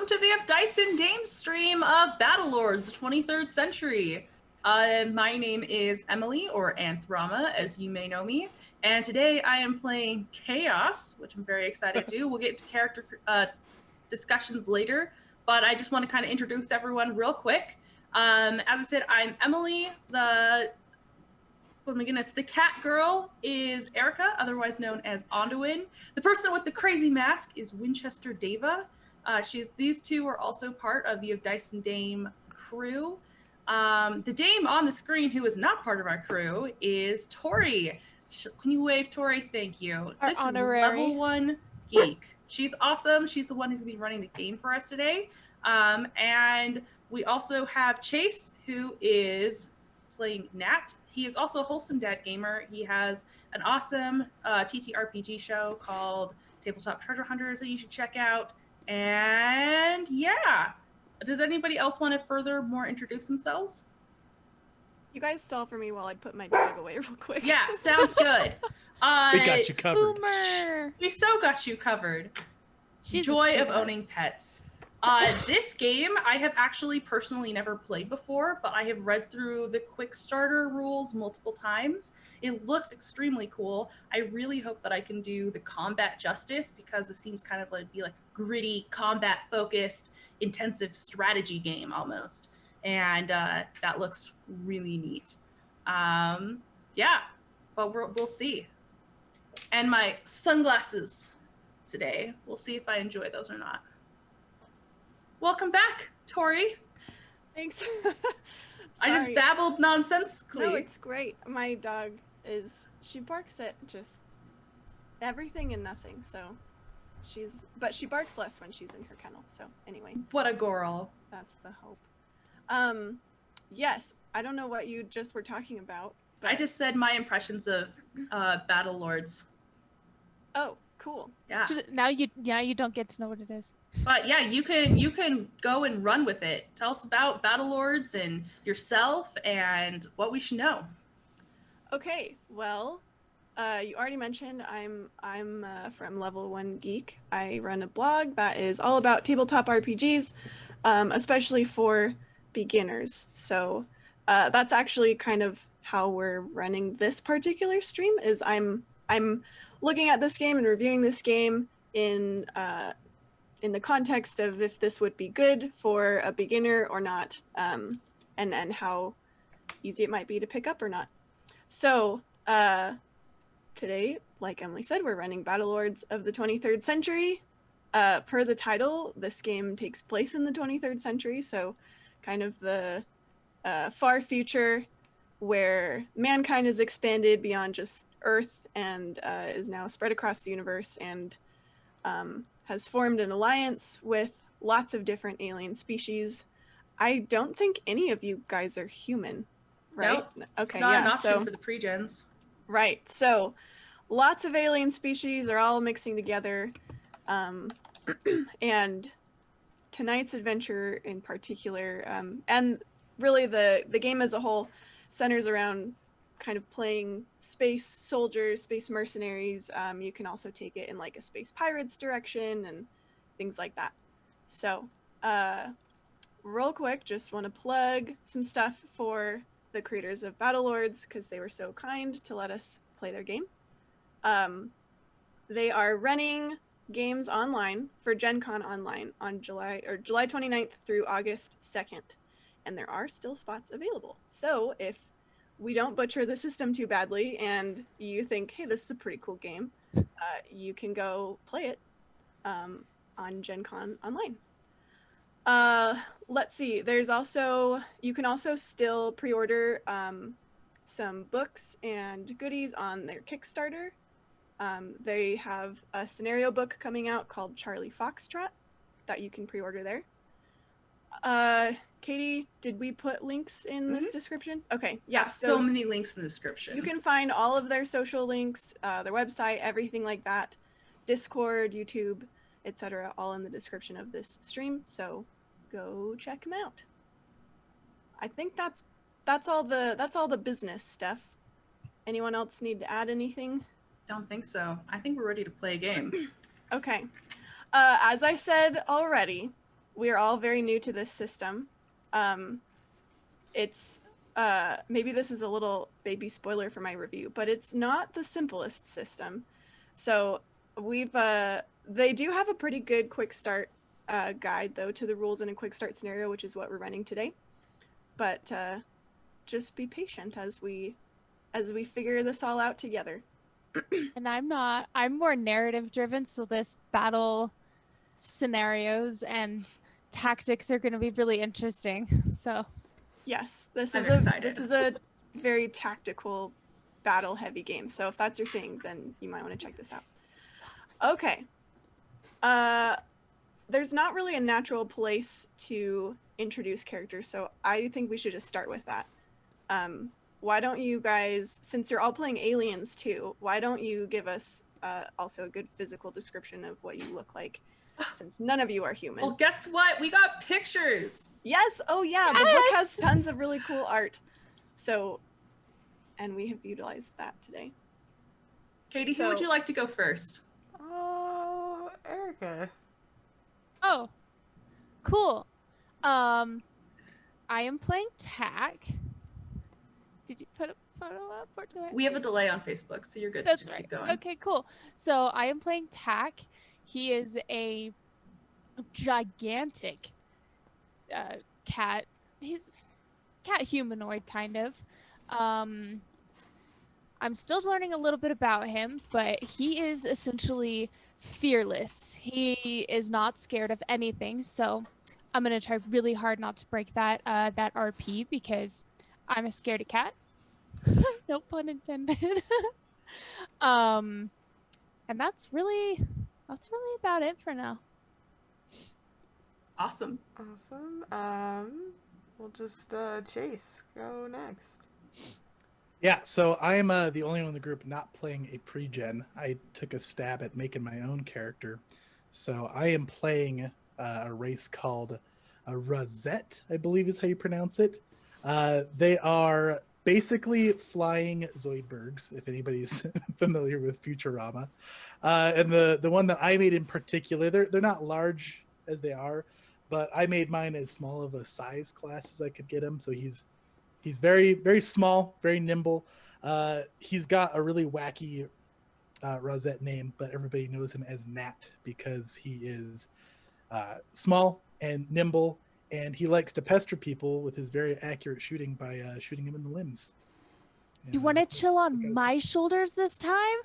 welcome to the OfDiceNDames stream of Battlelords, the 23rd century. My name is Emily, or Anthrama, as you may know me, and today I am playing Chaos, which I'm very excited to do. We'll get to character discussions later, but I just want to kind of introduce everyone real quick. As I said, I'm Emily. Oh my goodness, the cat girl is Erica, otherwise known as Onduin. The person with the crazy mask is Winchester Deva. These two are also part of the OfDiceNDames crew. The dame on the screen who is not part of our crew is Tori. Can you wave, Tori? Thank you. Our this honorary. is level 1 Geek. She's awesome. She's the one who's going to be running the game for us today. And we also have Chase, who is playing Nat. He is also a WholesomeDadGamer. He has an awesome ttrpg show called Tabletop Treasure Hunters that you should check out. And yeah, does anybody else want to furthermore introduce themselves? You guys stall for me while I put my dog away real quick. Yeah, sounds good. We got you covered. Boomer. We so got you covered. She's Joy of owning pets. This game I have actually personally never played before, but I have read through the quick starter rules multiple times. It looks extremely cool. I really hope that I can do the combat justice, because it seems kind of like gritty, combat focused, intensive strategy game almost. And that looks really neat. Yeah, but we'll see. And my sunglasses today. We'll see if I enjoy those or not. Welcome back, Tori. Thanks. I just babbled nonsensically. No, it's great. My dog she barks at just everything and nothing, so but she barks less when she's in her kennel, so anyway. What a girl. That's the hope. Yes, I don't know what you just were talking about. I just said my impressions of Battlelords. Oh, cool. Yeah. Now you don't get to know what it is. But yeah, you can go and run with it. Tell us about Battlelords and yourself and what we should know. Okay, well, you already mentioned I'm from Level 1 Geek. I run a blog that is all about tabletop RPGs, especially for beginners. So that's actually kind of how we're running this particular stream. Is I'm looking at this game and reviewing this game in the context of if this would be good for a beginner or not, and how easy it might be to pick up or not. So today, like Emily said, we're running Battlelords of the 23rd century. Per the title, this game takes place in the 23rd century, so kind of the far future where mankind has expanded beyond just Earth and is now spread across the universe and has formed an alliance with lots of different alien species. I don't think any of you guys are human, right? Nope. Okay, it's not yeah, an option so for the pre-gens. right. So lots of alien species are all mixing together. And tonight's adventure in particular, and really the game as a whole centers around kind of playing space soldiers, space mercenaries. You can also take it in like a space pirates direction and things like that. So real quick, just want to plug some stuff for the creators of Battlelords because they were so kind to let us play their game. They are running games online for Gen Con Online on July 29th through August 2nd. And there are still spots available. So if we don't butcher the system too badly and you think, hey, this is a pretty cool game, you can go play it on Gen Con Online. Let's see, you can also still pre-order some books and goodies on their Kickstarter. They have a scenario book coming out called Charlie Foxtrot that you can pre-order there. Katie, did we put links in this description? Okay, yeah. So many links in the description. You can find all of their social links, their website, everything like that, Discord, YouTube, etc., all in the description of this stream. So go check them out. I think that's all the business stuff. Anyone else need to add anything? Don't think so. I think we're ready to play a game. Okay. As I said already, we're all very new to this system. It's maybe this is a little baby spoiler for my review, but it's not the simplest system. So we've they do have a pretty good quick start guide though to the rules in a quick start scenario, which is what we're running today. But just be patient as we figure this all out together. And I'm not. I'm more narrative driven, so this battle scenarios and tactics are going to be really interesting. So Yes, I'm excited. this is a very tactical, battle heavy game. So if that's your thing, then you might want to check this out. Okay. There's not really a natural place to introduce characters, so I think we should just start with that. Why don't you guys, since you're all playing aliens too, why don't you give us also a good physical description of what you look like, since none of you are human. Well, guess what? We got pictures. Yes. Oh yeah. The book has tons of really cool art. So, and we have utilized that today. Katie, who would you like to go first? Oh, Erica. Oh, cool. I am playing Tack. Did you put a photo up or do I? We have a delay on Facebook, so you're good to That's just right. keep going. Okay, cool. So I am playing Tack. He is a gigantic cat. He's cat humanoid, kind of. I'm still learning a little bit about him, but he is essentially fearless. He is not scared of anything, so I'm gonna try really hard not to break that that RP because I'm a scaredy cat. No pun intended. And that's really about it for now. Awesome. We'll just Chase go next. Yeah, so I'm the only one in the group not playing a pre-gen. I took a stab at making my own character. So I am playing a race called a Rosette, I believe is how you pronounce it. They are basically flying Zoidbergs, if anybody's familiar with Futurama. And the one that I made in particular, they're not large as they are, but I made mine as small of a size class as I could get him. So he's very, very small, very nimble. He's got a really wacky Rosette name, but everybody knows him as Nat because he is small and nimble, and he likes to pester people with his very accurate shooting by shooting him in the limbs. You want to chill on my shoulders this time?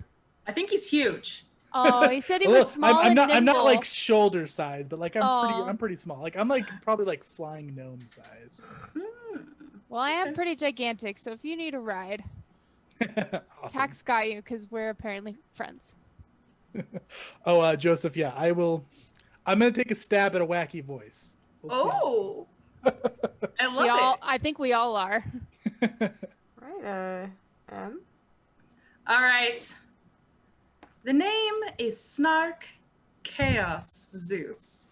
I think he's huge. Oh, he said he was small and nimble. I'm not like shoulder size, but like Aw. I'm pretty small. Like I'm like probably like flying gnome size. Well, I am pretty gigantic, so if you need a ride, Awesome. Tack's got you because we're apparently friends. Oh, Joseph, yeah, I'm gonna take a stab at a wacky voice. We'll see. Oh, I love it. I think we all are. Right, M? All right. The name is Snark Chaos Zeus.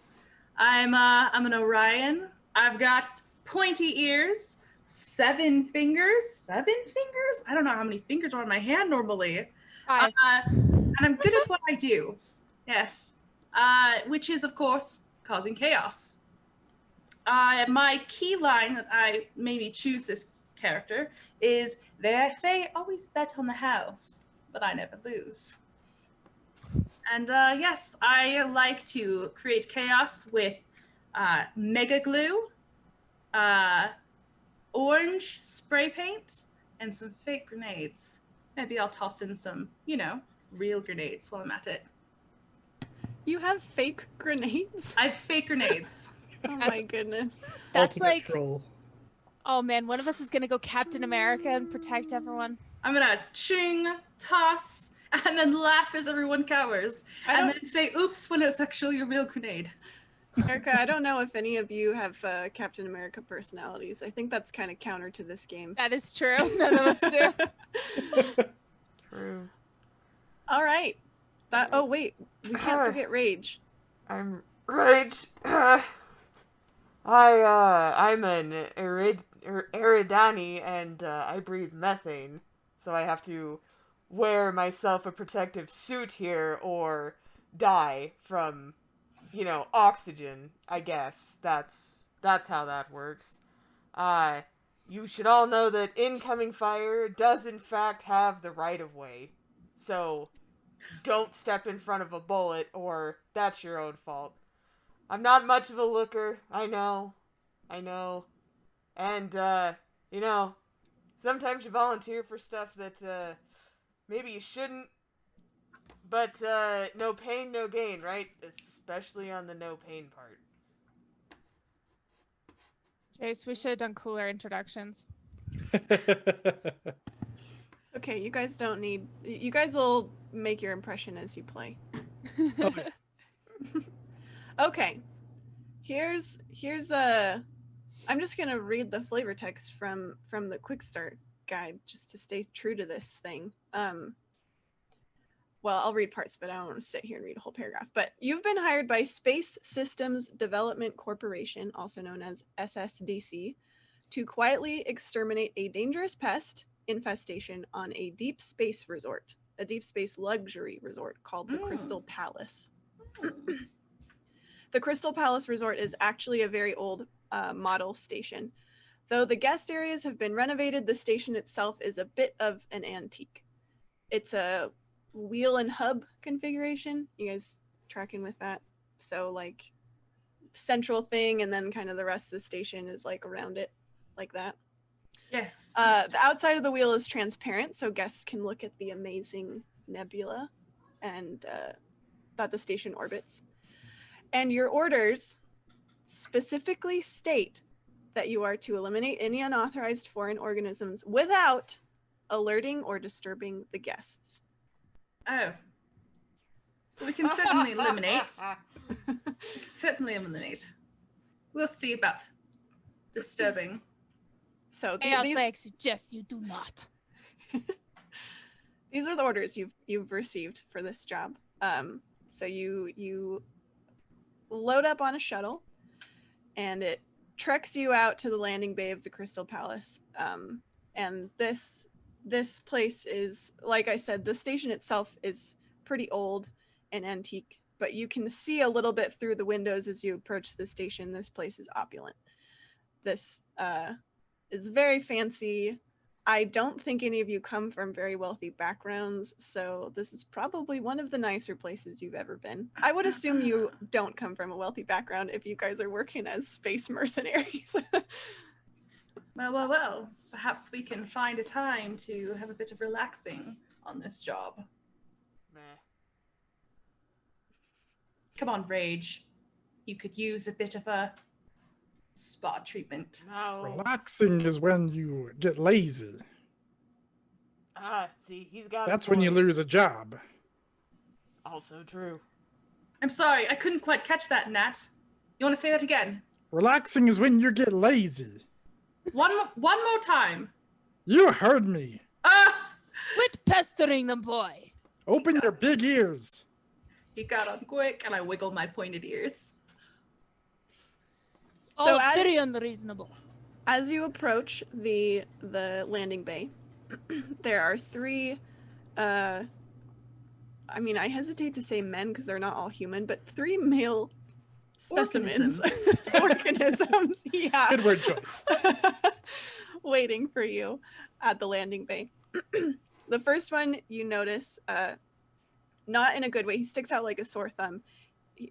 I'm an Orion. I've got pointy ears, 7 fingers. 7 fingers? I don't know how many fingers are on my hand normally. And I'm good at what I do. Yes. Which is, of course, causing chaos. My key line that I maybe choose this character is, they say always bet on the house, but I never lose. And yes, I like to create chaos with mega glue, orange spray paint, and some fake grenades. Maybe I'll toss in some, real grenades while I'm at it. You have fake grenades? I have fake grenades. Oh my goodness. That's Ultimate like, troll. oh man, one of us is gonna go Captain America and protect everyone. I'm gonna ching, toss, and then laugh as everyone cowers. And then say, oops, when it's actually a real grenade. Erica, I don't know if any of you have Captain America personalities. I think that's kind of counter to this game. That is true. None of us do. True. All right. Oh wait, we can't forget Rage. I'm Rage. I'm an Eridani, and I breathe methane, so I have to wear myself a protective suit here or die from oxygen, I guess. That's how that works. You should all know that incoming fire does in fact have the right of way. So, don't step in front of a bullet, or that's your own fault. I'm not much of a looker, I know. And, sometimes you volunteer for stuff that, maybe you shouldn't. But, no pain, no gain, right? Especially on the no pain part. Jace, we should have done cooler introductions. Okay, you guys don't need. You guys will make your impression as you play. Okay. Okay. Here's a. I'm just gonna read the flavor text from the quick start guide just to stay true to this thing. Well, I'll read parts, but I don't want to sit here and read a whole paragraph. But you've been hired by Space Systems Development Corporation, also known as SSDC, to quietly exterminate a dangerous pest infestation on a deep space resort, a deep space luxury resort called the Crystal Palace. The Crystal Palace Resort is actually a very old model station. Though the guest areas have been renovated, the station itself is a bit of an antique. It's a wheel and hub configuration. You guys tracking with that? So like central thing, and then kind of the rest of the station is like around it, like that. Yes. The outside of the wheel is transparent, so guests can look at the amazing nebula and that the station orbits. And your orders specifically state that you are to eliminate any unauthorized foreign organisms without alerting or disturbing the guests. Oh. We can certainly eliminate. We can certainly eliminate. We'll see about disturbing. So I suggest you do not. these are the orders you've received for this job. So you load up on a shuttle, and it treks you out to the landing bay of the Crystal Palace. And this place is, like I said, the station itself is pretty old and antique, but you can see a little bit through the windows as you approach the station. This place is opulent. This is very fancy. I don't think any of you come from very wealthy backgrounds, so this is probably one of the nicer places you've ever been. I would assume you don't come from a wealthy background if you guys are working as space mercenaries. Well. Perhaps we can find a time to have a bit of relaxing on this job. Meh. Come on, Rage. You could use a bit of a spa treatment. No. Relaxing is when you get lazy. See, he's got That's a when you point. lose a job. Also true. I'm sorry, I couldn't quite catch that, Nat. You want to say that again? Relaxing is when you get lazy. One more time. You heard me. Quit pestering the boy. Open your big ears. He got on quick, and I wiggled my pointed ears. Oh, as- very unreasonable. As you approach the landing bay, there are three, I mean, I hesitate to say men because they're not all human, but three male specimens, organisms, yeah, Good word choice. waiting for you at the landing bay. The first one you notice, not in a good way, he sticks out like a sore thumb,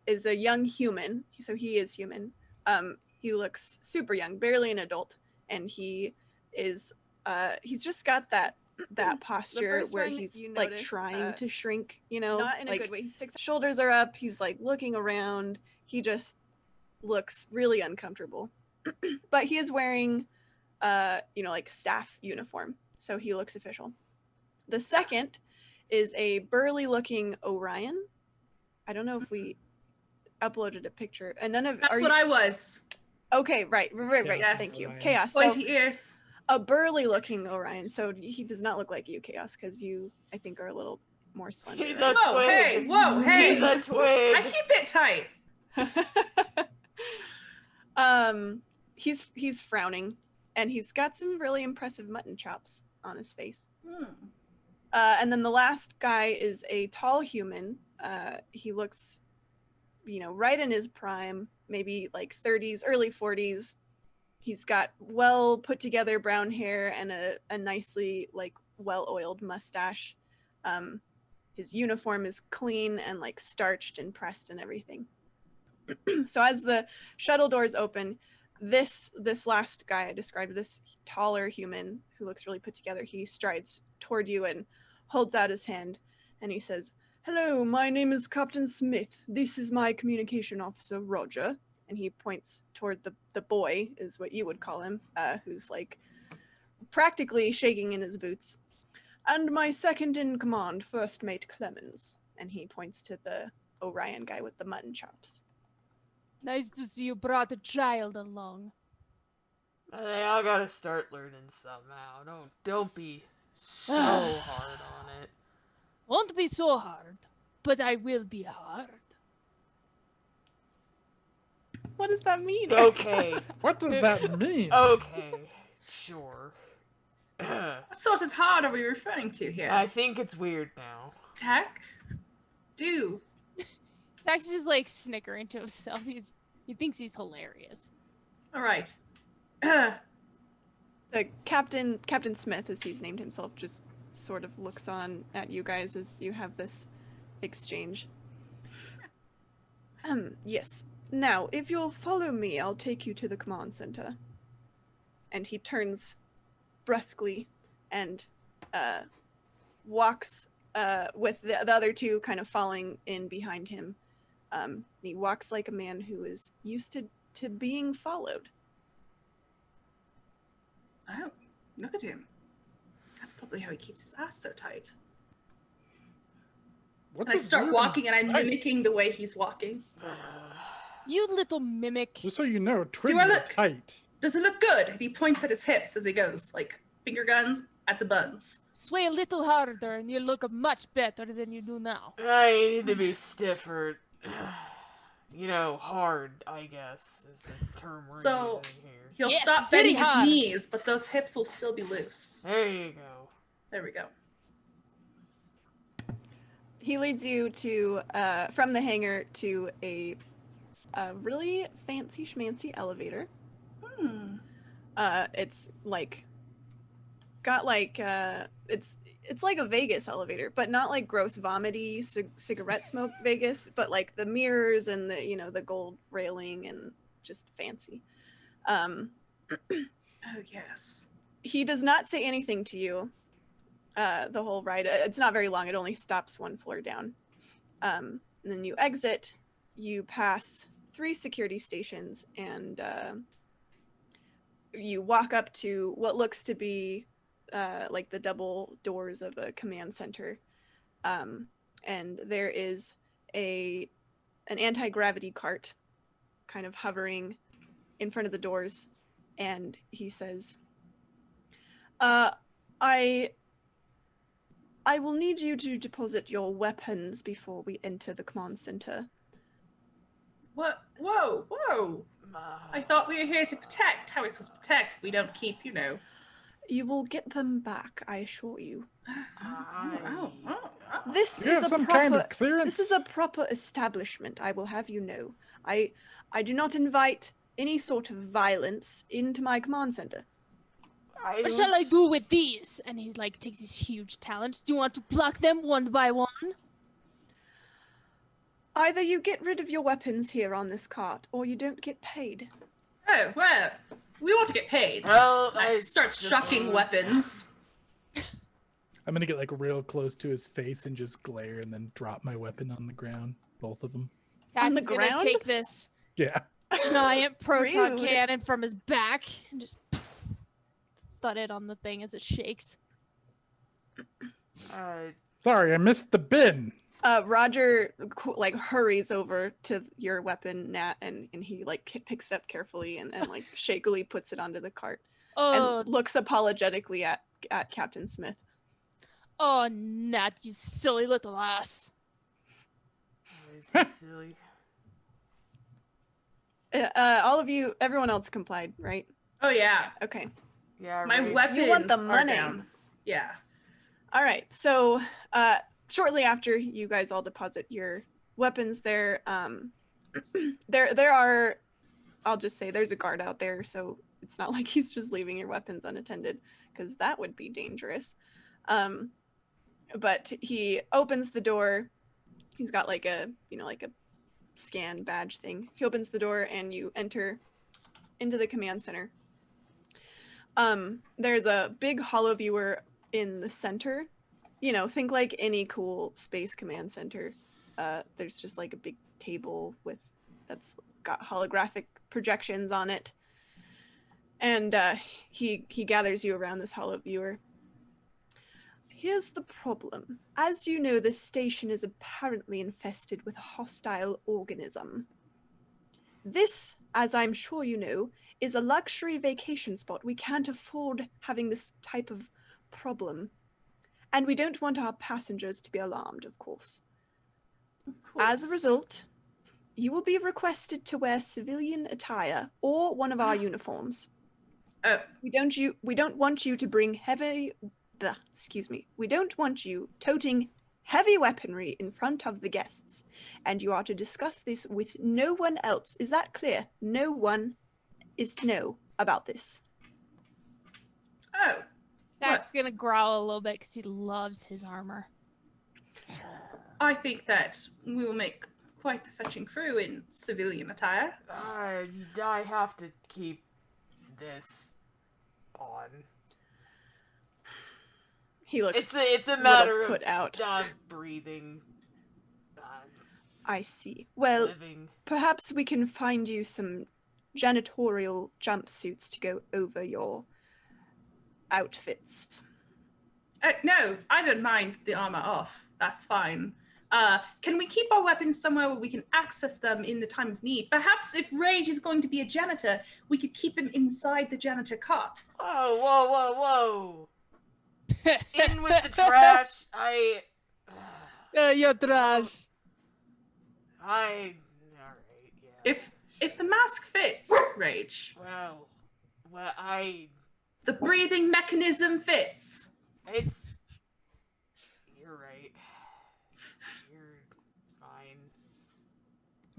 is a young human, so he is human. He looks super young, barely an adult, and he is he's just got that posture where he's like trying to shrink, not in a good way. He sticks, shoulders are up, he's like looking around, he just looks really uncomfortable. But he is wearing like staff uniform, so he looks official. The second is a burly looking Orion. I don't know if we uploaded a picture, and none of That's what I was. Okay, right. Yes. Thank you, Orion. Chaos. So Pointy ears. a burly looking Orion. So he does not look like you, Chaos, because you, I think, are a little more slender. He's right? a Whoa, twig. hey, whoa, hey. He's a twig. I keep it tight. He's frowning, and he's got some really impressive mutton chops on his face. And then the last guy is a tall human. He looks right in his prime, maybe like 30s, early 40s. He's got well put together brown hair and a nicely like well-oiled mustache. His uniform is clean and like starched and pressed and everything. So as the shuttle doors open, this last guy I described, this taller human who looks really put together, he strides toward you and holds out his hand, and he says, "Hello, my name is Captain Smith. This is my communication officer, Roger." And he points toward the boy, is what you would call him, who's like practically shaking in his boots. "And my second in command, First Mate Clemens." And he points to the Orion guy with the mutton chops. Nice to see you brought a child along. They all gotta start learning somehow. Don't be so hard on it. Won't be so hard, but I will be hard. What does that mean? Okay. What does that mean? Okay. Sure. What sort of hard are we referring to here? I think it's weird now. Tech? Do. Dax is just like snickering to himself. He thinks he's hilarious. All right. The Captain Smith, as he's named himself, just sort of looks on at you guys as you have this exchange. Yes. Now, if you'll follow me, I'll take you to the command center. And he turns brusquely and walks with the other two kind of falling in behind him. He walks like a man who is used to being followed. Oh, look at him. That's probably how he keeps his ass so tight. What's And I his start weird walking and I'm height? mimicking the way he's walking. You little mimic. Just so you know, twins I are look- tight. Does it look good? And he points at his hips as he goes, like finger guns at the buns. Sway a little harder and you look much better than you do now. I need to be stiffer. Hard, I guess, is the term we're So- using here. He'll Yes, stop very bending his hard. knees, but those hips will still be loose. There you go. There we go. He leads you to from the hangar to a really fancy schmancy elevator. It's like got like it's like a Vegas elevator, but not like gross vomity cigarette smoke Vegas, but like the mirrors and the gold railing and just fancy. Oh, yes. He does not say anything to you the whole ride. It's not very long. It only stops one floor down. And then you exit, you pass 3 security stations, and you walk up to what looks to be like the double doors of a command center. And there is an anti-gravity cart kind of hovering in front of the doors. And he says, I will need you to deposit your weapons before we enter the command center. What? Whoa, whoa. I thought we were here to protect. How are we supposed to protect if we don't keep, You will get them back, I assure you. Oh. This You is have a some proper kind of clearance? This is a proper establishment, I will have you know. I do not invite any sort of violence into my command center. What shall I do with these? And he like takes these huge talents. Do you want to pluck them one by one? Either you get rid of your weapons here on this cart, or you don't get paid. Oh, well, we want to get paid. Well, I start shucking weapons. I'm gonna get like real close to his face and just glare and then drop my weapon on the ground. Both of them. On the He's gonna ground? take this Yeah. giant proton Rude. cannon from his back and just thud it on the thing as it shakes. Sorry, I missed the bin. Roger like hurries over to your weapon, Nat, and he like picks it up carefully and like shakily puts it onto the cart Oh, and looks apologetically at Captain Smith. oh, Nat, you silly little ass. Silly. All of you, everyone else complied, right? Oh, yeah. Okay. Yeah, My right. weapons You want the are money. down. Yeah. All right. So shortly after you guys all deposit your weapons there, there are, I'll just say there's a guard out there, so it's not like he's just leaving your weapons unattended, because that would be dangerous. But he opens the door. He's got like a, like a scan badge thing. He opens the door and you enter into the command center. There's a big holo viewer in the center. Think like any cool space command center. There's just like a big table that's got holographic projections on it. And he gathers you around this holo viewer. Here's the problem. As you know, this station is apparently infested with a hostile organism. This, as I'm sure you know, is a luxury vacation spot. We can't afford having this type of problem. And we don't want our passengers to be alarmed, of course. As a result, you will be requested to wear civilian attire or one of our uniforms. We don't want you to bring we don't want you toting heavy weaponry in front of the guests, and you are to discuss this with no one else. Is that clear? No one is to know about this. Oh. That's gonna growl a little bit because he loves his armor. I think that we will make quite the fetching crew in civilian attire. I have to keep this on. He looks. It's a matter of put out. Not breathing. I see. Well, Living. Perhaps we can find you some janitorial jumpsuits to go over your outfits. No, I don't mind the armor off. That's fine. Can we keep our weapons somewhere where we can access them in the time of need? Perhaps if Rage is going to be a janitor, we could keep them inside the janitor cart. Whoa. In with the trash. You're trash. Alright, yeah. If the mask fits, Rage. Well, The breathing mechanism fits. You're right. You're fine.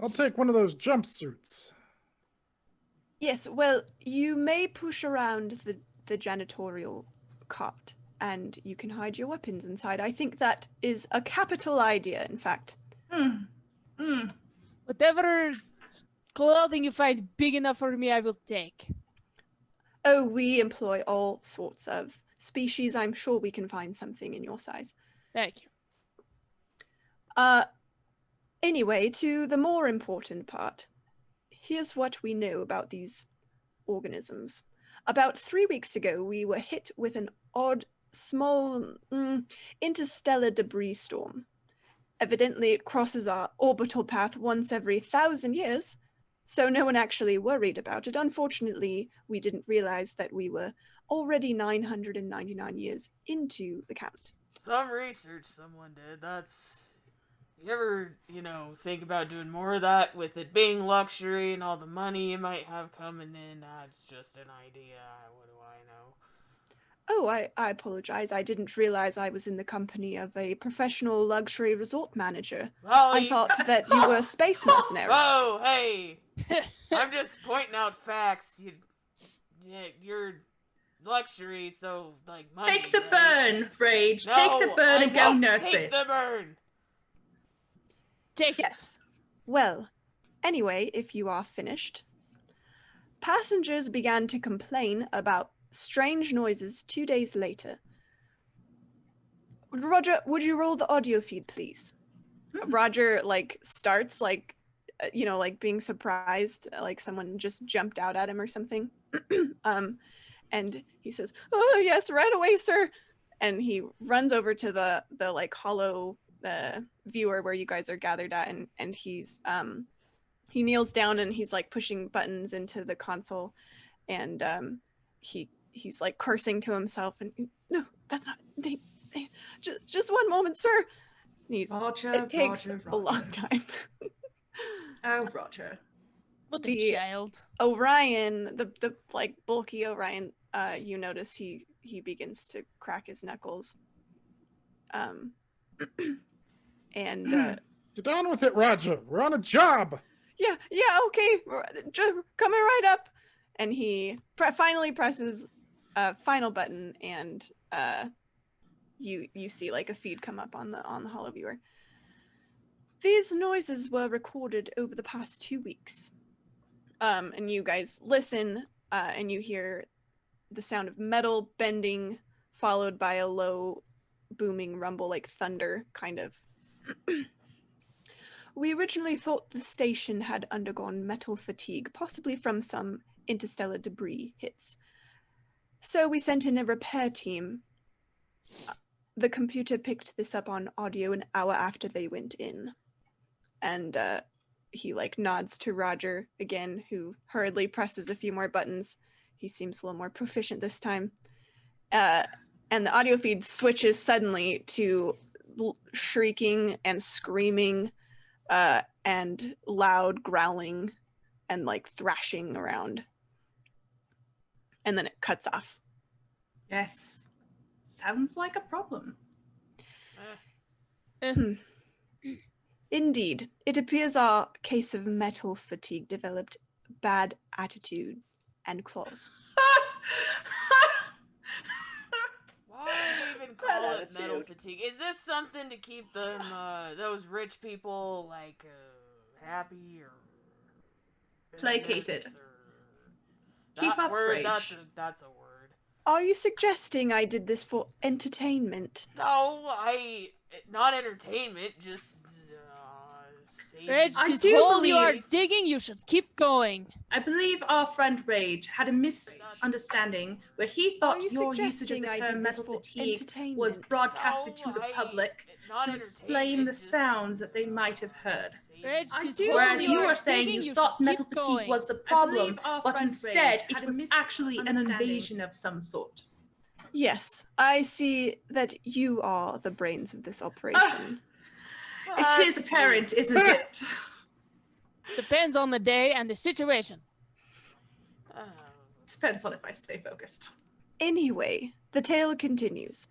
I'll take one of those jumpsuits. Yes, well, you may push around the janitorial cart, and you can hide your weapons inside. I think that is a capital idea, in fact. Whatever clothing you find big enough for me, I will take. Oh, we employ all sorts of species. I'm sure we can find something in your size. Thank you. Anyway, to the more important part. Here's what we know about these organisms. About 3 weeks ago, we were hit with an odd, small, interstellar debris storm. Evidently, it crosses our orbital path once every 1,000 years, so no one actually worried about it. Unfortunately, we didn't realize that we were already 999 years into the count. Some research someone did. You ever, think about doing more of that with it being luxury and all the money you might have coming in? That's just an idea. What do I know? Oh, I apologize. I didn't realize I was in the company of a professional luxury resort manager. Well, I thought that you were a space mercenary. Oh, hey! I'm just pointing out facts. You're luxury, so, money. Take the right? burn, Rage. No, Take the burn and go won't nurse take it. the burn! Take Yes. Well, anyway, if you are finished. Passengers began to complain about strange noises 2 days later. Roger, would you roll the audio feed, please? Roger, starts, being surprised, like someone just jumped out at him or something. And he says, "Oh, yes, right away, sir." And he runs over to the hollow viewer where you guys are gathered at, and he's he kneels down and he's pushing buttons into the console, and he's cursing to himself, and no, that's not they just one moment, sir. And it takes Roger. a long time. Oh, Roger. What the child. Orion, the bulky Orion, you notice he begins to crack his knuckles. And Get on with it, Roger. We're on a job. yeah, okay, coming right up. And he finally presses a final button, and you see like a feed come up on the HoloViewer. These noises were recorded over the past 2 weeks. And you guys listen, and you hear the sound of metal bending, followed by a low booming rumble like thunder, kind of. We originally thought the station had undergone metal fatigue, possibly from some interstellar debris hits. So we sent in a repair team. The computer picked this up on audio an hour after they went in. And he like nods to Roger again, who hurriedly presses a few more buttons. He seems a little more proficient this time. And the audio feed switches suddenly to shrieking and screaming and loud growling and like thrashing around. And then it cuts off. Yes. Sounds like a problem. Indeed. It appears our case of metal fatigue developed bad attitude and claws. Why even call it metal attitude. fatigue? Is this something to keep them, those rich people, like, happy or Placated. business, or... Keep That up word, rage. that's a word. Are you suggesting I did this for entertainment? No, not entertainment, just, saving Rage, I this do hole you are believe- digging, you should keep going. I believe our friend Rage had a misunderstanding where he thought you your usage of suggesting the I term did this metal for fatigue entertainment? was broadcasted No, to the public not to explain entertainment, the just, sounds that they might have heard. Rage, I this do. hole Whereas you are were saying digging, you you thought should metal keep fatigue going. was the I problem, believe our Oh, friend friend instead Rage had it a was actually an misunderstanding. invasion of some sort. Yes, I see that you are the brains of this operation. It is apparent, isn't it? Depends on the day and the situation. Depends on if I stay focused. Anyway, the tale continues.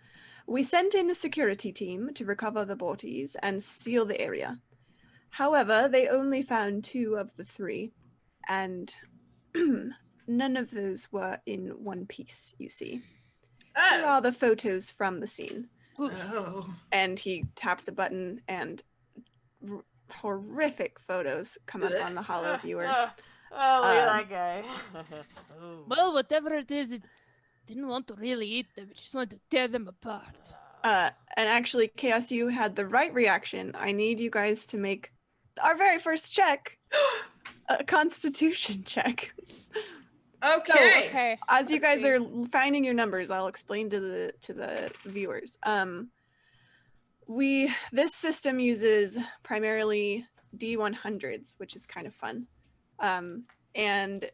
We sent in a security team to recover the bodies and seal the area. However, they only found 2 of the 3, and none of those were in one piece, you see. Here Oh. are the photos from the scene. Ooh, Oh. And he taps a button, and horrific photos come up on the HoloViewer. Oh, look at that guy. Oh. well, whatever it is, it didn't want to really eat them. It just wanted to tear them apart. And actually, Chaos, you had the right reaction. I need you guys to make our very first check, a Constitution check. Okay. Okay. As you Let's guys see. are finding your numbers, I'll explain to the viewers. This system uses primarily D100s, which is kind of fun. And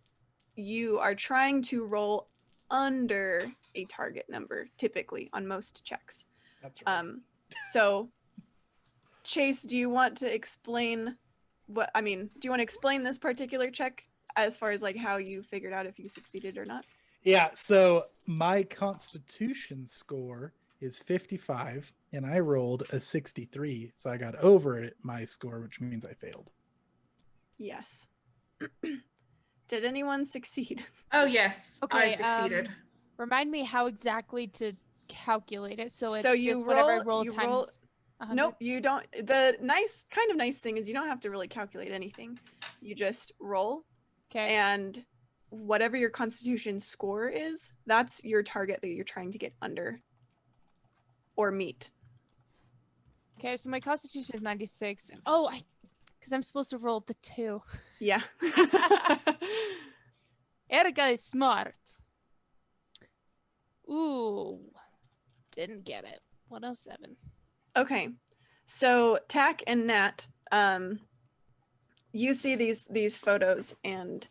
you are trying to roll under a target number, typically, on most checks. That's right. So, Chase, do you want to explain do you want to explain this particular check as far as like how you figured out if you succeeded or not? Yeah, so my Constitution score is 55, and I rolled a 63, so I got over my score, which means I failed. Yes. Did anyone succeed? Oh yes, I Okay, succeeded. Remind me how exactly to calculate it. So it's So you just whatever I roll- roll you times. roll- 100? Nope, you don't. The nice thing is you don't have to really calculate anything. You just roll, Okay. and whatever your Constitution score is, that's your target that you're trying to get under or meet. Okay, so my constitution is 96. Oh, because I'm supposed to roll the 2. Yeah. Erica is smart. Ooh. Didn't get it. 107. Okay. So Tack and Nat, you see these photos, and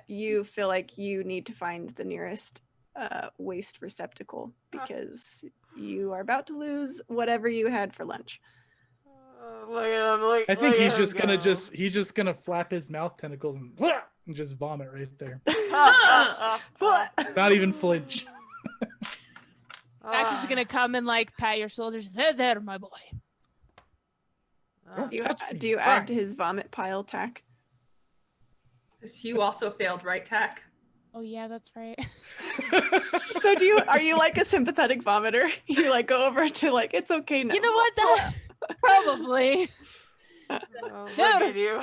you feel like you need to find the nearest waste receptacle because you are about to lose whatever you had for lunch. Look at him. Look, I think look he's at just him gonna go. he's just gonna flap his mouth tentacles and just vomit right there. Not even flinch. Max is gonna come and like pat your shoulders. There, my boy. Don't touch me, Do you Brian. add to his vomit pile, Tack? You also failed, right, Tack? Oh yeah, that's right. So are you like a sympathetic vomiter? You like go over to like, it's okay now. You know what? That probably. Oh, look at you.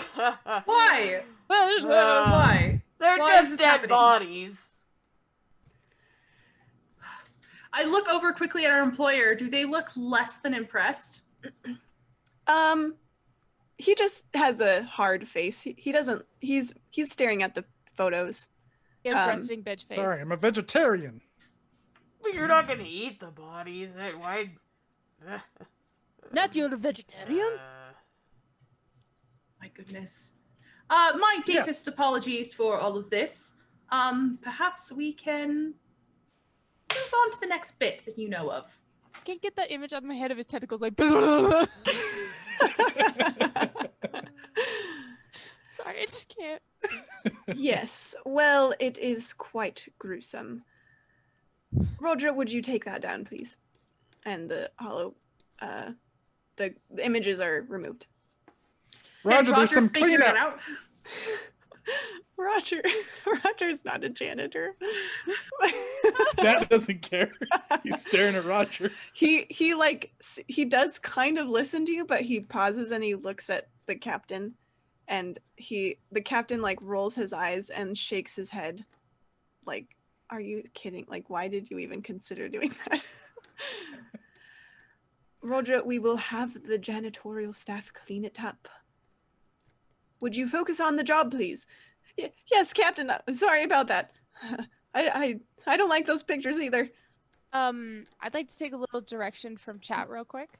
Why? Well, Why? They're Why is just this dead happening? bodies. I look over quickly at our employer. Do they look less than impressed? He just has a hard face. He doesn't. He's staring at the photos. His resting bitch face. Sorry, I'm a vegetarian. But you're not gonna eat the bodies. Why? Not you're a vegetarian. My goodness. My Yes. deepest apologies for all of this. Perhaps we can move on to the next bit that you know of. Can't get that image out of my head of his tentacles like. Sorry, I just can't. Yes. Well, it is quite gruesome. Roger, would you take that down, please? And the hollow, the images are removed. Roger, there's some figured it cleanup. out. Roger's not a janitor. That doesn't care. He's staring at Roger. He does kind of listen to you, but he pauses and he looks at the captain, and the captain like rolls his eyes and shakes his head, like, are you kidding? Like, why did you even consider doing that? Roger, we will have the janitorial staff clean it up. Would you focus on the job, please? Yes, Captain. Sorry about that. I don't like those pictures either. I'd like to take a little direction from chat real quick.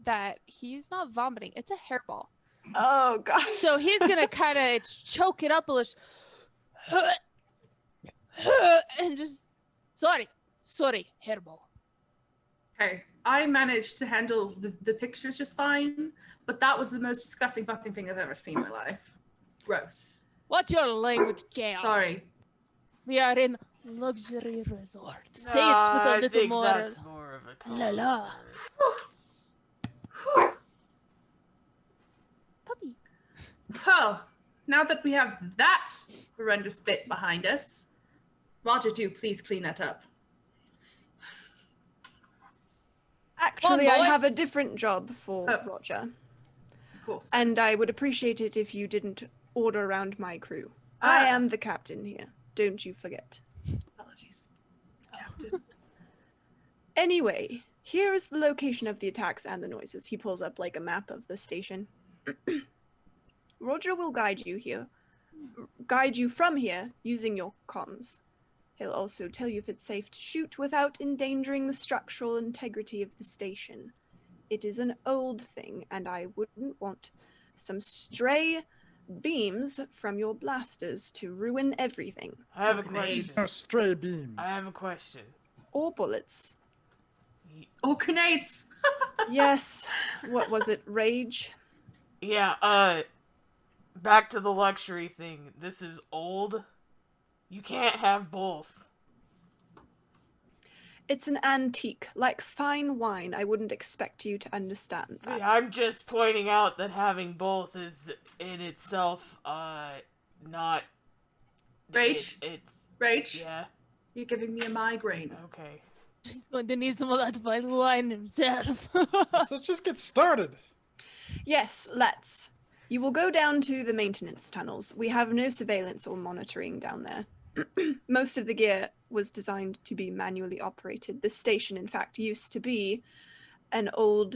That he's not vomiting; it's a hairball. Oh God. So he's gonna kind of choke it up a little, and just sorry, hairball. Okay, I managed to handle the pictures just fine, but that was the most disgusting fucking thing I've ever seen in my life. Gross. What's your language, chaos? Sorry. We are in luxury resort. Say No, it with a I little think more. that's more of a La la. Whew. Puppy. Well, now that we have that horrendous bit behind us, Roger, do please clean that up. Actually, I boy. have a different job for Oh. Roger, Of course. and I would appreciate it if you didn't order around my crew. I am the captain here. Don't you forget. Apologies, Captain. Anyway, here is the location of the attacks and the noises. He pulls up like a map of the station. Roger will guide you from here using your comms. He'll also tell you if it's safe to shoot without endangering the structural integrity of the station. It is an old thing, and I wouldn't want some stray beams from your blasters to ruin everything. I have a Grenades. question. No, stray beams. I have a question. Or bullets. Oh, grenades! Yes. What was it? Rage? Yeah, back to the luxury thing. This is old. You can't have both. It's an antique, like fine wine. I wouldn't expect you to understand that. I'm just pointing out that having both is in itself, not... Rage? It's... Rage? Yeah, You're giving me a migraine. okay. He's going to need some of that fine wine himself. So let's just get started. Yes, let's. You will go down to the maintenance tunnels. We have no surveillance or monitoring down there. Most of the gear was designed to be manually operated. This station, in fact, used to be an old,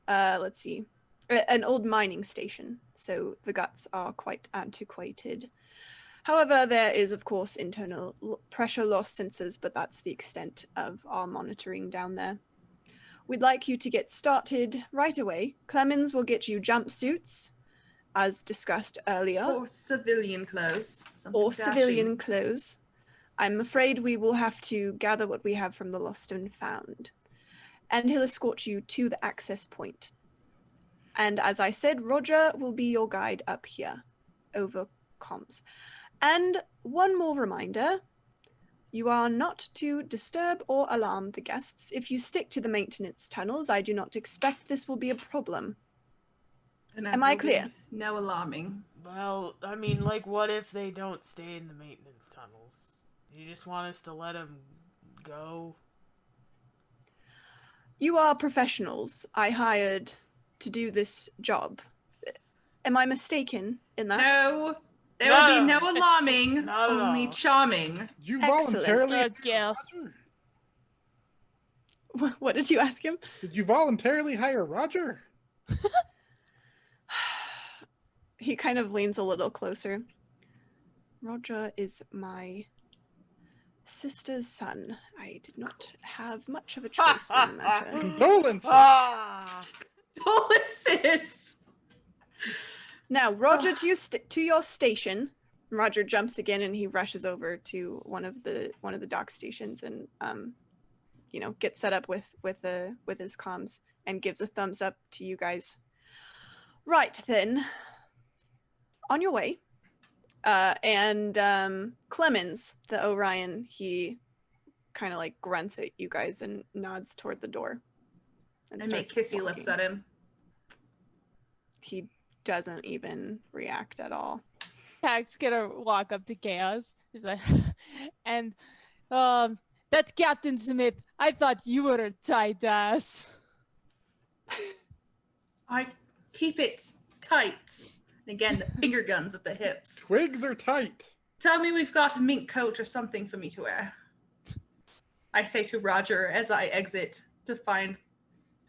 an old mining station. So the guts are quite antiquated. However, there is, of course, internal pressure loss sensors, but that's the extent of our monitoring down there. We'd like you to get started right away. Clemens will get you jumpsuits, as discussed earlier. Or civilian clothes. Something Or dashing. civilian clothes. I'm afraid we will have to gather what we have from the lost and found. And he'll escort you to the access point. And as I said, Roger will be your guide up here, over comms. And one more reminder, you are not to disturb or alarm the guests. If you stick to the maintenance tunnels, I do not expect this will be a problem. And Am I will be clear? No alarming. Well, I mean, like, what if they don't stay in the maintenance tunnels? You just want us to let them go? You are professionals I hired to do this job. Am I mistaken in that? No, there will be no alarming, Not at only all. charming. You Excellent. voluntarily Yes. Roger? What did you ask him? Did you voluntarily hire Roger? He kind of leans a little closer. Roger is my sister's son. I did not have much of a choice in the matter. Condolences. Ah! Condolences. Now, Roger, to your station. Roger jumps again and he rushes over to one of the dock stations and gets set up with his comms and gives a thumbs up to you guys. Right then, on your way. And Clemens, the Orion, he kind of like grunts at you guys and nods toward the door. And make kissy lips at him. He doesn't even react at all. Tag's gonna walk up to Chaos. He's like, and that's Captain Smith. I thought you were a tight ass. I keep it tight. And again, the finger guns at the hips. Twigs are tight. Tell me we've got a mink coat or something for me to wear. I say to Roger as I exit to find.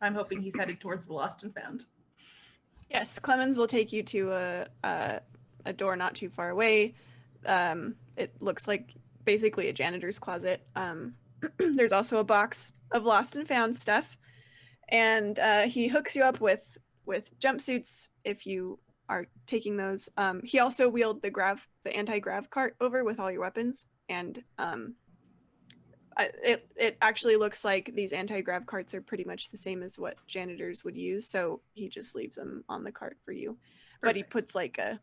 I'm hoping he's heading towards the Lost and Found. Yes, Clemens will take you to a door not too far away. It looks like basically a janitor's closet. There's also a box of Lost and Found stuff, and he hooks you up with jumpsuits if you are taking those. He also wheeled the anti-grav cart over with all your weapons, and it actually looks like these anti-grav carts are pretty much the same as what janitors would use, so he just leaves them on the cart for you. Perfect. But he puts like a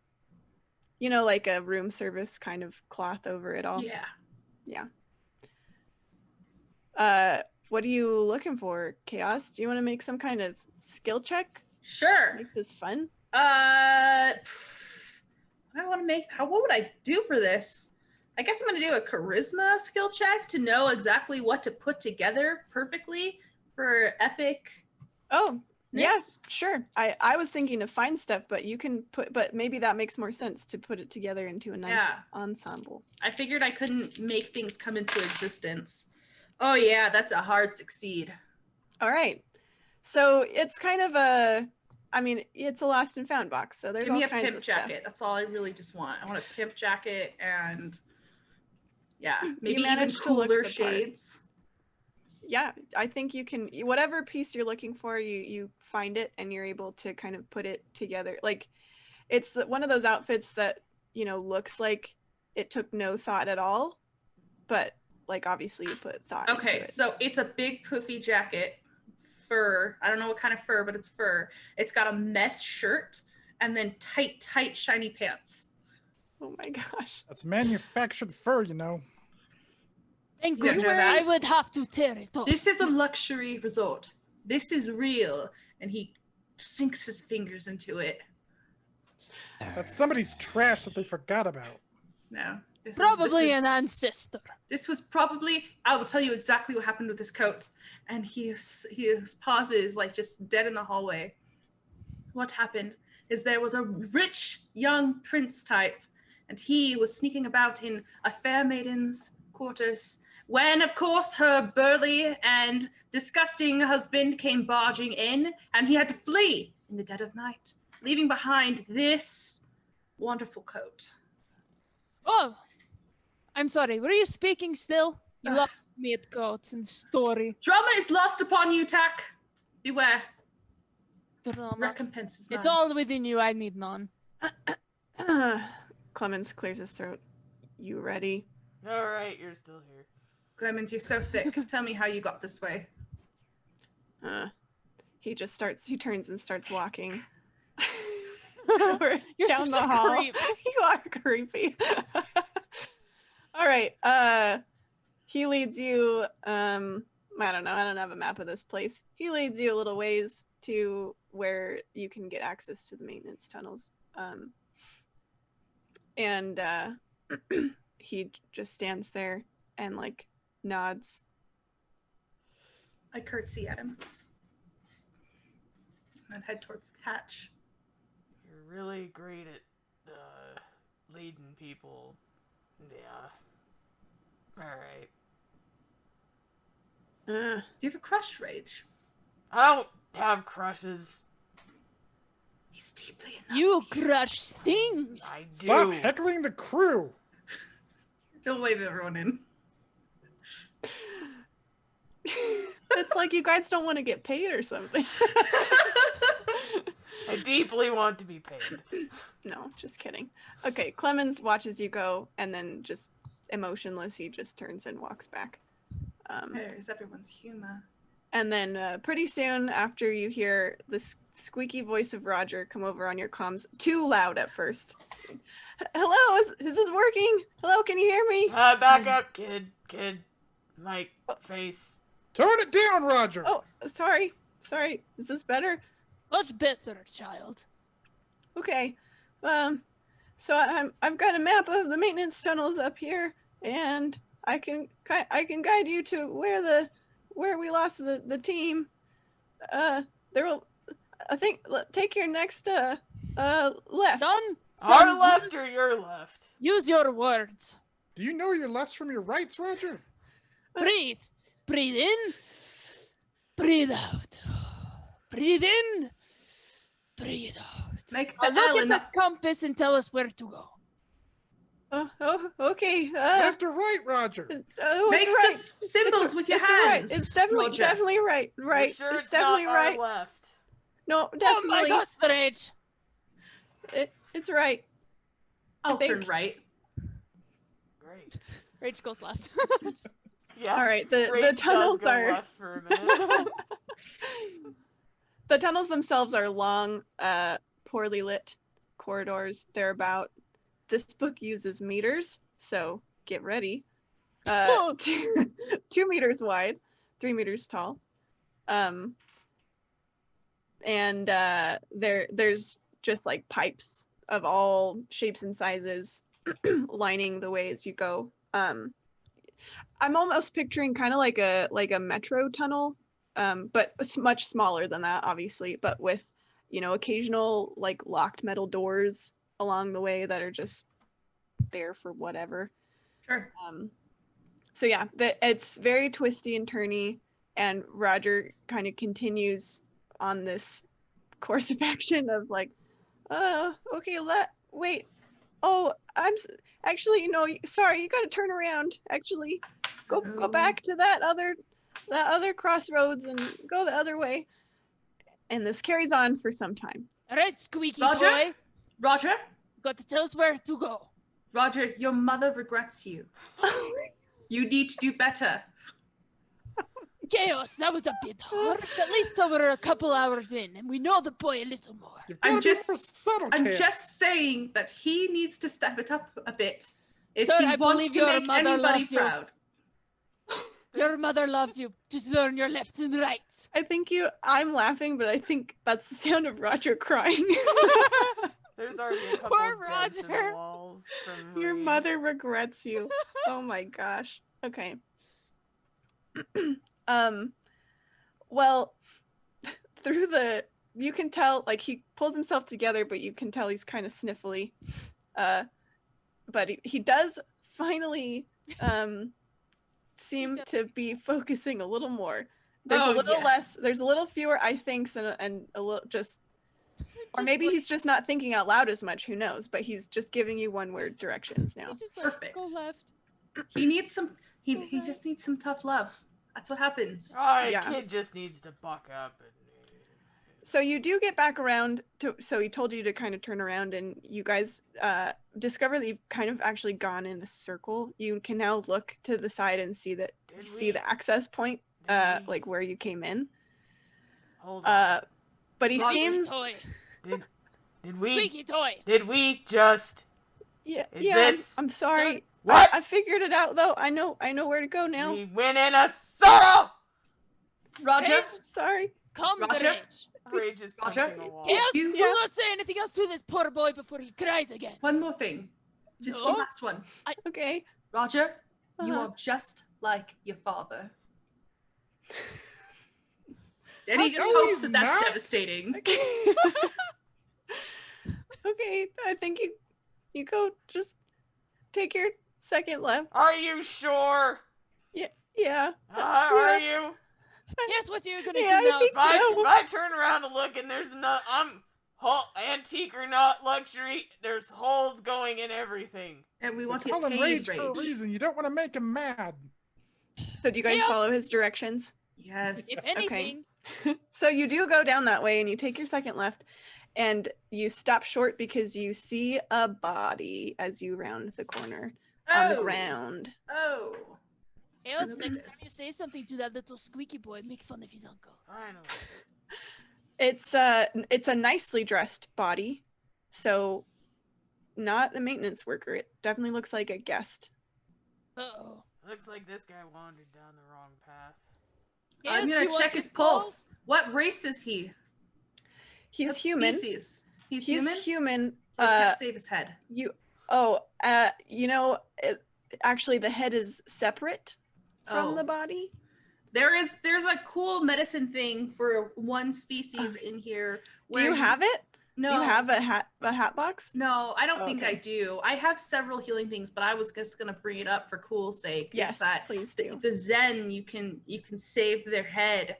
room service kind of cloth over it all. Yeah. What are you looking for, Chaos? Do you want to make some kind of skill check? Sure. Make this fun? What would I do for this? I guess I'm going to do a charisma skill check to know exactly what to put together perfectly for epic. Oh, yes, yeah, sure. I was thinking to find stuff, but but maybe that makes more sense to put it together into a nice ensemble. I figured I couldn't make things come into existence. Oh yeah, that's a hard succeed. All right. So it's kind of it's a Lost and Found box, so there's all kinds of stuff. Give me a pimp jacket. That's all I really just want. I want a pimp jacket and maybe even cooler shades. Yeah, I think you can, whatever piece you're looking for, you find it and you're able to kind of put it together. Like, it's one of those outfits that, looks like it took no thought at all, but like obviously you put thought into it. So it's a big poofy jacket, fur. I don't know what kind of fur, but it's fur. It's got a mesh shirt and then tight shiny pants. Oh my gosh. That's manufactured fur, Thank goodness. I would have to tear it off. This is a luxury resort. This is real. And he sinks his fingers into it. That's somebody's trash that they forgot about. No. Probably an ancestor. This was probably, I will tell you exactly what happened with his coat. And he pauses, like just dead in the hallway. What happened is there was a rich young prince type, and he was sneaking about in a fair maiden's quarters when, of course, her burly and disgusting husband came barging in, and he had to flee in the dead of night, leaving behind this wonderful coat. Oh, I'm sorry. Were you speaking still? You lost me at coats and story. Drama is lost upon you, Tak. Beware. Drama. Recompense is mine. It's all within you. I need none. Clemens clears his throat. You ready? All right, you're still here. Clemens, you're so thick. Tell me how you got this way. He turns and starts walking. You're down such the a hall. creep. You are creepy. All right. He leads you, I don't know. I don't have a map of this place. He leads you a little ways to where you can get access to the maintenance tunnels. And he just stands there and like nods. I curtsy at him. And head towards the hatch. You're really great at leading people. Yeah. Alright. Uh, Do you have a crush, Rage? I don't have crushes. He's deeply in love. You crush things. I do. Stop heckling the crew. He'll wave everyone in. it's like you guys don't want to get paid or something. I deeply want to be paid. No, just kidding. Okay, Clemens watches you go, and then just emotionless, he just turns and walks back. There's everyone's humor. And then pretty soon after you hear the squeaky voice of Roger come over on your comms, too loud at first. Hello, is this working? Hello, can you hear me? Back up, kid. Mic, face. Turn it down, Roger. Oh, sorry. Is this better? Much better, child. Okay. So I've got a map of the maintenance tunnels up here, and I can guide you to where we lost the team. Take your next left. Done. Our left or your left? Use your words. Do you know your lefts from your rights, Roger? Breathe. Breathe in. Breathe out. Breathe in. Breathe out. Make Now the look L at in the compass and tell us where to go. Oh, okay. Left or right, Roger? It's Make right. the symbols with your it's hands. Right. It's definitely Roger. definitely right. Right. You sure it's it's definitely not right. our left? No, Oh definitely. my gosh, the rage. It's right. I'll I turn think. right. Great. Rage goes left. Yeah. All right. The Rage tunnels does go are. left for a minute. The tunnels themselves are long, poorly lit corridors. They're about. This book uses meters, so get ready. 2 meters wide, 3 meters tall. And there's just like pipes of all shapes and sizes lining the way as you go. I'm almost picturing kind of like a metro tunnel, but it's much smaller than that, obviously, but with, occasional like locked metal doors along the way that are just there for whatever. Sure. So yeah, it's very twisty and turny, and Roger kind of continues on this course of action of like, okay, wait. Oh, actually, sorry, you got to turn around. Actually, go back to that other crossroads and go the other way. And this carries on for some time. All right, squeaky Roger? toy. Roger? Got to tell us where to go. Roger, your mother regrets you. You need to do better. Chaos, that was a bit harsh. At least we're a couple hours in, and we know the boy a little more. You've gotta I'm be just- more subtle, I'm Cam. just saying that he needs to step it up a bit if Sir, he I wants believe to your make mother anybody loves you. proud. Your mother loves you. Just learn your lefts and rights. I think I'm laughing, but I think that's the sound of Roger crying. There's already a couple Poor of dents in the Roger. walls from Your rage. mother regrets you. Oh my gosh. Okay. Well, you can tell, like, he pulls himself together, but you can tell he's kind of sniffly. But he does finally seem to be focusing a little more. There's a little less, there's a little fewer I thinks and a little just, or maybe he's just not thinking out loud as much, who knows, but he's just giving you one word directions now. He's just like, Perfect. go left. He needs some. He just needs some tough love. That's what happens. Alright, Yeah. kid just needs to buck up and So you do get back around to, so he told you to kind of turn around, and you guys discover that you've kind of actually gone in a circle. You can now look to the side and see that Did see we- the access point, did we- like where you came in. Hold on. But he Roger, seems, Toy. Did we Squeaky toy. did we just yeah, Is yeah. this- I'm sorry. what? I figured it out though. I know where to go now. We went in a circle! Roger. Rage, Sorry. calm the Roger? rage. Rage is Roger, punching a wall. Yes, you- do not say anything else to this poor boy before he cries again. One more thing. Just No. one last one. Okay. Roger, you Uh-huh. are just like your father. And How he just No, hopes he's that that's not. devastating. Okay, I think you go just take your second left. Are you sure? Yeah. Are you? Yes, what you're gonna Yeah, do I now think is so. If I turn around and look and there's no, antique or not luxury, there's holes going in everything. And we We want to call get him paid rage for a reason. You don't want to make him mad. So do you guys Yeah. follow his directions? Yes. if anything. So you do go down that way and you take your second left and you stop short because you see a body as you round the corner on the ground. Oh. Else, Look at next time you this. say something to that little squeaky boy, make fun of his uncle. Finally. It's a nicely dressed body. So not a maintenance worker. It definitely looks like a guest. Uh-oh. Looks like this guy wandered down the wrong path. I'm Yes, do gonna you want check his skull? pulse. What race is he? He's What human. Species? He's He's human. human. So I can't save his head. Actually the head is separate from the Oh. body. There's a cool medicine thing for one species in here. Do you have it? No. Do you have a hat box? No, I don't think Okay. I do. I have several healing things, but I was just gonna bring it up for cool sake. is Yes, that please do. the Zen you can save their head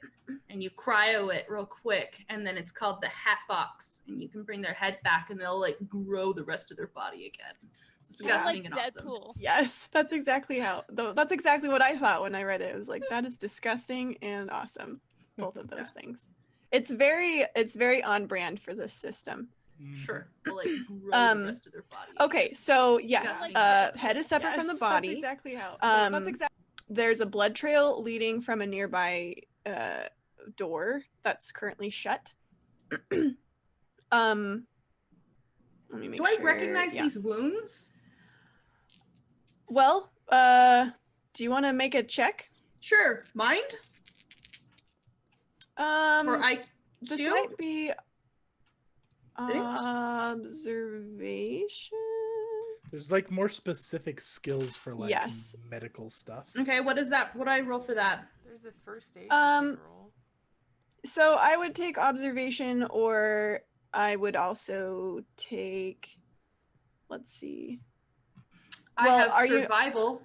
and you cryo it real quick, and then it's called the hat box, and you can bring their head back and they'll like grow the rest of their body again. It's Yeah. disgusting Like and awesome. Deadpool. Yes, that's exactly that's exactly what I thought when I read it. It was like, that is disgusting and awesome. Both of those things. It's very on brand for this system. Sure, they'll like grow the rest of their body. Okay, so yes, Disgusting. head is separate from the body. That's exactly how. There's a blood trail leading from a nearby door that's currently shut. Let me make Do I sure. recognize Yeah. these wounds? Well, do you want to make a check? Sure. Mind? Or This IQ? might be Int? observation. There's like more specific skills for like Yes. medical stuff. Okay, what is that? What do I roll for that? There's a first aid roll. So I would take observation, or I would also take. Let's see. I Well, have are you- survival.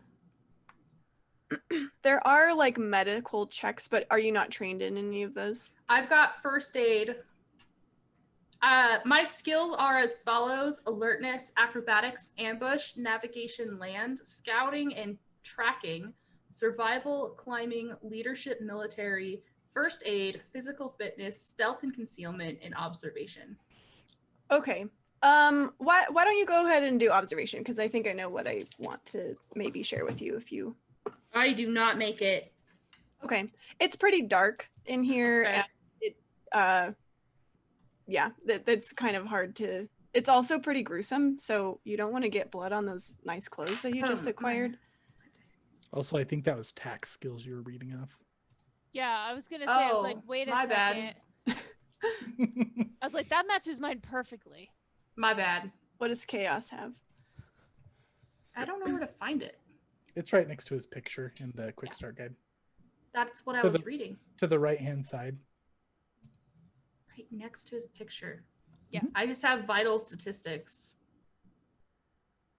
There are like medical checks, but are you not trained in any of those? I've got first aid. My skills are as follows: alertness, acrobatics, ambush, navigation, land, scouting, and tracking, survival, climbing, leadership, military, first aid, physical fitness, stealth and concealment, and observation. Okay. Why don't you go ahead and do observation? Because I think I know what I want to maybe share with you if you. I do not make it. Okay. It's pretty dark in here, That's and it yeah, that's kind of hard to. It's also pretty gruesome, so you don't want to get blood on those nice clothes that you just acquired. Also, I think that was tax skills you were reading off. Yeah, I was gonna say, I was like, Oh, wait a my second. bad. I was like, that matches mine perfectly. My bad. What does chaos have? I don't know where to find it. It's right next to his picture in the quick start guide. That's what I To was the- reading. To the right hand side. Right next to his picture. Yeah. I just have vital statistics.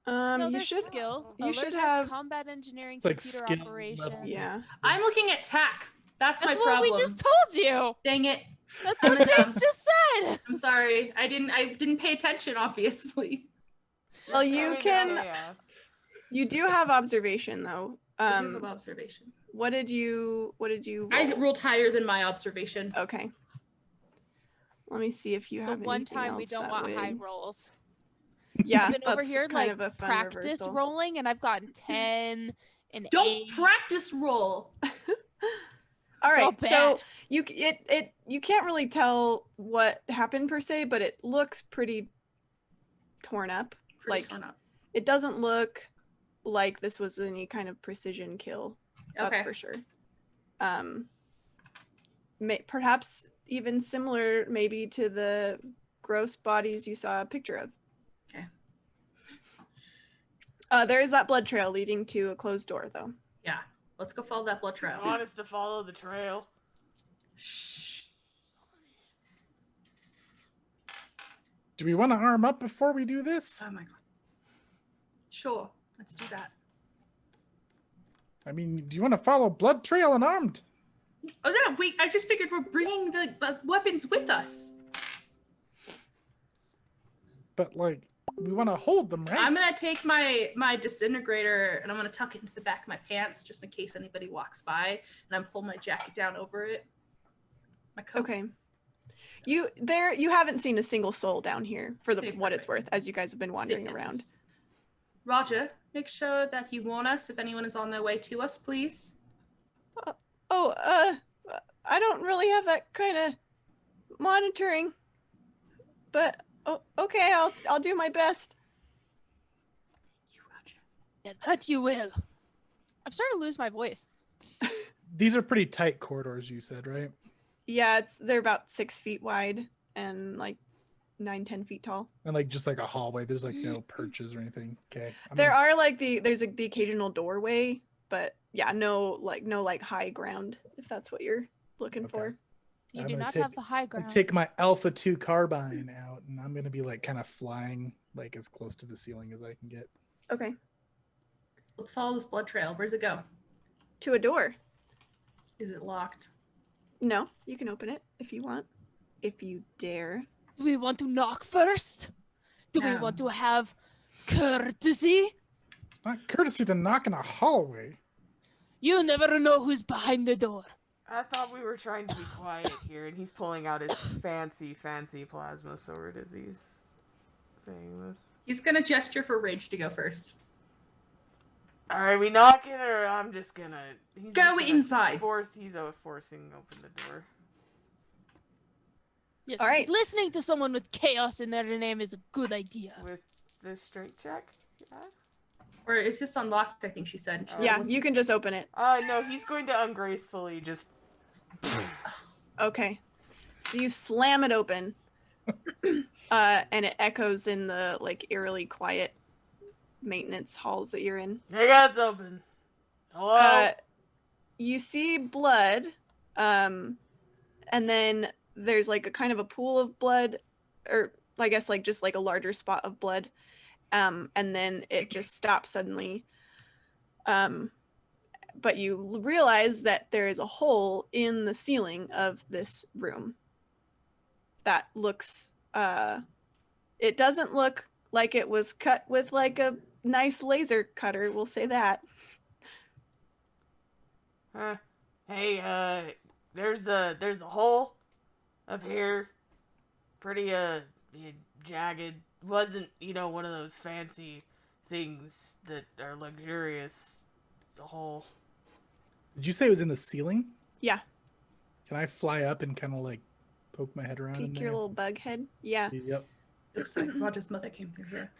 No, You there's should. skill. you should Alertness, have- combat engineering, It's like computer skill operations. levels. Yeah. I'm looking at TAC. That's my That's what problem. we just told you. Dang it. That's I'm what gonna- Chase just said. I'm sorry. I didn't pay attention, obviously. Well, you Sorry, can. chaos. You do have observation though. I do have observation. What did you? I roll? rolled higher than my observation. Okay. Let me see if you The have. one anything time we else don't that want high would- rolls. Yeah, I've been over that's here kind like of a fun practice reversal. rolling, and I've gotten 10 and Don't 8. practice roll. All It's all right, so bad. you can't really tell what happened per se, but it looks pretty torn up. Pretty Like, torn up. it doesn't look like this was any kind of precision kill. That's Okay. for sure. Perhaps even similar maybe to the gross bodies you saw a picture of. There is that blood trail leading to a closed door, though. Yeah. Let's go follow that blood trail. I want us to follow the trail. Shh. Do we want to arm up before we do this? Oh my god. Sure. Let's do that. I mean, do you want to follow blood trail unarmed? Oh no, wait, I just figured we're bringing the weapons with us. But like, we want to hold them, right? I'm gonna take my disintegrator and I'm gonna tuck it into the back of my pants just in case anybody walks by, and I'm pulling my jacket down over it. My coat. Okay. You haven't seen a single soul down here for Okay, what it's perfect. worth as you guys have been wandering around. Thickens. Roger, make sure that you warn us if anyone is on their way to us, please. I don't really have that kind of monitoring, but okay, I'll do my best. You, Roger. Yeah, that you will. I'm starting to lose my voice. These are pretty tight corridors, you said, right? Yeah, they're about 6 feet wide and like 9-10 feet tall. And like just like a hallway. There's like no perches or anything. Okay. There are like there's the occasional doorway, but yeah, no high ground if that's what you're looking Okay. for. You I'm do gonna not take- have the high I'll ground. take my Alpha 2 carbine out, and I'm gonna be like kind of flying like as close to the ceiling as I can get. Okay. Let's follow this blood trail. Where's it go? To a door. Is it locked? No, you can open it if you want. If you dare. Do we want to knock first? Do we No. want to have courtesy? It's not courtesy to knock in a hallway. You never know who's behind the door. I thought we were trying to be quiet here, and he's pulling out his fancy plasma sword as he's saying this. He's gonna gesture for Rage to go first. Are we knocking, or I'm just gonna... He's Go just gonna inside. He's forcing open the door. Yes, All right. listening to someone with chaos in their name is a good idea. With the strength check? Yeah? Or it's just unlocked, I think she said. She Yeah, wasn't- you can just open it. No, he's going to ungracefully just... Okay. So you slam it open. And it echoes in the like eerily quiet maintenance halls that you're in. Hey, it's open. Hello? You see blood, and then there's like a kind of a pool of blood, or I guess like just like a larger spot of blood, and then it just stops suddenly. But you realize that there is a hole in the ceiling of this room that looks, it doesn't look like it was cut with like a nice laser cutter, we'll say that. Hey, there's a hole up here. Pretty, jagged. Wasn't, one of those fancy things that are luxurious. It's a hole. Did you say it was in the ceiling? Yeah. Can I fly up and kind of like poke my head around in Peek there? your little bug head. Yeah. Yep. Looks like Roger's mother came through here.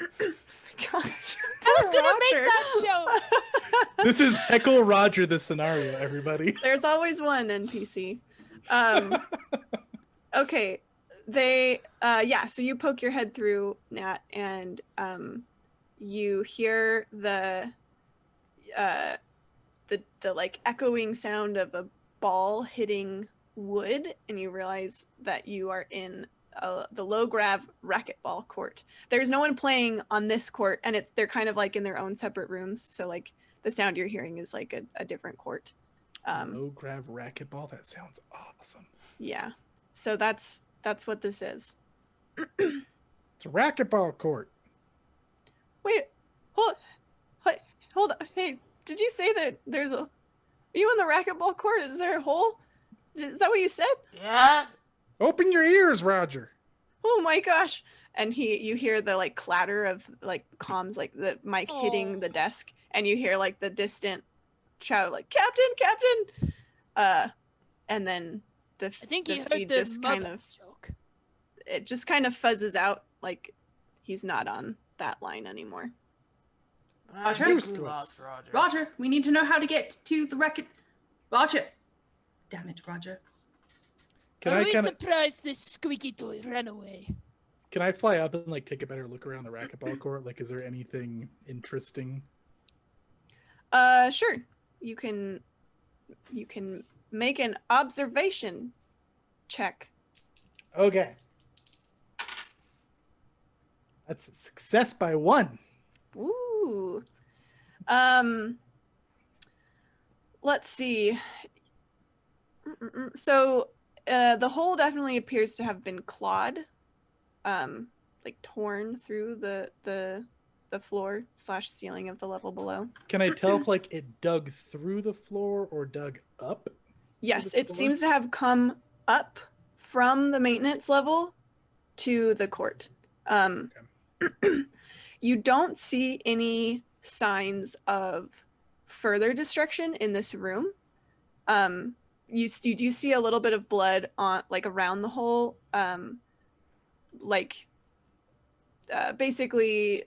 Gosh. I was gonna make Roger. that joke. This is Heckle Roger the scenario, everybody. There's always one NPC. Okay. So you poke your head through, Nat, and you hear the like echoing sound of a ball hitting wood, and you realize that you are in the low grav racquetball court. There's no one playing on this court, and they're kind of like in their own separate rooms, so like the sound you're hearing is like a different court. Low grav racquetball. That sounds awesome. Yeah, so that's what this is. It's a racquetball court. Wait, hold on. Hey, did you say that there's a... Are you in the racquetball court? Is there a hole? Is that what you said? Yeah? Open your ears, Roger. Oh my gosh. And you hear the like clatter of like comms, like the mic hitting the desk, and you hear like the distant shout like, Captain! And then I think the you heard feed the just kind mother of... joke. It just kind of fuzzes out, like he's not on that line anymore. I Roger? think we lost Roger. Roger, we need to know how to get to the record. Roger. Damn it, Roger. Can Are I we kind of? surprised this squeaky toy ran away? Can I fly up and like take a better look around the racquetball court? Like, is there anything interesting? Sure. You can make an observation check. Okay. That's a success by 1. Ooh. Let's see. So, the hole definitely appears to have been clawed, like torn through the floor / ceiling of the level below. Can I tell if like it dug through the floor or dug up? Yes, the it floor? seems to have come up from the maintenance level to the court. You don't see any signs of further destruction in this room. You do see a little bit of blood on like around the hole. Basically,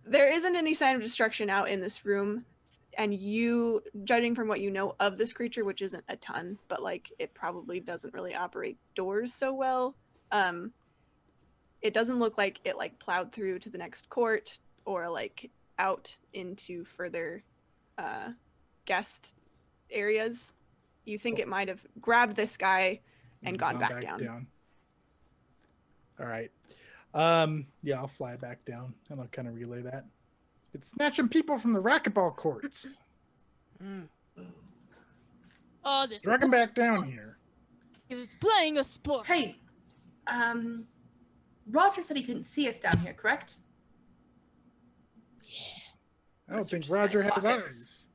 there isn't any sign of destruction out in this room, and you, judging from what you know of this creature, which isn't a ton, but like it probably doesn't really operate doors so well. It doesn't look like it like plowed through to the next court or like out into further guest areas. You think So- it might have grabbed this guy and gone back down. All right. Yeah, I'll fly back down and I'll kind of relay that. It's snatching people from the racquetball courts. Oh, this Drag him back down here. he was playing a sport. Hey, Roger said he couldn't see us down here, correct? I don't think Mr. Roger Snatch has Pockets. eyes.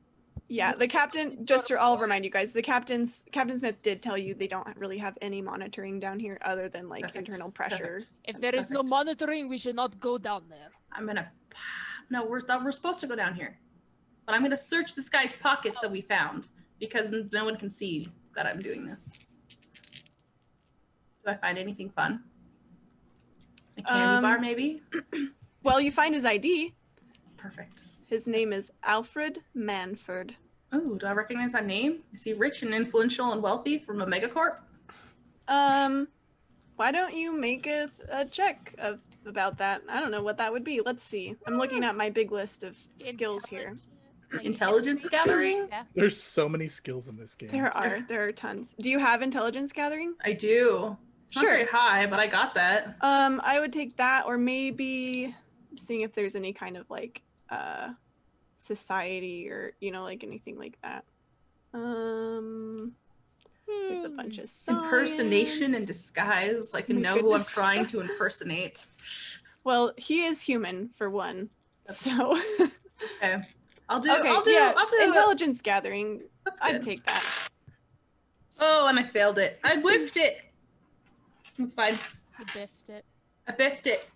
Yeah, the captain, just to all remind you guys, Captain Smith did tell you they don't really have any monitoring down here other than like Perfect. internal pressure. Perfect. If Sounds there is no perfect. monitoring, we should not go down there. I'm gonna. No, we're supposed to go down here, but I'm gonna search this guy's pockets that we found because no one can see that I'm doing this. Do I find anything fun? A candy bar, maybe? Well, you find his ID. Perfect. His name is Alfred Manford. Oh, do I recognize that name? Is he rich and influential and wealthy from a megacorp? Why don't you make a check about that? I don't know what that would be. Let's see. I'm looking at my big list of skills here. Intelligence gathering? Yeah. There's so many skills in this game. There are tons. Do you have intelligence gathering? I do. It's not Sure. very high, but I got that. I would take that, or maybe seeing if there's any kind of like society or like anything like that. There's a bunch of science. Impersonation and disguise. I can My know who I'm goodness. trying to impersonate. Well, he is human for one, so Okay. I'll do intelligence gathering. That's good. I'd take that. Oh, and I failed it. I whiffed it. It's fine. You biffed it. I biffed it.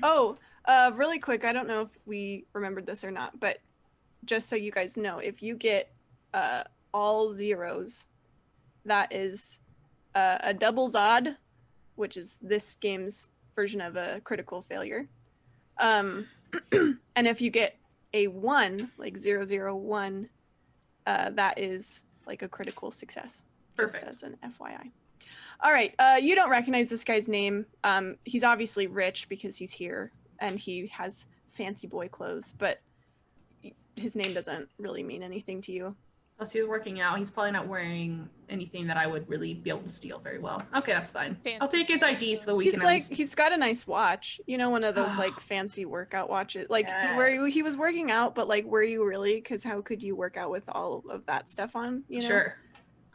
Oh, really quick, I don't know if we remembered this or not, but just so you guys know, if you get all zeros, that is a double Zod, which is this game's version of a critical failure. And if you get a 1, like 001, that is like a critical success. Perfect. Just as an FYI. All right, you don't recognize this guy's name. He's obviously rich because he's here and he has fancy boy clothes, but his name doesn't really mean anything to you. Plus, he was working out. He's probably not wearing anything that I would really be able to steal very well. Okay, that's fine. Fancy. I'll take his ID so that we He's can. like, he's got a nice watch, one of those like fancy workout watches, like where he was working out, but like, were you really? Because how could you work out with all of that stuff on? Sure.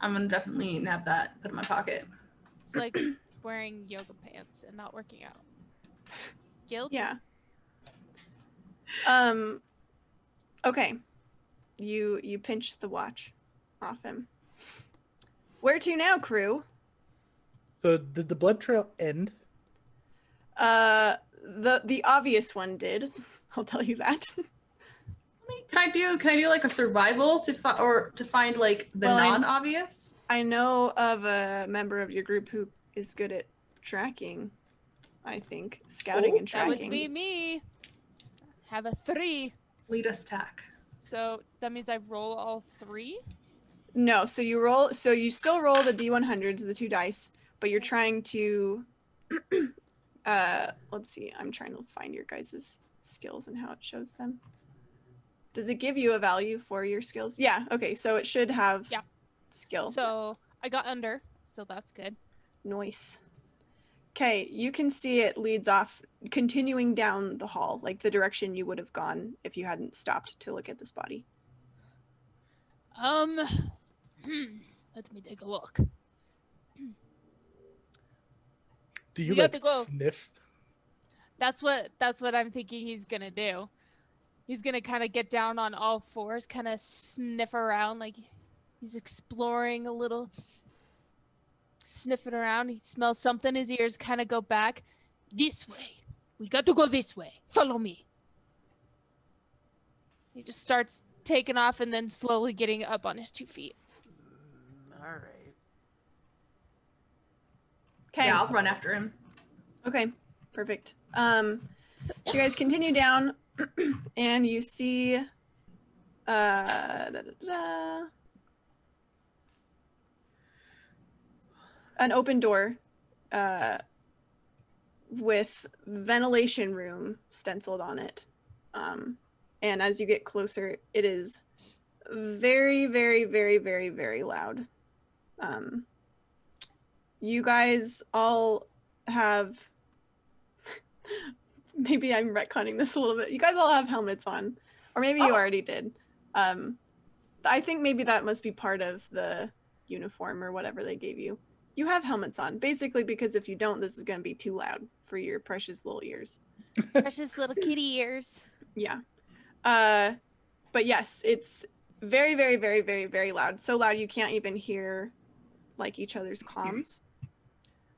I'm gonna definitely nab that, put it in my pocket. It's like wearing yoga pants and not working out. Guilty. Yeah. Okay. You pinch the watch off him. Where to now, crew? So did the blood trail end? The obvious one did. I'll tell you that. Can I do like a survival to find like the Well, non-obvious? I know of a member of your group who is good at tracking, I think. Scouting and That tracking. would be me. Have a 3. Lead us tack. So that means I roll all 3? No, so you still roll the D100s, the 2 dice, but you're trying to let's see. I'm trying to find your guys' skills and how it shows them. Does it give you a value for your skills? Yeah. Okay. So it should have skill. So I got under, so that's good. Nice. Okay, you can see it leads off, continuing down the hall, like the direction you would have gone if you hadn't stopped to look at this body. Let me take a look. Do you We got like to go. sniff? That's what I'm thinking he's gonna do. He's gonna kind of get down on all fours, kind of sniff around like he's exploring a little. Sniffing around, he smells something, his ears kind of go back. This way. We got to go this way. Follow me. He just starts taking off and then slowly getting up on his 2 feet. All right. Okay. Yeah, I'll run after him. Okay, perfect. So you guys continue down, and you see, an open door with ventilation room stenciled on it. And as you get closer, it is very, very, very, very, very loud. You guys all have, maybe I'm retconning this a little bit. You guys all have helmets on, or maybe you already did. I think maybe that must be part of the uniform or whatever they gave you. You have helmets on, basically because if you don't, this is going to be too loud for your precious little ears. Precious little kitty ears. Yeah. But yes, it's very, very, very, very, very loud. So loud you can't even hear like each other's comms.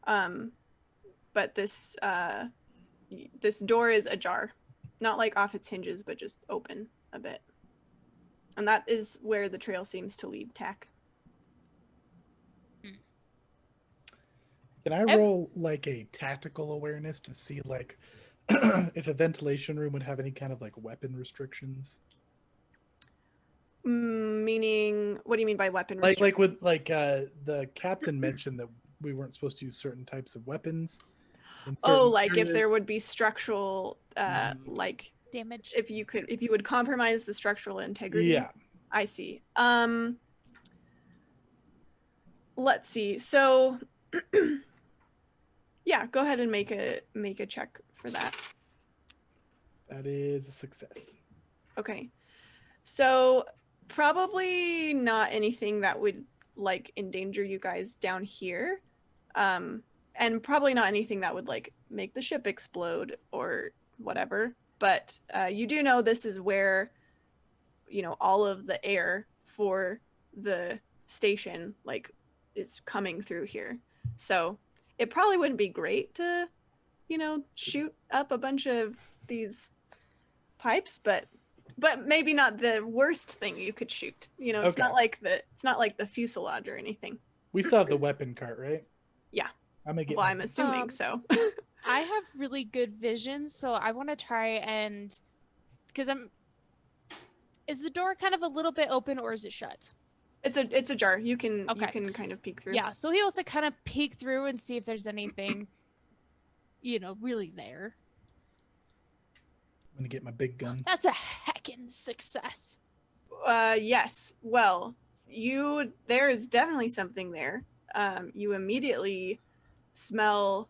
But this door is ajar. Not like off its hinges, but just open a bit. And that is where the trail seems to lead Tack. Can I roll like a tactical awareness to see like if a ventilation room would have any kind of like weapon restrictions? Meaning, what do you mean by weapon Like restrictions? with the captain mentioned that we weren't supposed to use certain types of weapons. in Oh, certain like if there areas. would be structural, like Damage. if you would compromise the structural integrity. Yeah. I see. Let's see. So, yeah, go ahead and make a check for that. That is a success. Okay. So probably not anything that would like endanger you guys down here. And probably not anything that would like make the ship explode or whatever. But you do know this is where, you know, all of the air for the station like is coming through here. So it probably wouldn't be great to, you know, shoot up a bunch of these pipes, but maybe not the worst thing you could shoot. You know, it's Okay. not like the fuselage or anything. We still have the weapon cart, right? Yeah. I'm gonna get. Well, I'm assuming so. I have really good vision, so I want to try and because is the door kind of a little bit open or is it shut? It's a jar. You can kind of peek through. Yeah, so he wants to kind of peek through and see if there's anything, you know, really there. I'm gonna get my big gun. That's a heckin' success. Yes. Well, there is definitely something there. You immediately smell,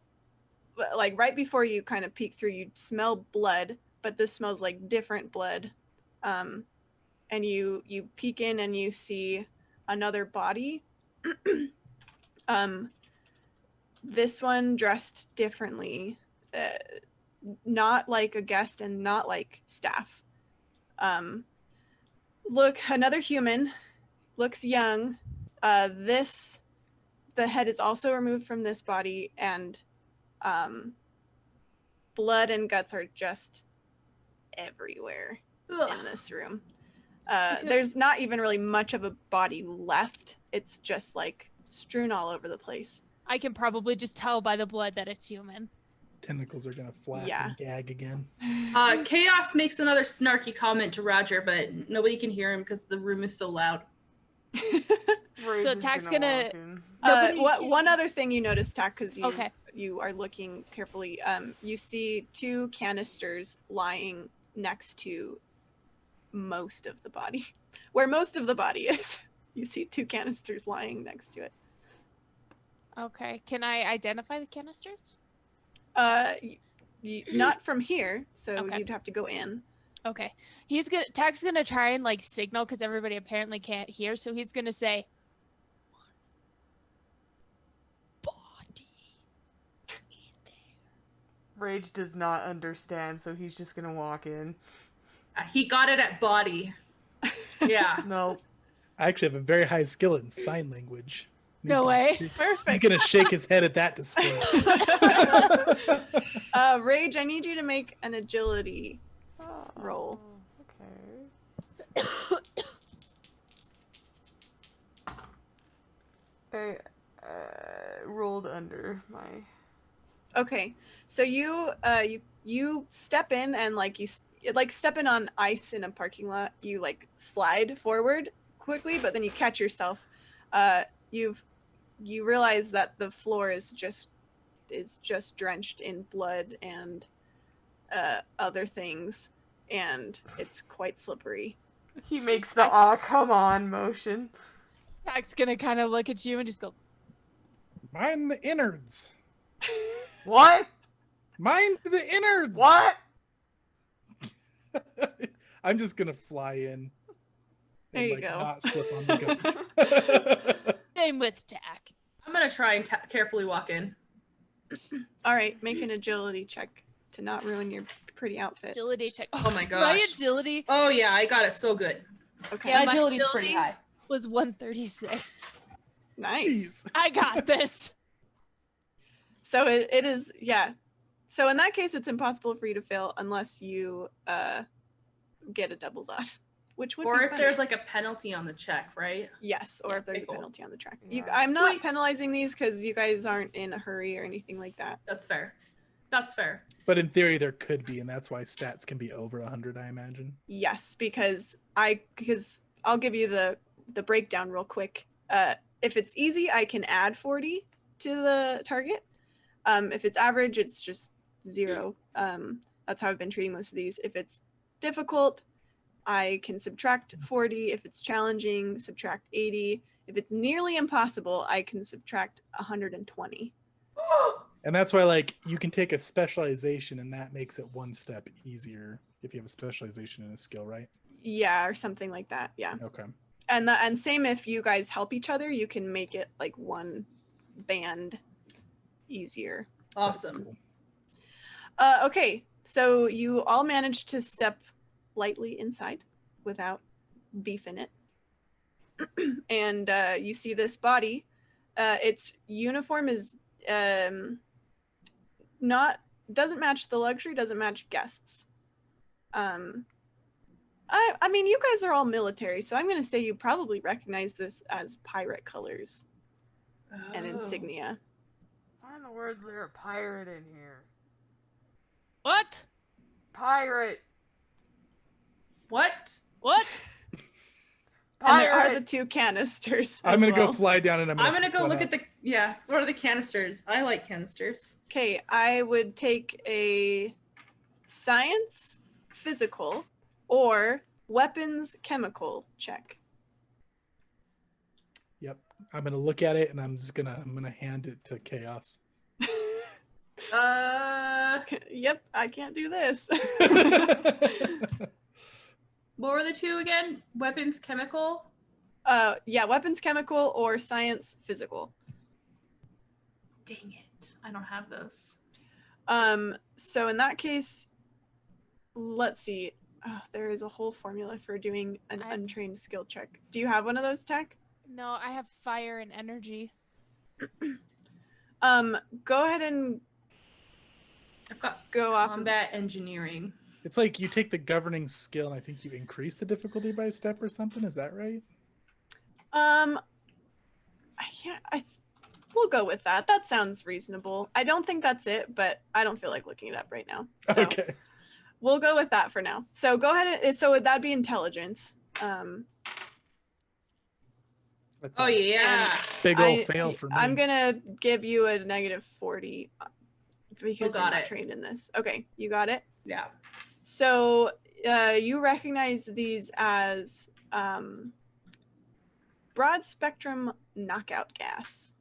like right before you kind of peek through, you smell blood, but this smells like different blood. And you peek in and you see another body. This one dressed differently, not like a guest and not like staff. Look, another human, looks young. The head is also removed from this body, and blood and guts are just everywhere in this room. There's not even really much of a body left. It's just like strewn all over the place. I can probably just tell by the blood that it's human. Tentacles are gonna flap Yeah. and gag again. Chaos makes another snarky comment to Roger, but nobody can hear him because the room is so loud. Rage So is Tack's walk gonna- in. Nobody One other thing you notice, Tack, because Okay. you are looking carefully. You see 2 canisters lying next to most of the body, where most of the body is. You see 2 canisters lying next to it. Okay. Can I identify the canisters? Not from here, so Okay. you'd have to go in. Okay. Tack's gonna try and like signal because everybody apparently can't hear, so he's gonna say body in there. Rage does not understand, so he's just gonna walk in. He got it at body. Yeah. Nope. I actually have a very high skill in sign language. And No way. He's Perfect. gonna shake his head at that display. Rage, I need you to make an agility roll. Okay. I rolled under my. Okay, so you step in and like step in on ice in a parking lot. You like slide forward quickly, but then you catch yourself. You realize that the floor is just drenched in blood and other things, and it's quite slippery. He makes the "aw, come on" motion. Tack's gonna kind of look at you and just go, Mind the innards. What? Mind the innards. What? I'm just gonna fly in. There And, you like, go. not slip on the go. same with Tack. I'm gonna try and carefully walk in. All right, make an agility check to not ruin your pretty outfit. Agility check. Oh my My gosh. agility Oh yeah, I got it so good. Okay, Yeah, My my agility's pretty agility- high. was 136. nice. Jeez. I got this. So it is, yeah. So in that case, it's impossible for you to fail unless you get a double zod, which would Or be if fun. there's like a penalty on the check, right? Yes, or Yeah, if there's a cool. penalty on the track. Yeah. I'm not Sweet. penalizing these because you guys aren't in a hurry or anything like that. That's fair. That's fair. But in theory, there could be, and that's why stats can be over 100, I imagine. Yes, because I'll give you the breakdown real quick. If it's easy, I can add 40 to the target. If it's average, it's just 0. That's how I've been treating most of these. If it's difficult, I can subtract 40. If it's challenging, subtract 80. If it's nearly impossible, I can subtract 120. And that's why, like, you can take a specialization, and that makes it one step easier if you have a specialization in a skill, right? Yeah, or something like that. Yeah. Okay. And same if you guys help each other, you can make it like one band easier. Awesome. Cool. Okay, so you all managed to step lightly inside without beefing it. And you see this body. Its uniform is doesn't match the luxury, doesn't match guests. I mean, you guys are all military, so I'm going to say you probably recognize this as pirate colors and Oh. insignia. Why in the words there a pirate in here? What? Pirate! What? What? And there are Pirate! the 2 canisters. I'm as going to well. go fly down and I'm gonna go look at the what are the canisters? I like canisters. Okay, I would take a science, physical, or weapons chemical check. Yep. I'm going to look at it, and I'm going to hand it to Chaos. Yep, I can't do this. What were the 2 again? Weapons, chemical. Yeah, weapons chemical or science physical. Dang it! I don't have those. So in that case, let's see. Oh, there is a whole formula for doing an untrained skill check. Do you have one of those, Tech? No, I have fire and energy. Go ahead and I've got go off. combat engineering. It's like you take the governing skill, and I think you increase the difficulty by a step or something. Is that right? We'll go with that. That sounds reasonable. I don't think that's it, but I don't feel like looking it up right now. So Okay. we'll go with that for now. So go ahead and so that'd be intelligence. That's Oh a yeah. big old fail for me. I'm gonna give you a -40 because Got you're not it. trained in this. Okay, you got it. Yeah. So you recognize these as broad spectrum knockout gas.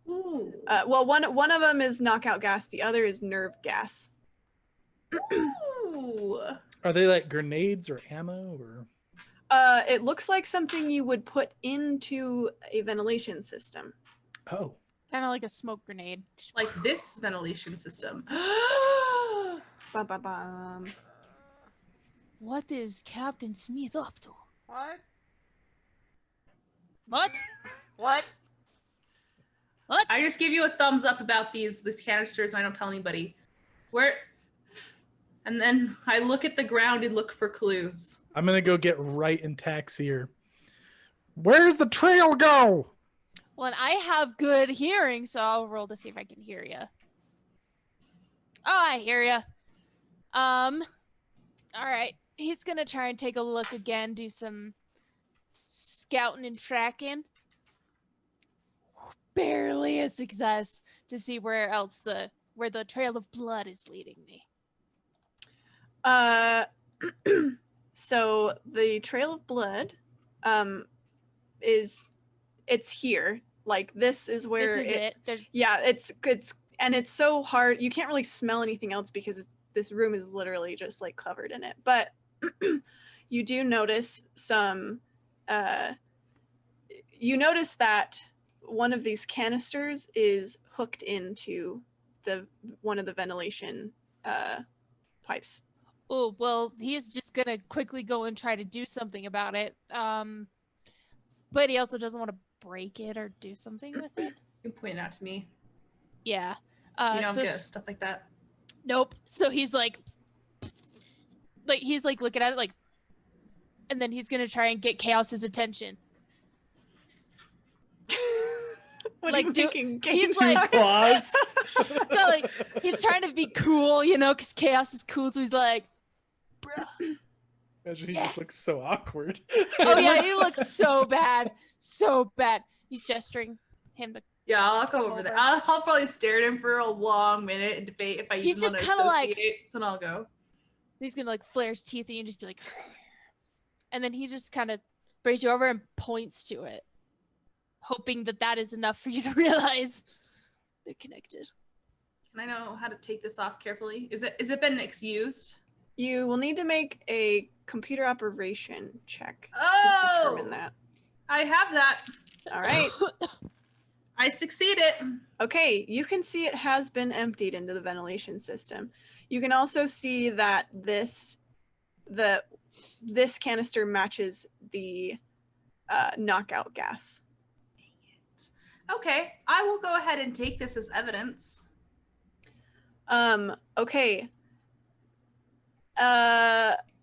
Ooh. Well, one of them is knockout gas. The other is nerve gas. Ooh. Are they like grenades or ammo or? It looks like something you would put into a ventilation system. Oh, Kind of like a smoke grenade. Like this ventilation system. Bum, bum, bum. What is Captain Smith up to? What? What? What? What? I just give you a thumbs up about these canisters. I don't tell anybody. Where? And then I look at the ground and look for clues. I'm gonna go get right in Tack's ear. Where's the trail go? Well, and I have good hearing, so I'll roll to see if I can hear you. Oh, I hear you. All right. He's gonna try and take a look again, do some scouting and tracking. Barely a success to see where the trail of blood is leading me. So the trail of blood, it's here. Like this is where This is it. There's Yeah, it's and it's so hard. You can't really smell anything else because this room is literally just like covered in it. But you do notice some. You notice that one of these canisters is hooked into one of the ventilation pipes. Oh, well, he's just gonna quickly go and try to do something about it. But he also doesn't want to break it or do something with it. You can point it out to me. Yeah. You know, I'm So good at stuff like that. nope. So he's like he's like looking at it like, and then he's gonna try and get Chaos's attention. What Like, are you thinking? he's Game like- Claws. So like he's trying to be cool, you know, because Chaos is cool. So he's like, bruh. Imagine he Yeah. just looks so awkward. Oh yeah, he looks so bad, so bad. He's gesturing him to. Yeah, I'll go over over. there. I'll probably stare at him for a long minute and debate if I He's even want just to kinda like- associate. Then I'll go. He's gonna like flare his teeth at you and just be like, and then he just kind of brings you over and points to it, hoping that is enough for you to realize they're connected. Can I know how to take this off carefully? Is it been used? You will need to make a computer operation check to Oh! determine that. I have that. All right. I succeeded. Okay, you can see it has been emptied into the ventilation system. You can also see that this canister matches the knockout gas. Okay, I will go ahead and take this as evidence. Okay.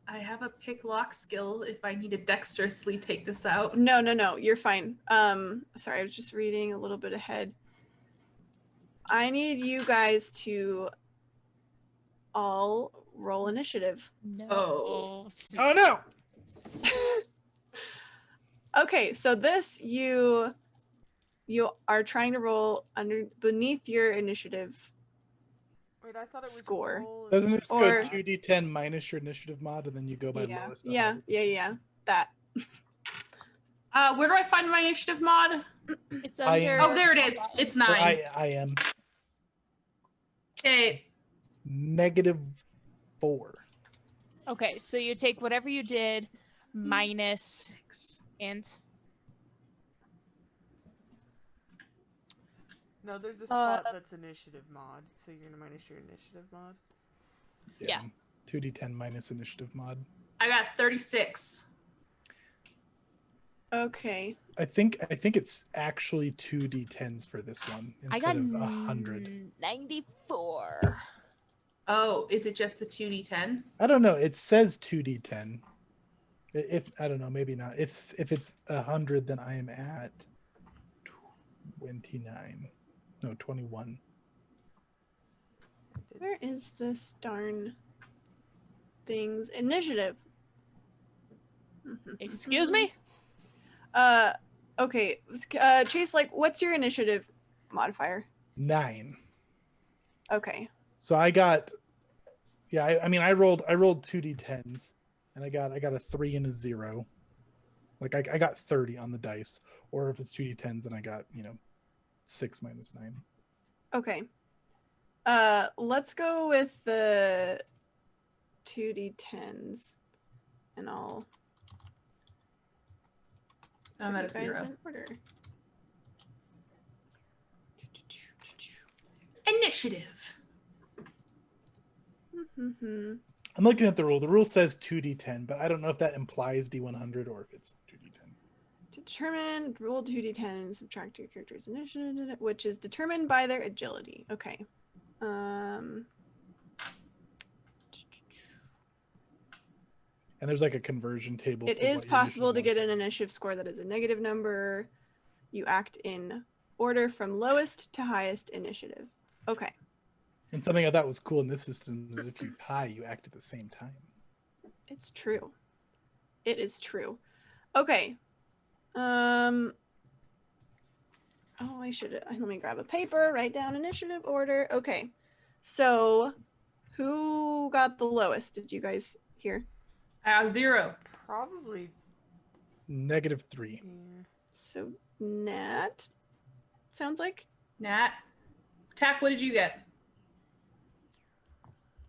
I have a pick lock skill if I need to dexterously take this out. No, you're fine. Sorry, I was just reading a little bit ahead. I need you guys to all roll initiative. No. Oh. Oh no! Okay, so this you are trying to roll beneath your initiative. Wait, I thought it was Score. roll- Doesn't it just Or- go 2d10 minus your initiative mod, and then you go by lowest? to Yeah, highest? that. Where do I find my initiative mod? It's I under. am- Oh, there it is. It's Or 9. I am Okay. -4. Okay, so you take whatever you did minus 6. and. No, there's a spot that's initiative mod, so you're gonna minus your initiative mod. Yeah. 2d10 minus initiative mod. I got 36. Okay. I think it's actually 2d10s for this one I got instead of 100. 94. Oh, is it just the 2d10? I don't know. It says 2d10. If I don't know, maybe not. If it's 100, then I am at 29. No, 21. Where is this darn thing's initiative? Excuse me? Okay, Chase, like, what's your initiative modifier? 9. Okay. So I got, yeah. I mean, I rolled 2d10s, and I got a 3 and a 0. Like I got 30 on the dice, or if it's 2d10s, then I got 6 minus 9. Okay. Let's go with the 2d10s, and I'll. I'm put at a you guys 0. in order. Initiative. Mhm. I'm looking at the rule. The rule says 2d10, but I don't know if that implies d100 or if it's 2d10. To determine, roll 2d10 and subtract your character's initiative, which is determined by their agility. Okay. And there's like a conversion table. It for is what your possible to get an modifier is. initiative score that is a negative number. You act in order from lowest to highest initiative. Okay. And something I thought was cool in this system is if you tie, you act at the same time. It's true. It is true. Okay. Oh, I should. Let me grab a paper, write down initiative order. Okay. So, who got the lowest? Did you guys hear? 0. Probably. -3. Yeah. So, Nat, sounds like. Nat. Tack, what did you get?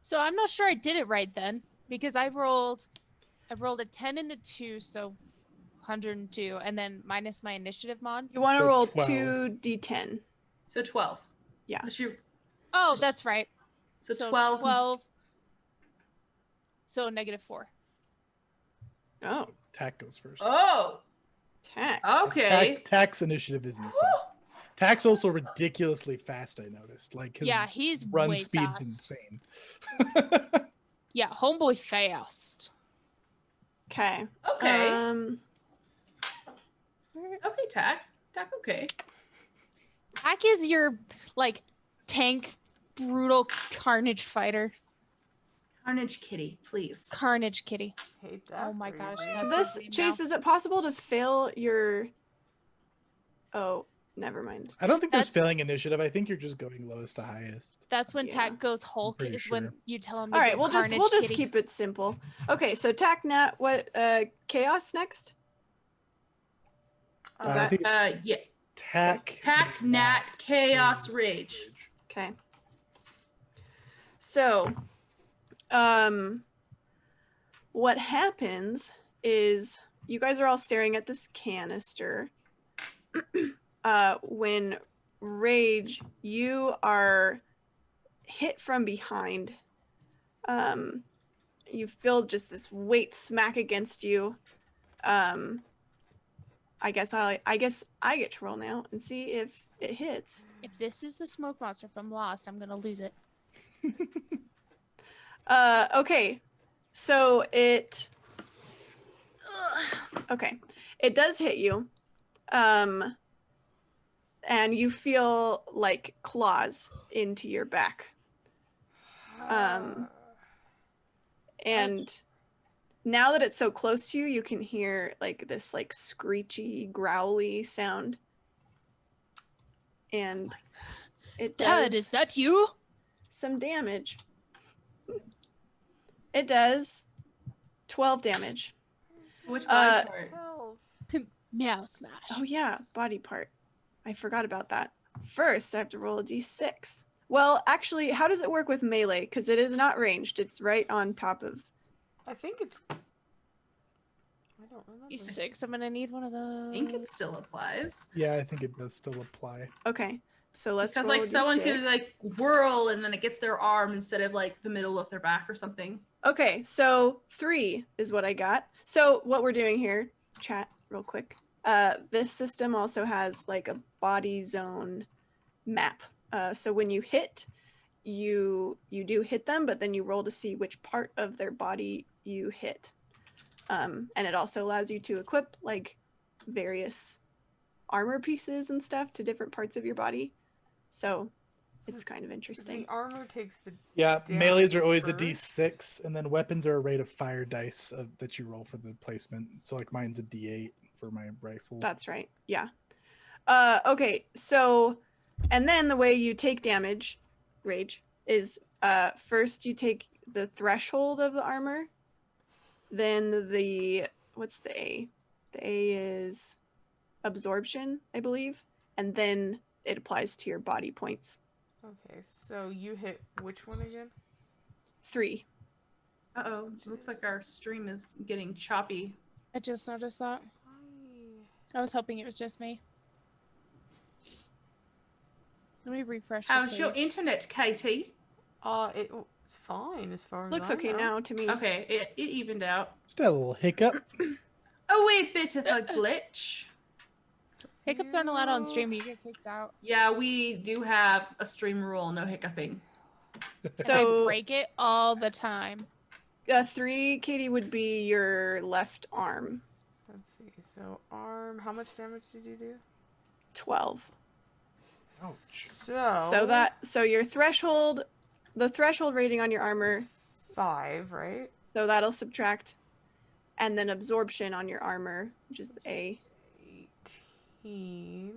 So I'm not sure I did it right then because I rolled a 10 and a 2, so 102, and then minus my initiative mod. You want to So roll 12. 2d10. So 12. Yeah. What's your, Oh, that's right. so 12. 12. So -4. Oh, Tack goes first. Oh, tack. okay. Tack's initiative is insane. Tack's also ridiculously fast, I noticed. Like his Yeah, he's run way speed's fast. insane. Yeah, homeboy fast. Okay. Okay. Okay, Tack. Tack, okay. Hack is your like tank, brutal carnage fighter. Carnage Kitty, please. Carnage kitty. Hate that. Oh my gosh, phrasing. that's this his name Chase, now. is it possible to fail your? Oh, never mind. I don't think there's That's- failing initiative. I think you're just going lowest to highest. That's when Yeah. Tack goes Hulk. pretty Is when sure. you tell him to All right, go we'll carnage just kitty. keep it simple. Okay, so tack Nat, what chaos next? Is I that think it's Yes. Tack. Tack, Nat, Chaos, Rage. okay? So, what happens is you guys are all staring at this canister. When Rage, you are hit from behind. You feel just this weight smack against you. I guess I get to roll now and see if it hits. If this is the smoke monster from Lost, I'm gonna lose it. Okay, so it. Okay, it does hit you, and you feel like claws into your back. And now that it's so close to you, you can hear like this like screechy, growly sound. And it Dad, does is that you? some damage. It does 12 damage. Which body part? Well, Meow smash. Oh yeah, body part. I forgot about that. First, I have to roll a d6. Well, actually, how does it work with melee? Because it is not ranged. It's right on top of. I think it's. I don't remember. D6. I'm gonna need one of those. I think it still applies. Yeah, I think it does still apply. Okay, so let's. Because roll like a someone d6. could like whirl and then it gets their arm instead of like the middle of their back or something. Okay, so 3 is what I got. So what we're doing here, chat, real quick. This system also has like a body zone map. So when you hit, you do hit them, but then you roll to see which part of their body you hit. And it also allows you to equip like various armor pieces and stuff to different parts of your body. So it's kind of interesting. The armor takes the. Yeah, damage melees are always a first. d6, and then weapons are a rate of fire dice that you roll for the placement. So like mine's a d8 for my rifle. That's right. Yeah. Okay. So, and then the way you take damage, rage, is first you take the threshold of the armor. Then what's the A? The A is absorption, I believe, and then it applies to your body points. Okay, so you hit which one again? 3. Uh-oh. Looks like our stream is getting choppy. I just noticed that. I was hoping it was just me. Let me refresh the How's your page. internet, Katie? It's fine as far as Looks I okay know. now to me. Okay, it evened out. Just a little hiccup. A wee bit of a glitch. Hiccups aren't allowed on stream. You get kicked out. Yeah, we do have a stream rule, no hiccuping. I So break it all the time. 3, Katie, would be your left arm. Let's see. So arm, how much damage did you do? 12. Ouch. So your threshold, the threshold rating on your armor, 5, right? so that'll subtract, and then absorption on your armor, which is the A. 18.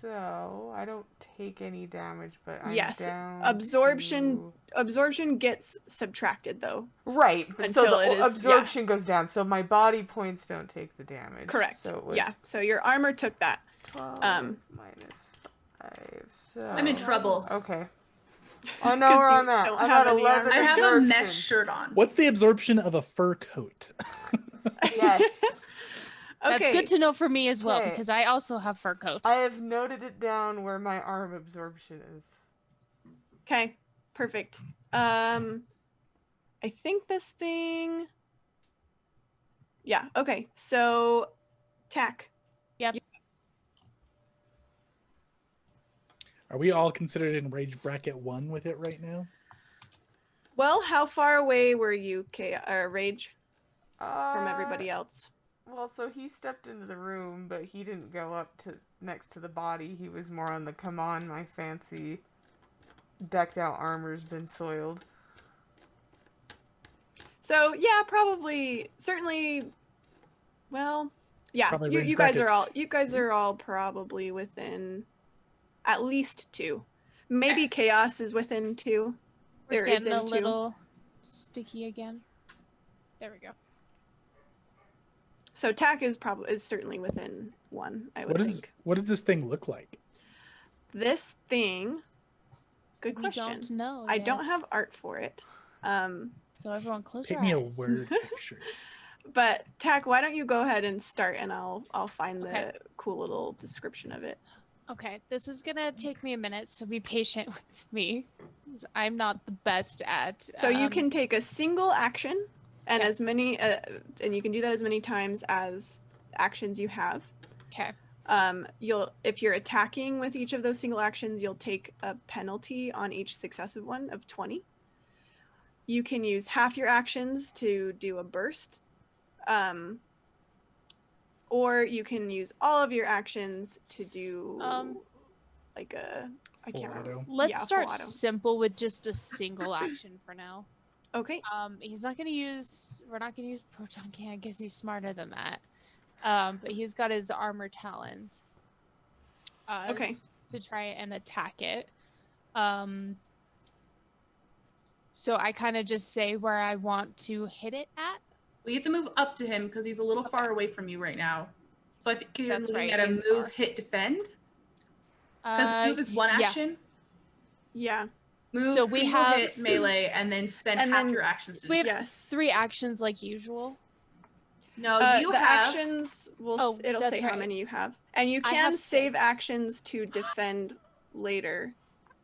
So I don't take any damage, but I'm Yes, down absorption gets subtracted though. Right, so Until the it is- absorption goes down, so my body points don't take the damage. Correct. So it was Yeah. So your armor took that. 12 minus 5. So I'm in trouble. Okay. I know where you I'm at. don't I'm have at any 11 I have a absorption. mesh shirt on. What's the absorption of a fur coat? Yes. Okay. That's good to know for me as well, Okay. because I also have fur coats. I have noted it down where my arm absorption is. Okay. Perfect. I think this thing. Yeah. Okay. So, tack. Are we all considered in rage bracket 1 with it right now? Well, how far away were you, Rage, from Uh, everybody else? Well, so he stepped into the room, but he didn't go up to next to the body. He was more on the come on, my fancy decked out armor's been soiled. So yeah, probably, certainly. Well, yeah, Probably you range guys are bracket. you guys are all probably within at least 2. Maybe Chaos is within 2. We're There is getting a in 2. little sticky again. There we go. So tack is certainly within 1. I would think. What does this thing look like? This thing. Good We question. don't know. I yet. don't have art for it. So everyone, close Paint your me a eyes. word picture. But Tack, why don't you go ahead and start, and I'll find Okay. the cool little description of it. Okay, this is gonna take me a minute, so be patient with me. 'Cause I'm not the best at. So you can take a single action, and Okay. as many, and you can do that as many times as actions you have. Okay. If you're attacking with each of those single actions, you'll take a penalty on each successive one of 20. You can use half your actions to do a burst. Or you can use all of your actions to do like a I Full can't remember. auto. Let's Yeah, full start auto. simple with just a single action for now. Okay. He's not gonna use. We're not gonna use proton can. I guess he's smarter than that. But he's got his armor talons. Okay. To try and attack it. So I kind of just say where I want to hit it at. We have to move up to him because he's a little far away from you right now. So I think you're That's looking right, at a he is move, far. hit, defend. Because move is one yeah. action. Yeah. Move, So we single have- hit, melee, and then spend And half then your actions. to We have do that. Yes. 3 actions like usual. No, you the have. actions will Oh, it'll that's say how right. many you have, and you I can have save 6. actions to defend later.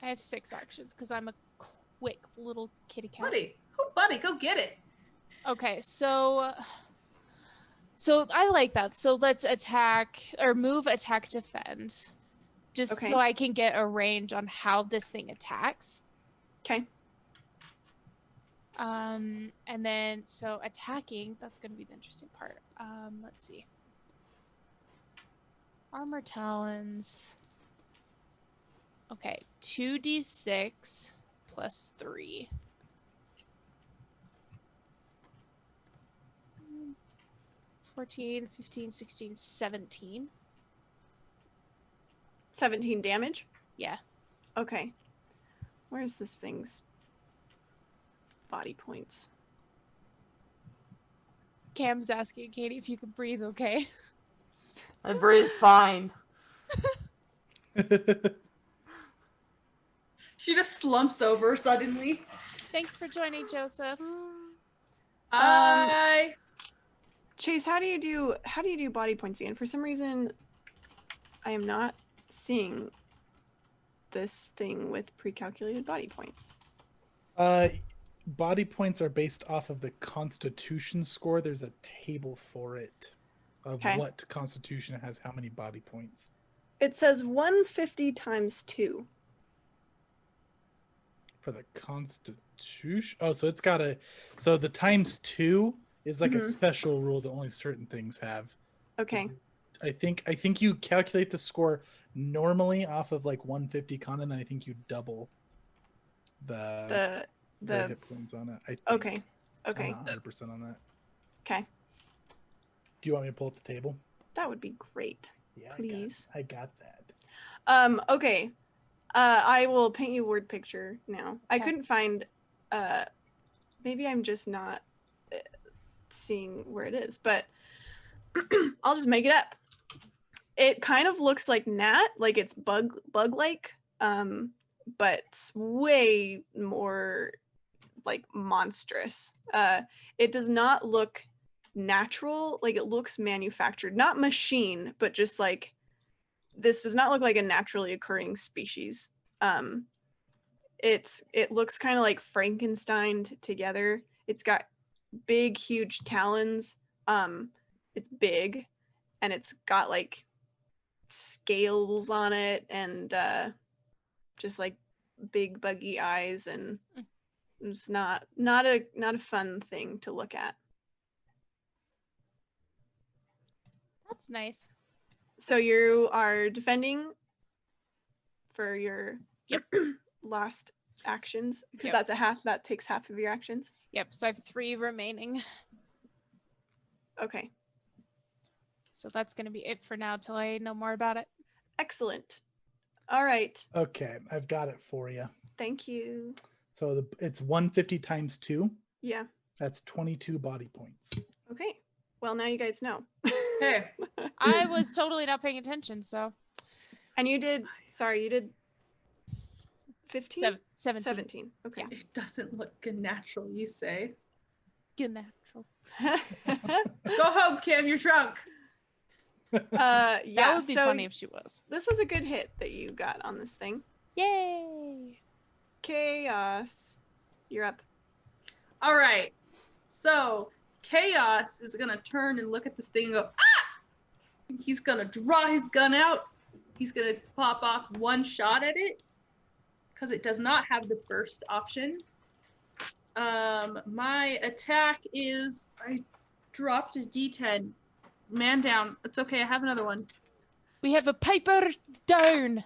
I have 6 actions because I'm a quick little kitty cat. Buddy, go get it. Okay, so I like that. So let's attack or move, attack, defend, just Okay. so I can get a range on how this thing attacks. Okay. And then so attacking, that's going to be the interesting part. Let's see. Armor talons. Okay, 2d6 plus 3. 14, 15, 16, 17. 17 damage? Yeah. Okay. Where's this thing's body points? Cam's asking Katie if you can breathe okay. I breathe fine. She just slumps over suddenly. Thanks for joining, Joseph. Chase, how do you do body points again? For some reason, I am not seeing this thing with pre-calculated body points. Body points are based off of the Constitution score. There's a table for it of what Constitution has how many body points. It says 150 times 2. For the Constitution? Oh, so it's got so the times 2 is like a special rule that only certain things have. Okay. I think you calculate the score normally off of like 150 con, and then I think you double the hit points on it. I think. Okay. I'm not 100% on that. Okay. Do you want me to pull up the table? That would be great. Yeah, Please. I got that. Okay. I will paint you a word picture now. I Okay. couldn't find, maybe I'm just not seeing where it is, but I'll just make it up. It kind of looks like gnat, like it's bug-like, but it's way more like monstrous. It does not look natural, like it looks manufactured, not machine, but just like this does not look like a naturally occurring species. It looks kind of like Frankensteined together. It's got big, huge talons. It's big, and it's got like scales on it, and just like big, buggy eyes, and it's not a fun thing to look at. That's nice. So you are defending for your last actions, because Yep. that takes half of your actions. Yep, so I have 3 remaining. Okay, So that's going to be it for now till I know more about it. excellent. All right, Okay, I've got it for you. thank you. So it's 150 times 2. Yeah, That's 22 body points. okay. Well, now you guys know. Hey, I was totally not paying attention, so And you did 15? 17. 17. Okay. it doesn't look natural, you say. Good natural. Go home, Kim, you're drunk. Yeah, That would be so funny if she was. this was a good hit that you got on this thing. Yay! Chaos. You're up. All right. So Chaos is going to turn and look at this thing and go, ah! He's going to draw his gun out. He's going to pop off one shot at it because it does not have the burst option. My attack is, I dropped a D10. Man down. It's okay. I have another one. We have a piper down.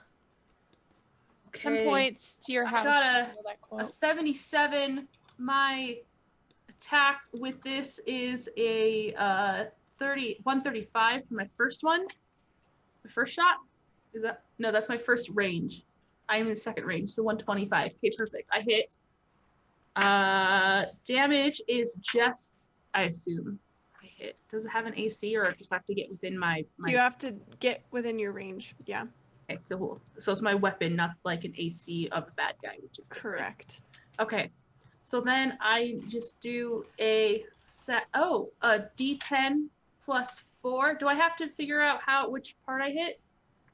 Okay. 10 points to your I house. got I know that a quote. 77. My attack with this is a 135 for my first one. My first shot? Is that? No, that's my first range. I'm in second range, so 125. Okay, perfect. I hit. Damage is just, I assume, I hit. Does it have an AC or just have to get within my... You have to get within your range. Yeah, Okay, cool. So it's my weapon, not like an AC of the bad guy, which is different. correct. Okay, so then I just do a D10 plus 4. Do I have to figure out which part I hit?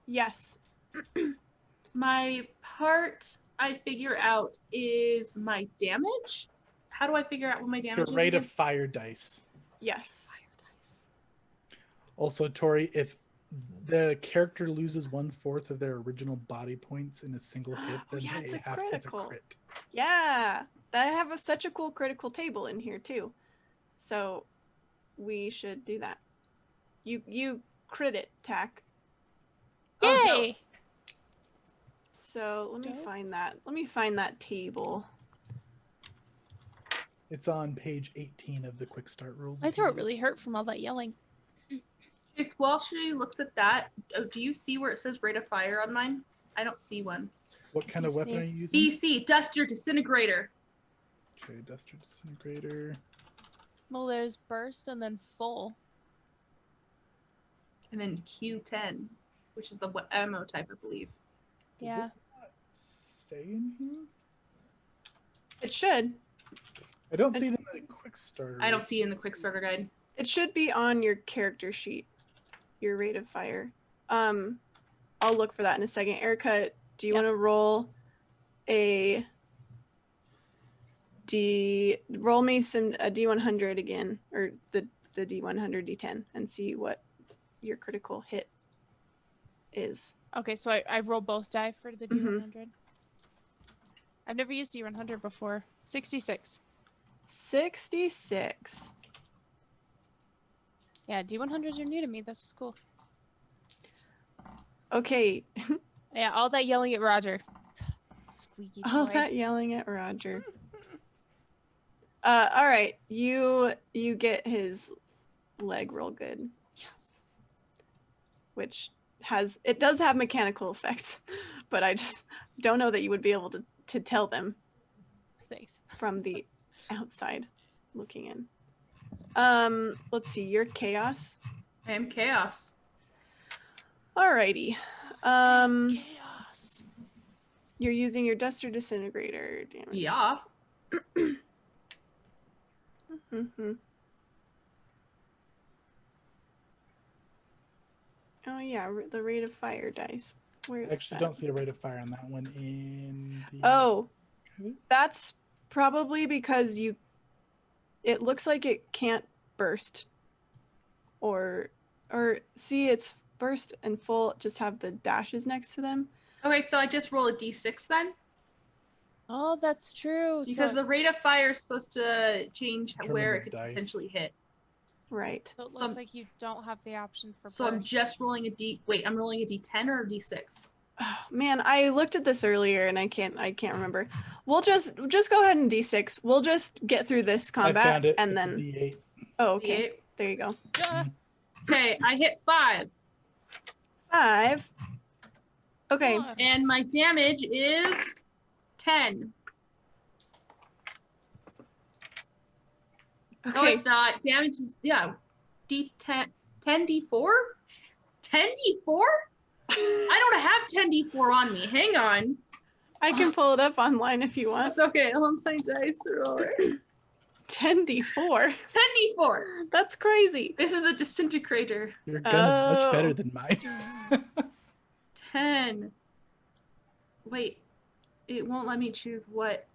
Yes. My part I figure out is my damage. How do I figure out what my damage The is? rate of again? fire dice. Yes. Fire dice. Also, Tori, if the character loses 1/4 of their original body points in a single hit, Oh, then yeah, it's a it's a critical. crit. Yeah. I have such a cool critical table in here too. So we should do that. You crit it, Tack. Oh, no. Yay! So let me Dope. find that. Let me find that table. It's on page 18 of the quick start rules. My if you throat need it. really hurt from all that yelling. Chase, while she looks at that, do you see where it says rate of fire on mine? I don't see one. What kind of Let me weapon see. are you using? BC, Dust Your Disintegrator. Okay, Duster Disintegrator. Well, there's burst and then full. And then Q10, which is the ammo type, I believe. Does Yeah. it not say in here? It should. I don't see it in the quick starter. I don't see it in the quick starter guide. It should be on your character sheet. Your rate of fire. I'll look for that in a second. Erica, do you Yep. want to roll roll me a D100 again, or the D100 D10, and see what your critical hit is. Okay, so I roll both die for the D100. I've never used D100 before. 66. 66. Yeah, D100s are new to me. This is cool. Okay. Yeah, all that yelling at Roger. Squeaky toy. All that yelling at Roger. All right, you get his leg real good, Yes. which does have mechanical effects, but I just don't know that you would be able to tell them Thanks. from the outside looking in. Let's see, you're chaos. I am Chaos. Alrighty. Chaos. You're using your Duster Disintegrator damage. Yeah. Mm-hmm. Oh yeah, the rate of fire dice. Where is I actually that? don't see a rate of fire on that one in the... Oh, that's probably because it looks like it can't burst. Or see, it's burst and full, just have the dashes next to them. Okay, so I just roll a d6 then? Oh, that's true. Because So, the rate of fire is supposed to change Determine where the it could dice. potentially hit. Right. so it so looks like you don't have the option for So I'm burst. just rolling a d... Wait, I'm rolling a d10 or a d6? Oh, man, I looked at this earlier and I can't remember. We'll just go ahead and D6. We'll just get through this combat I found it. and It's a then D8. oh, okay. D8. There you go. Okay, I hit 5. 5. Okay. One. And my damage is 10. No, Okay. it's not. Damage is, yeah, D10, 10d4? 10d4? I don't have 10d4 on me. Hang on. I can pull it up online if you want. That's okay. On my dice roller. 10d4. 10d4. That's crazy. This is a disintegrator. Your gun is much better Oh. than mine. 10. Wait. It won't let me choose what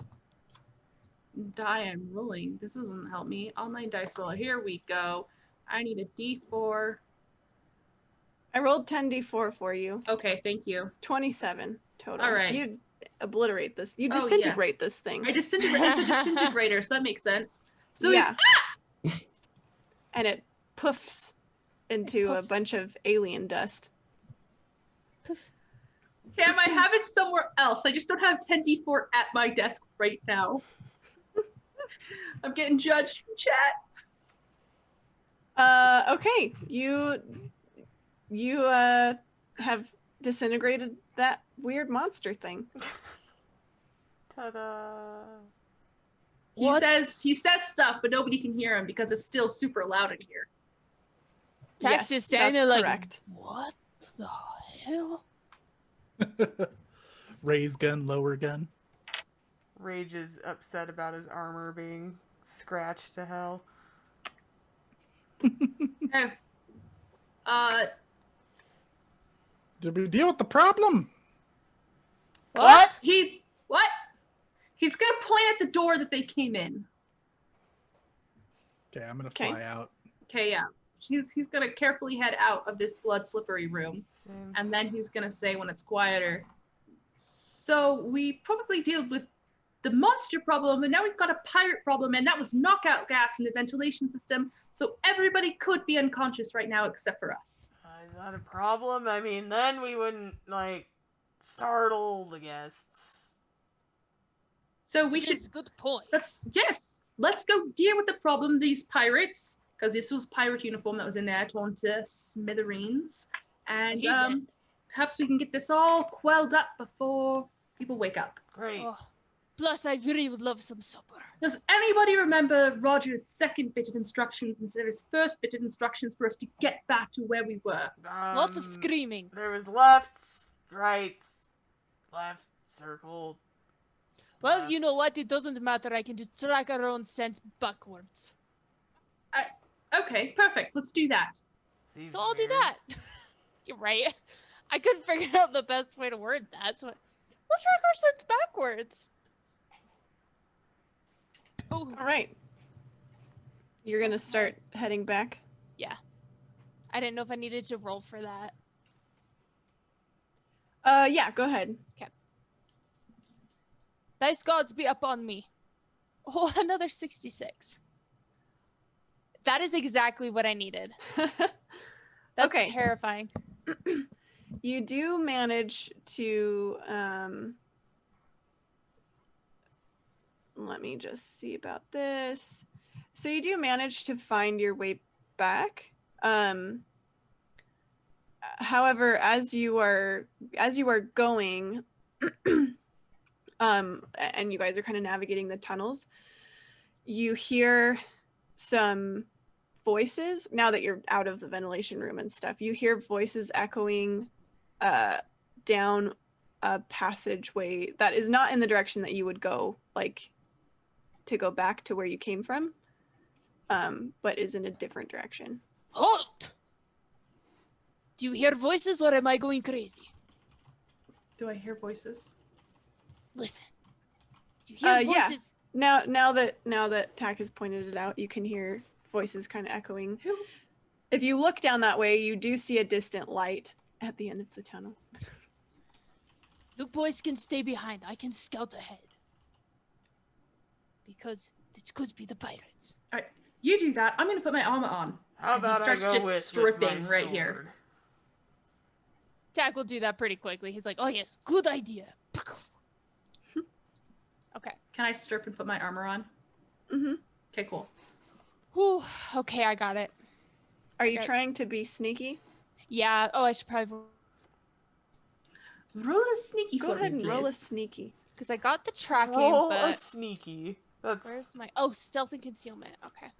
die I'm rolling. This doesn't help me. Online dice roller. Here we go. I need a d4. I rolled 10d4 for you. Okay, thank you. 27 total. All right. You obliterate this. You Oh, yeah. disintegrate this thing. I disintegrate. It's a disintegrator, so that makes sense. So yeah. And it poofs into Puffs. a bunch of alien dust. Poof. Cam, I have it somewhere else. I just don't have 10d4 at my desk right now. I'm getting judged from chat. Okay. You have disintegrated that weird monster thing. Ta-da. He What? says stuff, but nobody can hear him because it's still super loud in here. Tax Yes, is standing there that's like, correct. what the hell? Raise gun, lower gun. Rage is upset about his armor being scratched to hell. Okay. Did we deal with the problem? What? What? He's gonna point at the door that they came in. Okay, I'm gonna Okay. fly out. Okay, yeah. He's gonna carefully head out of this blood slippery room, Same. and then he's gonna say when it's quieter. So we probably dealt with the monster problem, and now we've got a pirate problem, and that was knockout gas in the ventilation system. So everybody could be unconscious right now except for us. Is that a problem? I mean, then we wouldn't, startle the guests. So we Which should is a good point. let's go deal with the problem, these pirates, because this was pirate uniform that was in there, torn to smithereens. And He did. perhaps we can get this all quelled up before people wake up. Great. Oh. Plus, I really would love some supper. Does anybody remember Roger's second bit of instructions instead of his first bit of instructions for us to get back to where we were? Lots of screaming. There was left, right, left, circle. Well, left. you know what? It doesn't matter. I can just track our own sense backwards. Okay, perfect. Let's do that. Seems So I'll do weird. that. You're right. I couldn't figure out the best way to word that, so we'll track our sense backwards. Oh, All right. You're gonna start heading back. I didn't know if I needed to roll for that. Yeah, go ahead. Dice gods be upon me. Oh, another 66. That is exactly what I needed. That's Okay. terrifying. You do manage to let me just see about this. So you do manage to find your way back. However, as you are going and you guys are kind of navigating the tunnels, you hear some voices. Now that you're out of the ventilation room and stuff, you hear voices echoing down a passageway that is not in the direction that you would go, like to go back to where you came from, but is in a different direction. Halt! Do you hear voices or am I going crazy? Do I hear voices? Listen. Do you hear Yeah. voices? Now that Tack has pointed it out, you can hear voices kind of echoing. Who? If you look down that way, you do see a distant light at the end of the tunnel. You boys can stay behind. I can scout ahead. Because it could be the pirates. You do that. I'm going to put my armor on. How And he about I starts go just with stripping my right here. sword? Tack will do that pretty quickly. He's like, oh yes, good idea. Okay. Can I strip and put my armor on? Mm-hmm. Okay, cool. Whew. Okay, I got it. Are you Okay. trying to be sneaky? Yeah. Oh, I should probably... Roll a sneaky Go for ahead me, and roll a please. sneaky. Because I got the tracking, Roll a but... sneaky. That's Where's my... Oh, stealth and concealment. Okay.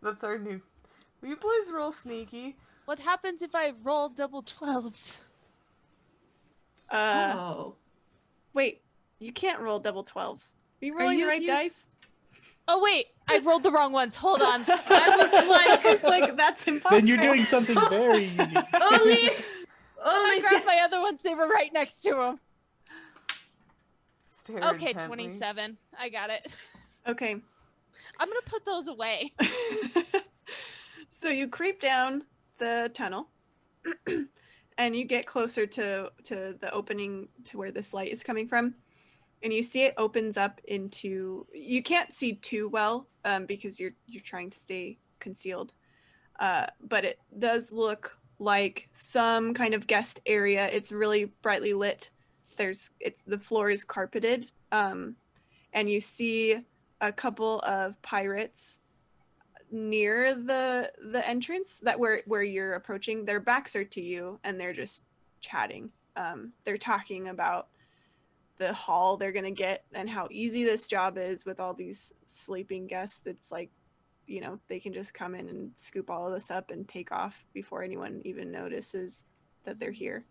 that's our new. Will you please roll sneaky? What happens if I roll double 12s? Oh. Wait, you can't roll double 12s. Are you Are rolling you the right use- dice? Oh, wait. I rolled the wrong ones. Hold on. I was like- I was like, that's impossible. Then you're doing something very unique. Only I grabbed my dice. other ones. They were right next to them. Stare Okay, intently. 27. I got it. Okay. I'm going to put those away. So you creep down the tunnel and you get closer to the opening to where this light is coming from, and you see it opens up into, you can't see too well because you're trying to stay concealed, but it does look like some kind of guest area. It's really brightly lit. The floor is carpeted, and you see a couple of pirates near the entrance that where you're approaching. Their backs are to you and they're just chatting. They're talking about the haul they're gonna get and how easy this job is with all these sleeping guests. It's like, you know, they can just come in and scoop all of this up and take off before anyone even notices that they're here.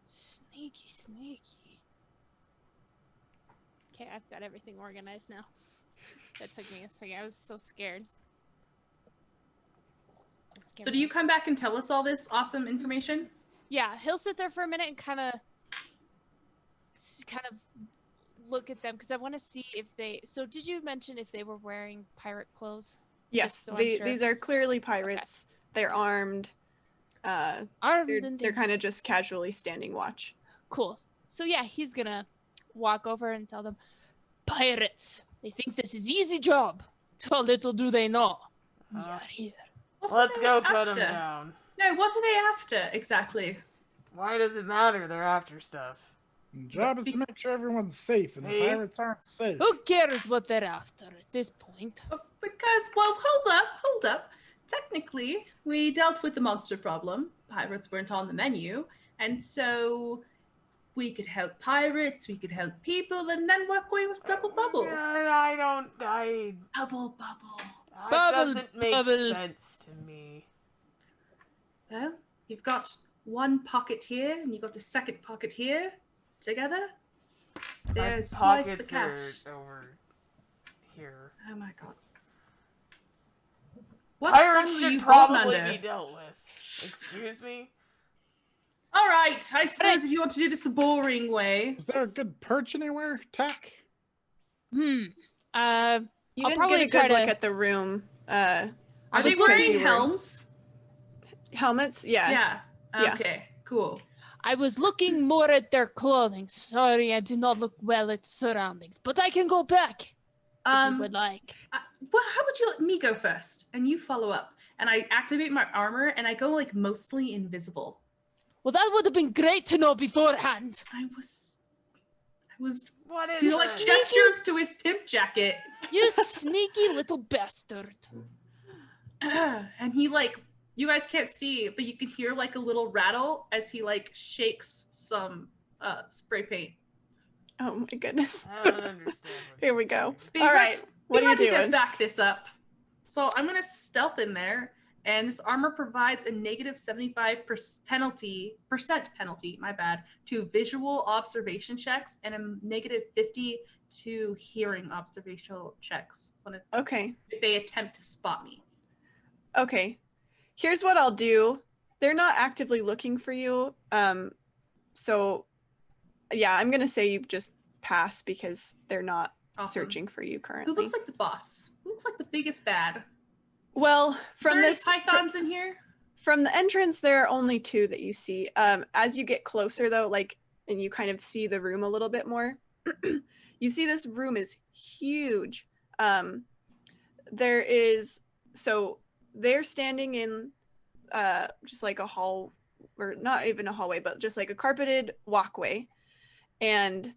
Sneaky, sneaky. Okay, I've got everything organized now. That took me a second. I was so scared. That scared So do me. you come back and tell us all this awesome information? Yeah, he'll sit there for a minute and kind of look at them because I want to see if they. So did you mention if they were wearing pirate clothes? Yes, so I'm sure. these are clearly pirates. They're armed. Armed and They're things. kind of just casually standing watch. Cool. So yeah, he's gonna walk over and tell them, pirates. They think this is easy job. So little do they know. We are here. What Let's are go they cut them after? down. No, what are they after exactly? Why does it matter? They're after stuff. The job is to make sure everyone's safe, and the Hey. pirates aren't safe. Who cares what they're after at this point? Oh, but Because, well, hold up. Technically, we dealt with the monster problem. Pirates weren't on the menu. And so we could help pirates, we could help people, and then walk away with double bubble. Bubble. That Bubble, doesn't make bubble. sense to me. Well, you've got one pocket here, and you've got the second pocket here. Together, there's My twice the pockets cash. are over here. Oh my god. What Pirates sun were you should born probably under? be dealt with. Excuse me? All right, I suppose if Pirates. you want to do this the boring way. Is there a good perch anywhere, Tack? You I'll didn't probably get a try good look to- at the room. Are they just 'cause wearing you were- helms? Helmets? Yeah. Yeah. Okay, cool. I was looking more at their clothing. Sorry, I did not look well at surroundings, but I can go back if you would like. Well, how would you let me go first? And you follow up. And I activate my armor and I go like mostly invisible. Well, that would have been great to know beforehand. I was What is he like this? gestures to his pimp jacket. You sneaky little bastard. And he like, you guys can't see, but you can hear like a little rattle as he like shakes some spray paint. Oh my goodness. I don't understand. what Here we you're go. doing. But All you right. What are you might need to doing? back this up. So I'm gonna stealth in there, and this armor provides a negative 75% penalty, my bad, to visual observation checks and a negative 50 to hearing observational checks Okay. if they attempt to spot me. Okay. Here's what I'll do. They're not actively looking for you. So yeah, I'm gonna say you just pass because they're not Awesome. searching for you Who currently. looks like the boss? Who looks like the biggest bad? Well, Is from there any this pythons in here? from the entrance, there are only two that you see. As you get closer, though, like, and you kind of see the room a little bit more, you see this room is huge. They're standing in just like a hall, or not even a hallway, but just like a carpeted walkway, and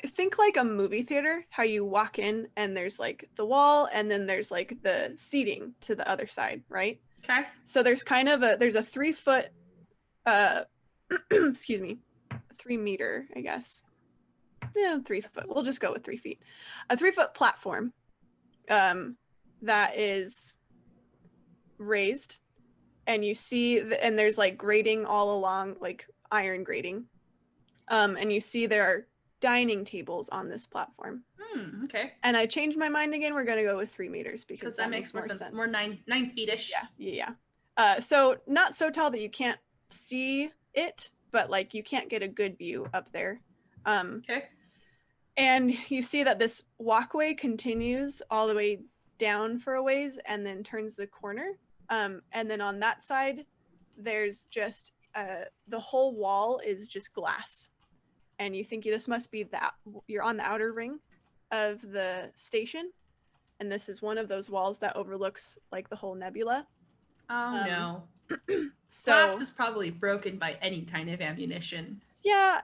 think like a movie theater, how you walk in and there's like the wall and then there's like the seating to the other side, right? Okay. So there's kind of there's a 3 foot excuse me, 3 meter, I guess. Yeah, 3 foot. We'll just go with 3 feet. A 3 foot platform that is raised, and you see and there's like grating all along, like iron grating. And you see there are dining tables on this platform. Okay. And I changed my mind again. We're gonna go with 3 meters because That makes more sense. More 9 feet-ish. Yeah. So not so tall that you can't see it, but like you can't get a good view up there. Okay. And you see that this walkway continues all the way down for a ways and then turns the corner. And then on that side, there's just the whole wall is just glass. And you think this must be that you're on the outer ring of the station. And this is one of those walls that overlooks like the whole nebula. Oh no. So Glass is probably broken by any kind of ammunition. yeah,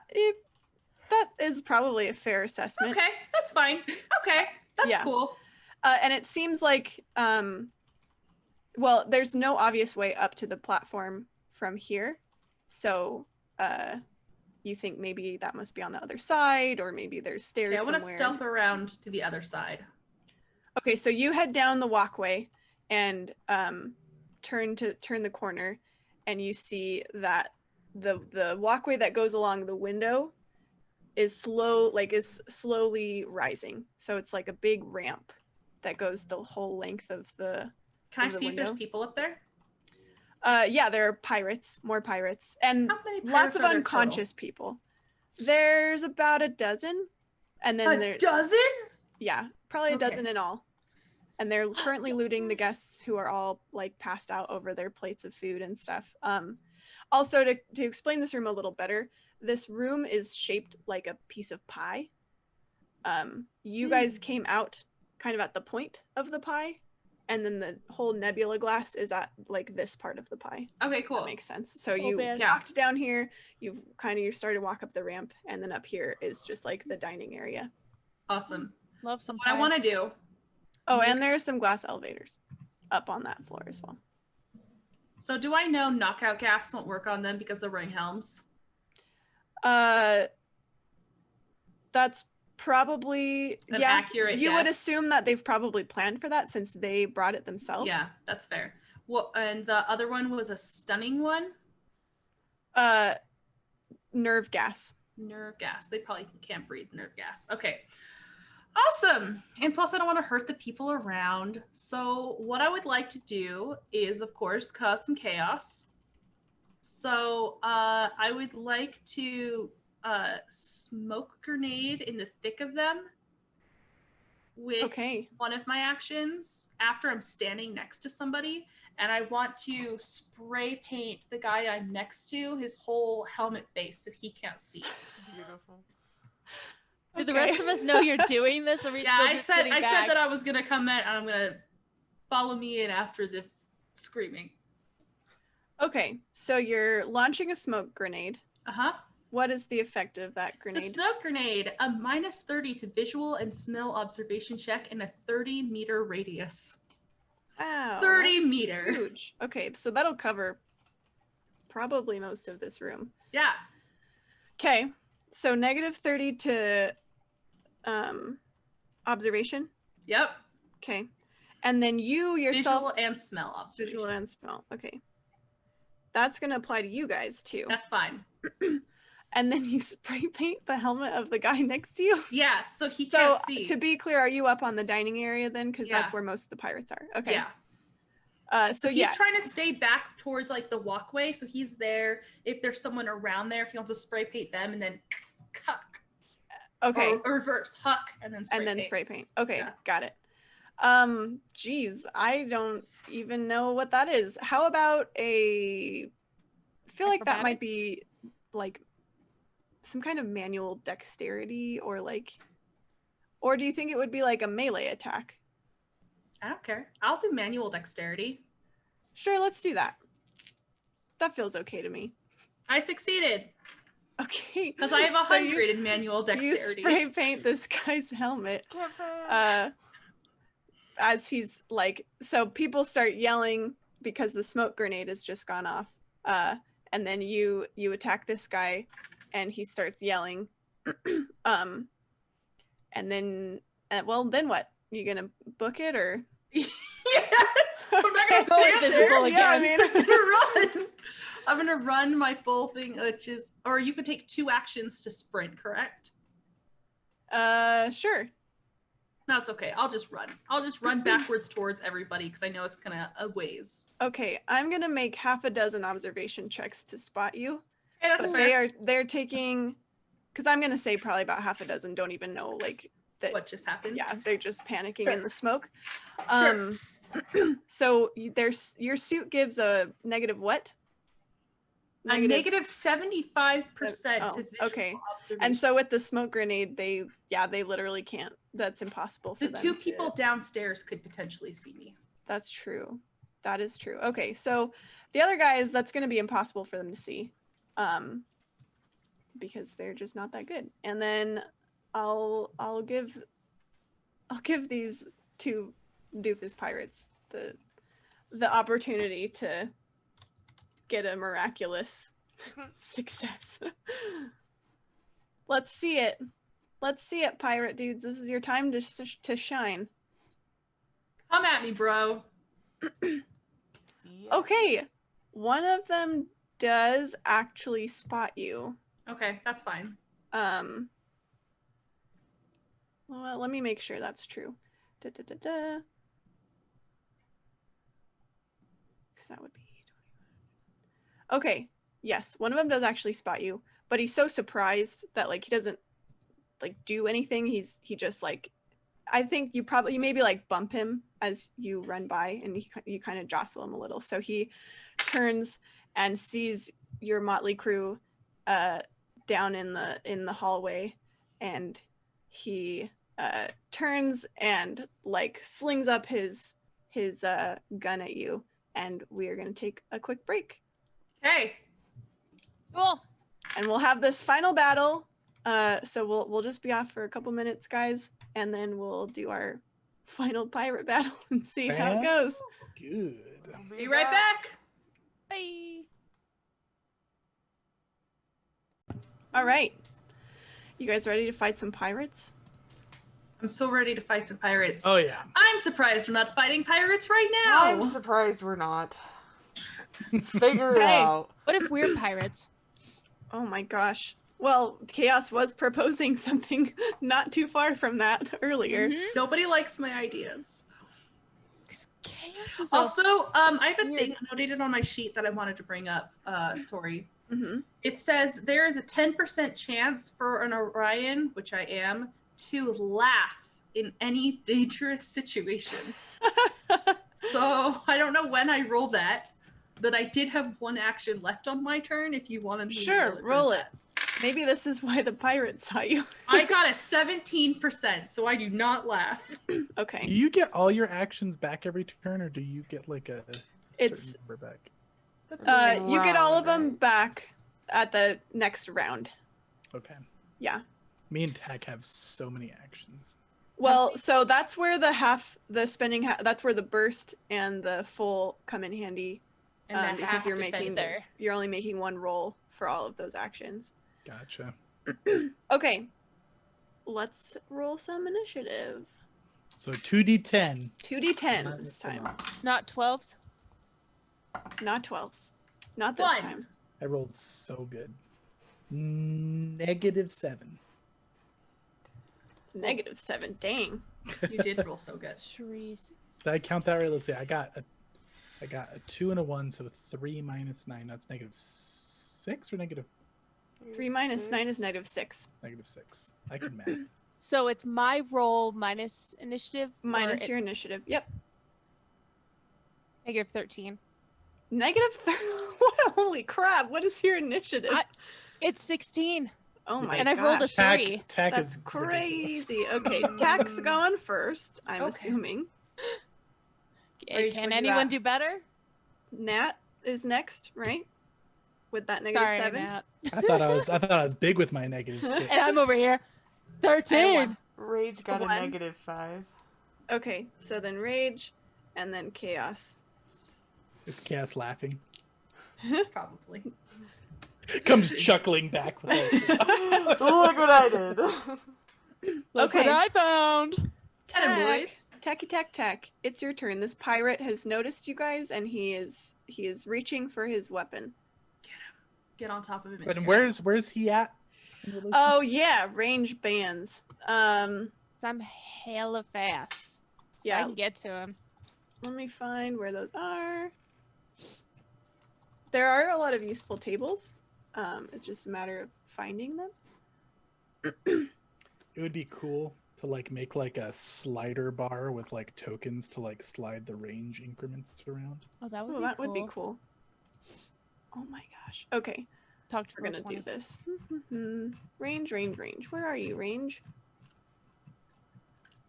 that is probably a fair assessment. Okay, that's fine. Okay, that's Yeah. cool. And it seems like, well, there's no obvious way up to the platform from here. So you think maybe that must be on the other side, or maybe there's stairs Okay, I want to somewhere. stealth around to the other side. Okay, so you head down the walkway and turn the corner, and you see that the walkway that goes along the window is slowly rising. So it's like a big ramp that goes the whole length of the Can I of the see if there's window. people up there? Yeah, there are more pirates, and How many lots pirates of are there unconscious people. There's about a dozen, and then total? A dozen? yeah, probably a Okay. dozen in all. And they're currently looting the guests who are all like passed out over their plates of food and stuff. Also, to explain this room a little better, this room is shaped like a piece of pie. You guys came out kind of at the point of the pie, and then the whole nebula glass is at like this part of the pie. Okay, cool. That makes sense. So you man. Yeah. walked down here, you started to walk up the ramp, and then up here is just like the dining area. Awesome. Love So some what I pie. want to do. Oh, and there's some glass elevators up on that floor as well. So do I know knockout gas won't work on them because they're wearing helms? That's probably An accurate You would guess. assume that they've probably planned for that since they brought it themselves. Yeah, that's fair. Well, and the other one was a stunning one. Nerve gas. Nerve gas. They probably can't breathe nerve gas. Okay. Awesome. And plus, I don't want to hurt the people around. So what I would like to do is, of course, cause some chaos. So I would like to smoke grenade in the thick of them with Okay. one of my actions after I'm standing next to somebody. And I want to spray paint the guy I'm next to his whole helmet face so he can't see. Beautiful. Do the rest of us know you're doing this? Or are we Yeah, still I just said sitting back? that I was gonna come in and I'm gonna follow me in after the screaming. Okay, so you're launching a smoke grenade. Uh-huh. What is the effect of that The grenade? smoke grenade, a -30 to visual and smell observation check in a 30-meter radius. Wow. 30 that's meter. Huge. Okay, so that'll cover probably most of this room. Yeah. Okay, so -30 to observation. Yep. Okay, and then you yourself Visual and smell observation. visual and smell. Okay, that's gonna apply to you guys too. That's fine. And then you spray paint the helmet of the guy next to you. Yeah, so he So can't see. to be clear, are you up on the dining area then? Because that's Yeah. where most of the pirates are. Okay. Yeah. So He's yeah. trying to stay back towards like the walkway, so he's there. If there's someone around there, he wants to spray paint them and then huck. Okay. Or reverse huck and then spray And then paint. spray paint. Okay, Yeah. got it. Geez, I don't even know what that is. How about I feel like that might be like some kind of manual dexterity or do you think it would be like a melee attack? I don't care. I'll do manual dexterity. Sure, let's do that. That feels okay to me. I succeeded Okay. because I have So 100 in manual you dexterity. spray paint this guy's helmet. As he's like, so people start yelling because the smoke grenade has just gone off. And then you attack this guy and he starts yelling. And then, well, then what? You gonna book it or? Yes! I'm not gonna Go stand invisible there. again. Yeah, I mean, I'm gonna run. I'm gonna run my full thing, which is, or you can take 2 actions to sprint, correct? Sure. No, it's okay. I'll just run. I'll just run backwards towards everybody because I know it's kind of a ways. Okay, I'm gonna make half a dozen observation checks to spot you. Hey, that's But fair. they're taking, because I'm gonna say probably about half a dozen don't even know like that. What just happened? Yeah, they're just panicking Sure. in the smoke. Sure. So there's your suit gives a negative what? A negative 75% Oh, to visual okay. observation. And so with the smoke grenade, they literally can't. That's impossible for the them. 2 people downstairs could potentially see me. That's true. That is true. Okay, so the other guys, that's going to be impossible for them to see, because they're just not that good. And then I'll give these 2 doofus pirates the opportunity to get a miraculous success. Let's see it. Let's see it, pirate dudes. This is your time to shine. Come at me, bro. See? Okay, one of them does actually spot you. Okay, that's fine. Well, let me make sure that's true. Because that would be 21. Okay, yes, one of them does actually spot you, but he's so surprised that like he doesn't like do anything. He just like, I think you maybe like bump him as you run by, and you kind of jostle him a little. So he turns and sees your motley crew down in the hallway, and he turns and like slings up his gun at you, and we are going to take a quick break, Hey. Cool. and we'll have this final battle So we'll just be off for a couple minutes, guys, and then we'll do our final pirate battle and see how it goes. Good. Be right back. Bye. All right. You guys ready to fight some pirates? I'm so ready to fight some pirates. Oh yeah. I'm surprised we're not fighting pirates right now. I'm surprised we're not. Figure it Hey. out. What if we're pirates? Oh my gosh. Well, Chaos was proposing something not too far from that earlier. Mhm. Nobody likes my ideas. Chaos is Also, I have a weird. thing notated on my sheet that I wanted to bring up, Tori. Mm-hmm. It says there is a 10% chance for an Orion, which I am, to laugh in any dangerous situation. So I don't know when I roll that, but I did have one action left on my turn if you wanted me to Sure, roll for it. Maybe this is why the pirates saw you. I got a 17%, so I do not laugh. Do Okay. you get all your actions back every turn, or do you get like a certain It's- number back? That's You get all of Round, them right? back at the next round. Okay. Yeah. Me and Tack have so many actions. Well, so that's where that's where the burst and the full come in handy. and the Because you're half-defenser. you're only making one roll for all of those actions. Gotcha. Okay. Let's roll some initiative. So 2d10. 2d10 this time. Not 12s. Not 12s. Not this One. time. I rolled so good. -7. -7. Dang. You did roll so good. 3, 6. Did I count that right? Let's see. I got a 2 and a 1, so 3 minus 9. That's -6 or negative 3 minus 9 is -6. -6. I can math. So it's my roll minus initiative. Minus or your initiative. Yep. negative 13. What? Holy crap. What is your initiative? It's 16. Oh my and gosh. I rolled a 3. Tack That's is ridiculous. crazy. Okay, Tack's going first, I'm Okay. assuming. Rage, Can what you anyone got? do better? Nat is next, right? With that -7. Sorry, Matt. I thought I was big with my -6. And I'm over here. 13. Rage got a One. -5. Okay, so then Rage, and then Chaos. Is Chaos laughing? Probably. Comes chuckling back with Look what I did. Look Okay. what I found. 10 boys. Tack. It's your turn. This pirate has noticed you guys, and he is reaching for his weapon. Get on top of him. And where's he at? in relation? Oh yeah, range bands. So I'm hella fast. So I Yeah. can get to him. Let me find where those are. There are a lot of useful tables. It's just a matter of finding them. It would be cool to like make like a slider bar with like tokens to like slide the range increments around. Oh, that would Oh, be that cool. would be cool. Oh my gosh. Okay, Talk to we're gonna do this. Range. Where are you, Range?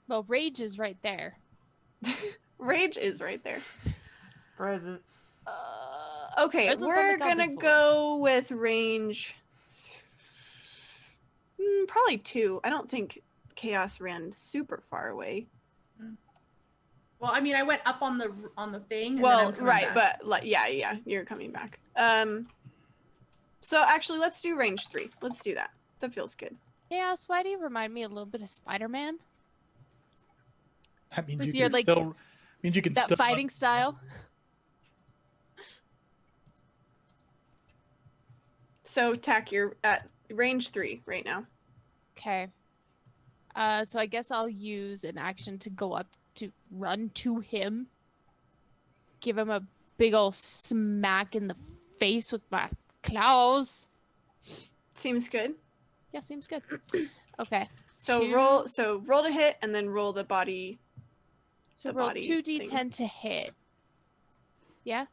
Well, rage is right there. Rage is right there. Present. Okay, Where's the we're thing that gonna counted for? go with range. Probably 2. I don't think Chaos ran super far away. Well, I mean, I went up on the thing. And then Well, I'm coming right, back. but like, yeah, you're coming back. So actually, let's do range 3. Let's do that. That feels good. Yeah, Spidey remind me a little bit of Spider-Man. That means With you your, can like, still means you can That still fighting style. So Tack, you're at range 3 right now. Okay. So I guess I'll use an action to go up to run to him. Give him a big ol' smack in the face with my claws. Seems good. Yeah, seems good. Okay. So Two. roll to hit, and then roll the body. So The roll body 2d10 thing. to hit. Yeah?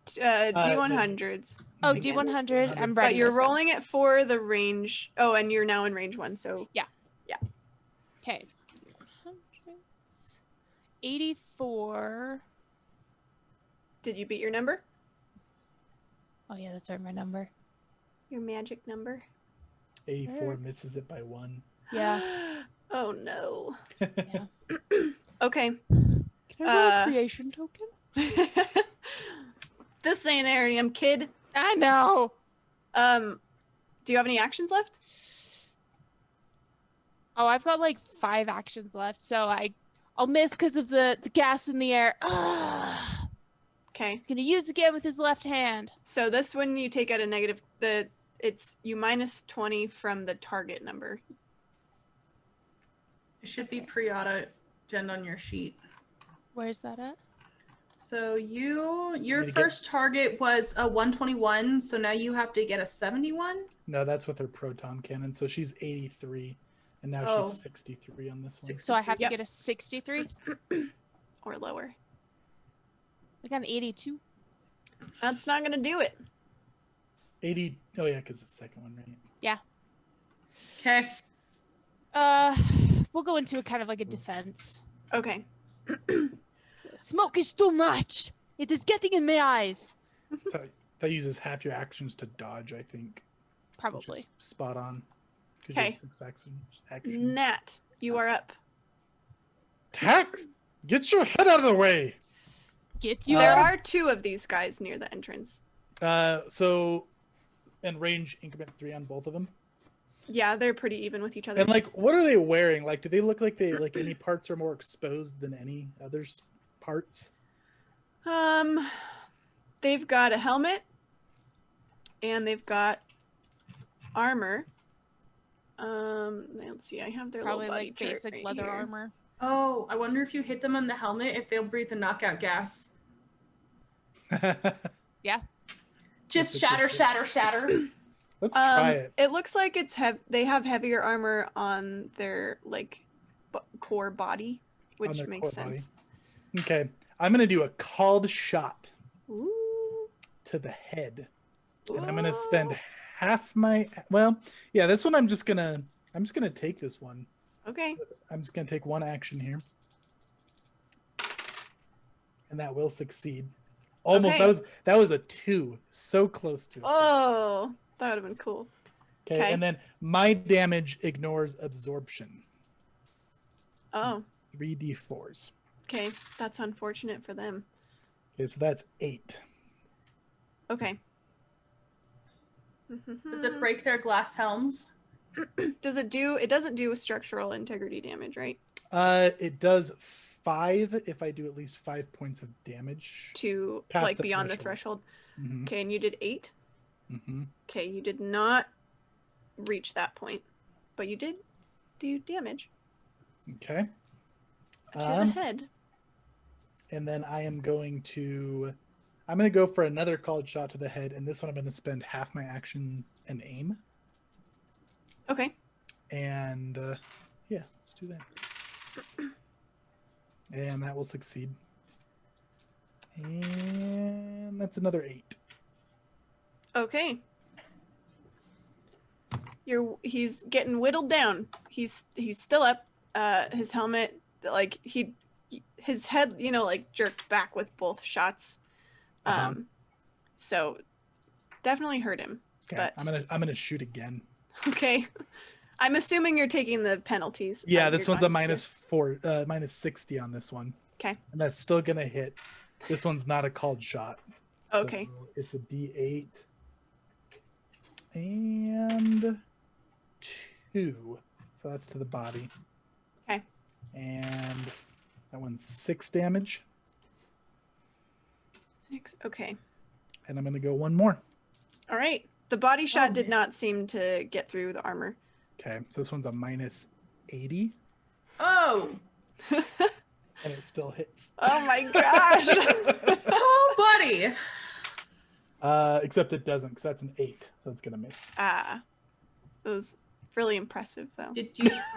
D100s. Oh, Again. D100. I'm ready. But you're this time. rolling it for the range. Oh, and you're now in range 1. So Okay. 84. did you beat your number? Oh yeah, that's right, my number. Your magic number. 84 misses it by 1. Yeah. Oh no. Yeah. Okay. Can I roll a creation token? This ain't Arium, kid. I know. Do you have any actions left? Oh, I've got like 5 actions left, so I'll miss because of the gas in the air. Ugh. Okay. He's gonna use again with his left hand. So this one you take out a negative. It's you minus 20 from the target number. It should be pre-auto gen on your sheet. Where's that at? So your Did you first target was a 121, so now you have to get a 71? No, that's with her proton cannon. So she's 83, and now Oh. she's 63 on this one. So I have Yep. to get a 63. Or lower. I got an 82. That's not gonna do it. 80. Oh yeah, because it's the second one, right? Yeah. Okay. We'll go into a kind of like a defense. Okay. Smoke is too much. It is getting in my eyes. That uses half your actions to dodge, I think. Which Probably. is spot on. 'Cause you Okay. had 6 actions. Nat, you are up. Tack! Get your head out of the way! Get you There out. are 2 of these guys near the entrance. So, and range increment 3 on both of them. Yeah, they're pretty even with each other. And like, what are they wearing? Like, do they look like any parts are more exposed than any others parts? They've got a helmet, and they've got armor. Let's see. I have their Probably little body like chart basic right leather here. armor. Oh, I wonder if you hit them on the helmet, if they'll breathe the knockout gas. Yeah. Just That's a shatter, good shatter, shatter. Let's try it. It looks like they have heavier armor on their like core body, which their makes core body. sense. Okay, I'm gonna do a called shot Ooh. to the head, and I'm gonna spend half my. Well, yeah, this one I'm just gonna take this one. Okay. I'm just gonna take one action here, and that will succeed. Almost. Okay. That was a 2. So close to it. Oh, that would have been cool. Okay, and then my damage ignores absorption. Oh, 3d4s. okay. That's unfortunate for them. Okay, so that's 8. Okay. Does it break their glass helms? Does it do? It doesn't do structural integrity damage, right? It does 5 if I do at least 5 points of damage. To Past like the beyond the threshold. threshold. Mm-hmm. Okay, and you did 8. Mm-hmm. Okay, you did not reach that point, but you did do damage Okay. to the head. And then I'm going to go for another called shot to the head, and this one I'm going to spend half my actions and aim. Okay. And yeah, let's do that. And that will succeed. And that's another 8. Okay. He's getting whittled down. He's still up. His helmet, like his head, like jerked back with both shots. So definitely hurt him. Okay, But I'm gonna shoot again. okay. I'm assuming you're taking the penalties. Yeah, as this you're one's a talking. minus 60 on this one. Okay. And that's still gonna hit. This one's not a called shot. So Okay. It's a D8 and 2. So that's to the body. Okay. And that one's 6 damage. 6. Okay. And I'm gonna go one more. All right. The body shot did man. not seem to get through the armor. Okay, so this one's a minus 80, Oh! and it still hits. Oh my gosh. Oh, buddy! Except it doesn't, because that's an 8, so it's gonna miss. It was really impressive, though. Do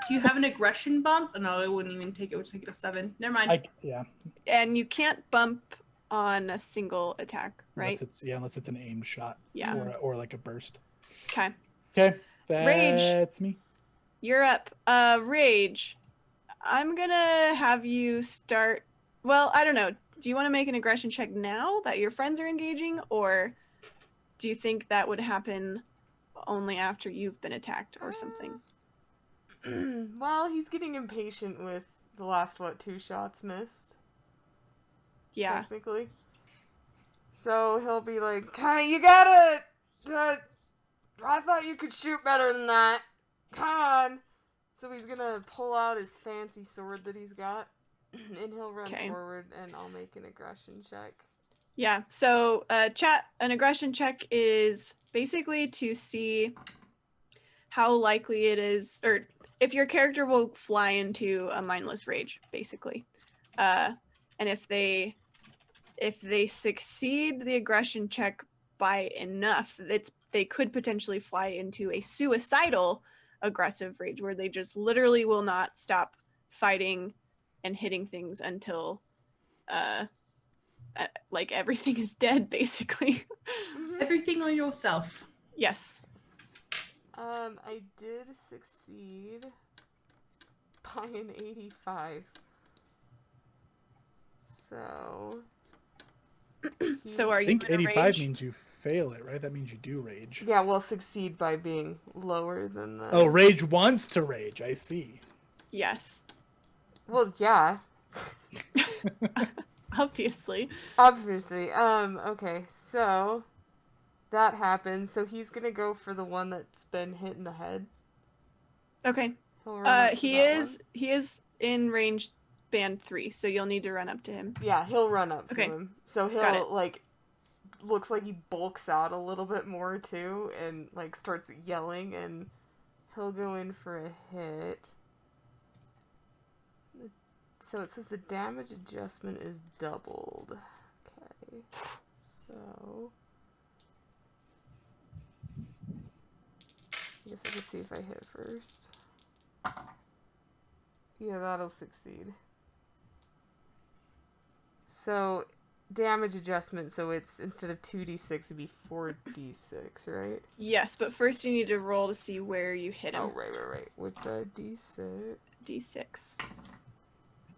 you have an aggression bump? No, it wouldn't even take it. It would take it a 7. Never mind. Yeah. And you can't bump on a single attack, right? Unless it's an aimed shot. Yeah. Or like a burst. Okay. Okay. Rage. That's me. You're up. Rage. I'm gonna have you start. Well, I don't know. Do you want to make an aggression check now that your friends are engaging, or do you think that would happen only after you've been attacked or something. Well, he's getting impatient with the last, 2 shots missed? Yeah. Technically. So he'll be like, you gotta... I thought you could shoot better than that. Come on. So he's gonna pull out his fancy sword that he's got, and he'll run forward, and I'll make an aggression check. Yeah, so chat, an aggression check is basically to see how likely it is, or if your character will fly into a mindless rage, basically. And if they succeed the aggression check by enough, they could potentially fly into a suicidal aggressive rage where they just literally will not stop fighting and hitting things until like everything is dead, basically. Everything on yourself. Yes. I did succeed by an 85. So... So are I you think gonna 85 rage? means you fail it, right? That means you do rage. Yeah, we'll succeed by being lower than the... Oh, rage wants to rage. I see. Yes. Well, yeah. Obviously. Obviously. Okay, so... That happens, so he's gonna go for the one that's been hit in the head. Okay. He'll run up to He that is in range band 3, so you'll need to run up to him. Yeah, he'll run up to Okay. him. So Got he'll, it. like, looks like he bulks out a little bit more, too, and, like, starts yelling, and he'll go in for a hit. So it says the damage adjustment is doubled. Okay. So... I guess I could see if I hit first. Yeah, that'll succeed. So, damage adjustment, so it's, instead of 2d6, it'd be 4d6, right? Yes, but first you need to roll to see where you hit him. Oh, right. With the d6. D6.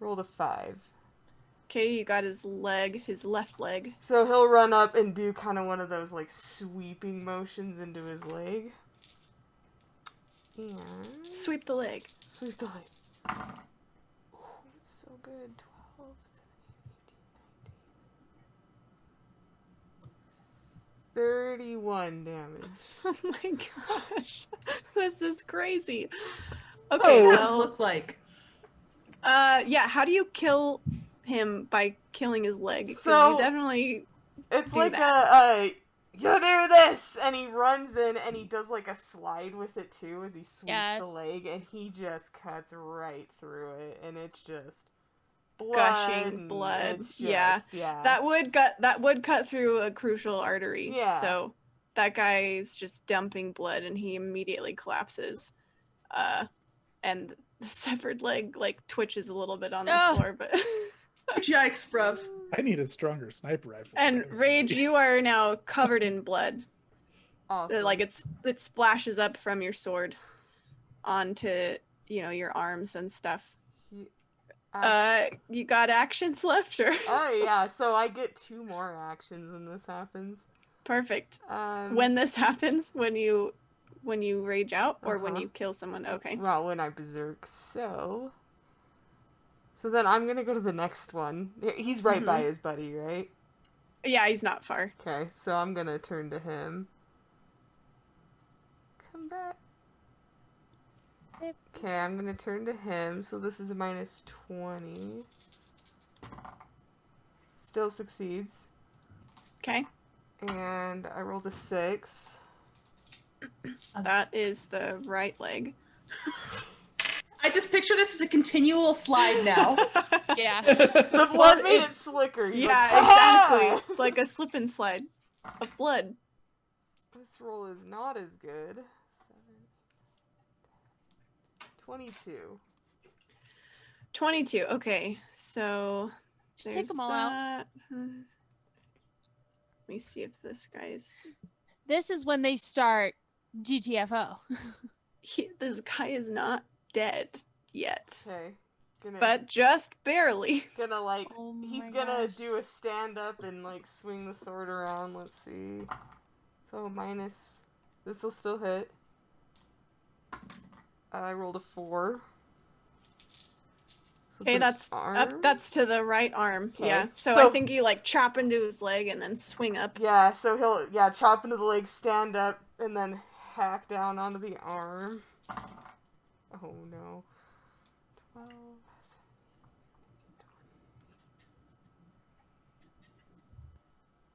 Rolled a 5. Okay, you got his leg, his left leg. So he'll run up and do kind of one of those, like, sweeping motions into his leg. And... Sweep the leg. Sweep the leg. Oh, it's so good. 12, 17, 18, 19. 31 damage. Oh my gosh. This is crazy. Okay, What does it well, look like? yeah, how do you kill him by killing his leg? 'Cause So- you definitely... It's do like that. you do this! And he runs in and he does like a slide with it too as he sweeps the Yes. leg and he just cuts right through it and it's just blood. Gushing and blood. It's just, Yeah. That would cut through a crucial artery. Yeah. So that guy is just dumping blood and he immediately collapses. And the severed leg like twitches a little bit on the Ugh. floor, but Yikes, bruv. I need a stronger sniper rifle. and Rage, you are now covered in blood. Awesome. Like it splashes up from your sword onto, your arms and stuff. You got actions left, or? Oh yeah, so I get 2 more actions when this happens. Perfect. Um, When this happens, when you rage out, or when Uh-huh. you kill someone. Okay. Well, when I berserk, So then I'm gonna go to the next one. He's right by his buddy, right? Yeah, he's not far. Okay, so I'm gonna turn to him. Come back. Okay, I'm gonna turn to him. So this is a minus 20. Still succeeds. Okay. And I rolled a 6. That is the right leg. I just picture this as a continual slide now. Yeah. The blood made it slicker. He's Yeah, like, "Ah!" exactly. It's like a slip and slide of blood. This roll is not as good. 7, 22. 22. Okay, so Just take there's them all out. that. Let me see if this guy's. This is when they start GTFO. This guy is not dead yet, Okay. but just barely. Gonna like Oh he's my gonna gosh. do a stand up and like swing the sword around. Let's see. So This will still hit. I rolled a 4. So Okay, it's an arm? that's to the right arm. Okay. Yeah. So So- I think you like chop into his leg and then swing up. Yeah, so he'll chop into the leg, stand up, and then hack down onto the arm. Oh no. 12.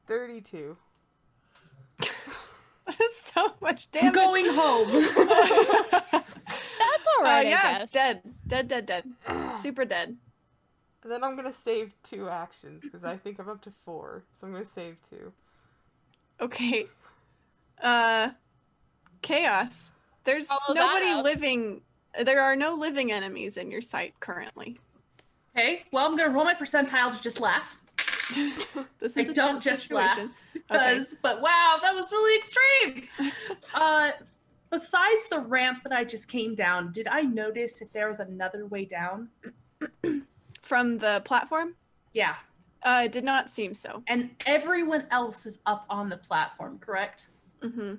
32. That is so much I'm damage. going home. That's all right, I yeah, guess. dead. Super dead. And then I'm gonna save 2 actions because I think I'm up to 4, so I'm gonna save 2. Okay. Chaos. There's Follow that nobody up. living. There are no living enemies in your sight currently. Okay, well, I'm gonna roll my percentile to just laugh. This I is a don't tense just situation. Because, but wow, that was really extreme. Besides the ramp that I just came down, did I notice if there was another way down? From the platform? Yeah, It did not seem so. and everyone else is up on the platform, correct? Hmm.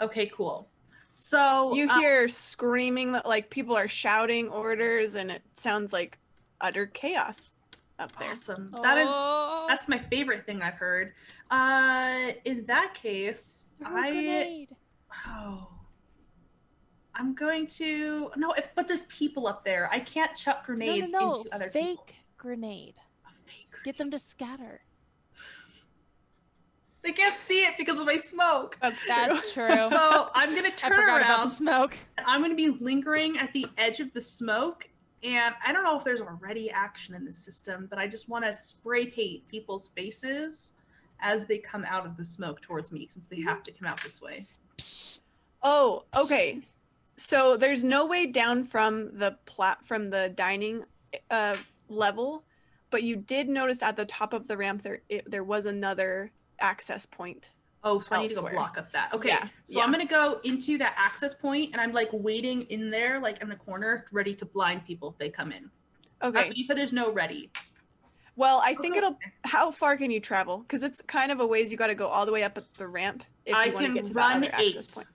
Okay, cool. So You hear screaming, like people are shouting orders, and it sounds like utter chaos up there. awesome. Oh, That's my favorite thing I've heard. In that case, grenade. I'm going to but there's people up there. I can't chuck grenades No. into other Fake people. grenade. A fake grenade. Get them to scatter. They can't see it because of my smoke. That's true. So I'm gonna I turn forgot about the around. smoke. And I'm gonna be lingering at the edge of the smoke. And I don't know if there's already action in the system, but I just want to spray paint people's faces as they come out of the smoke towards me, since they have to come out this way. Psst. Oh, okay. So there's no way down from the dining level, but you did notice at the top of the ramp there was another access point. Oh, so I need to go Elsewhere. block up that. Okay, Yeah, so I'm gonna go into that access point, and I'm like waiting in there, like in the corner, ready to blind people if they come in. Okay. You said there's no ready. Well, I think how far can you travel? Because it's kind of a ways you got to go all the way up at the ramp if I you want to can get to run that other access 8. point.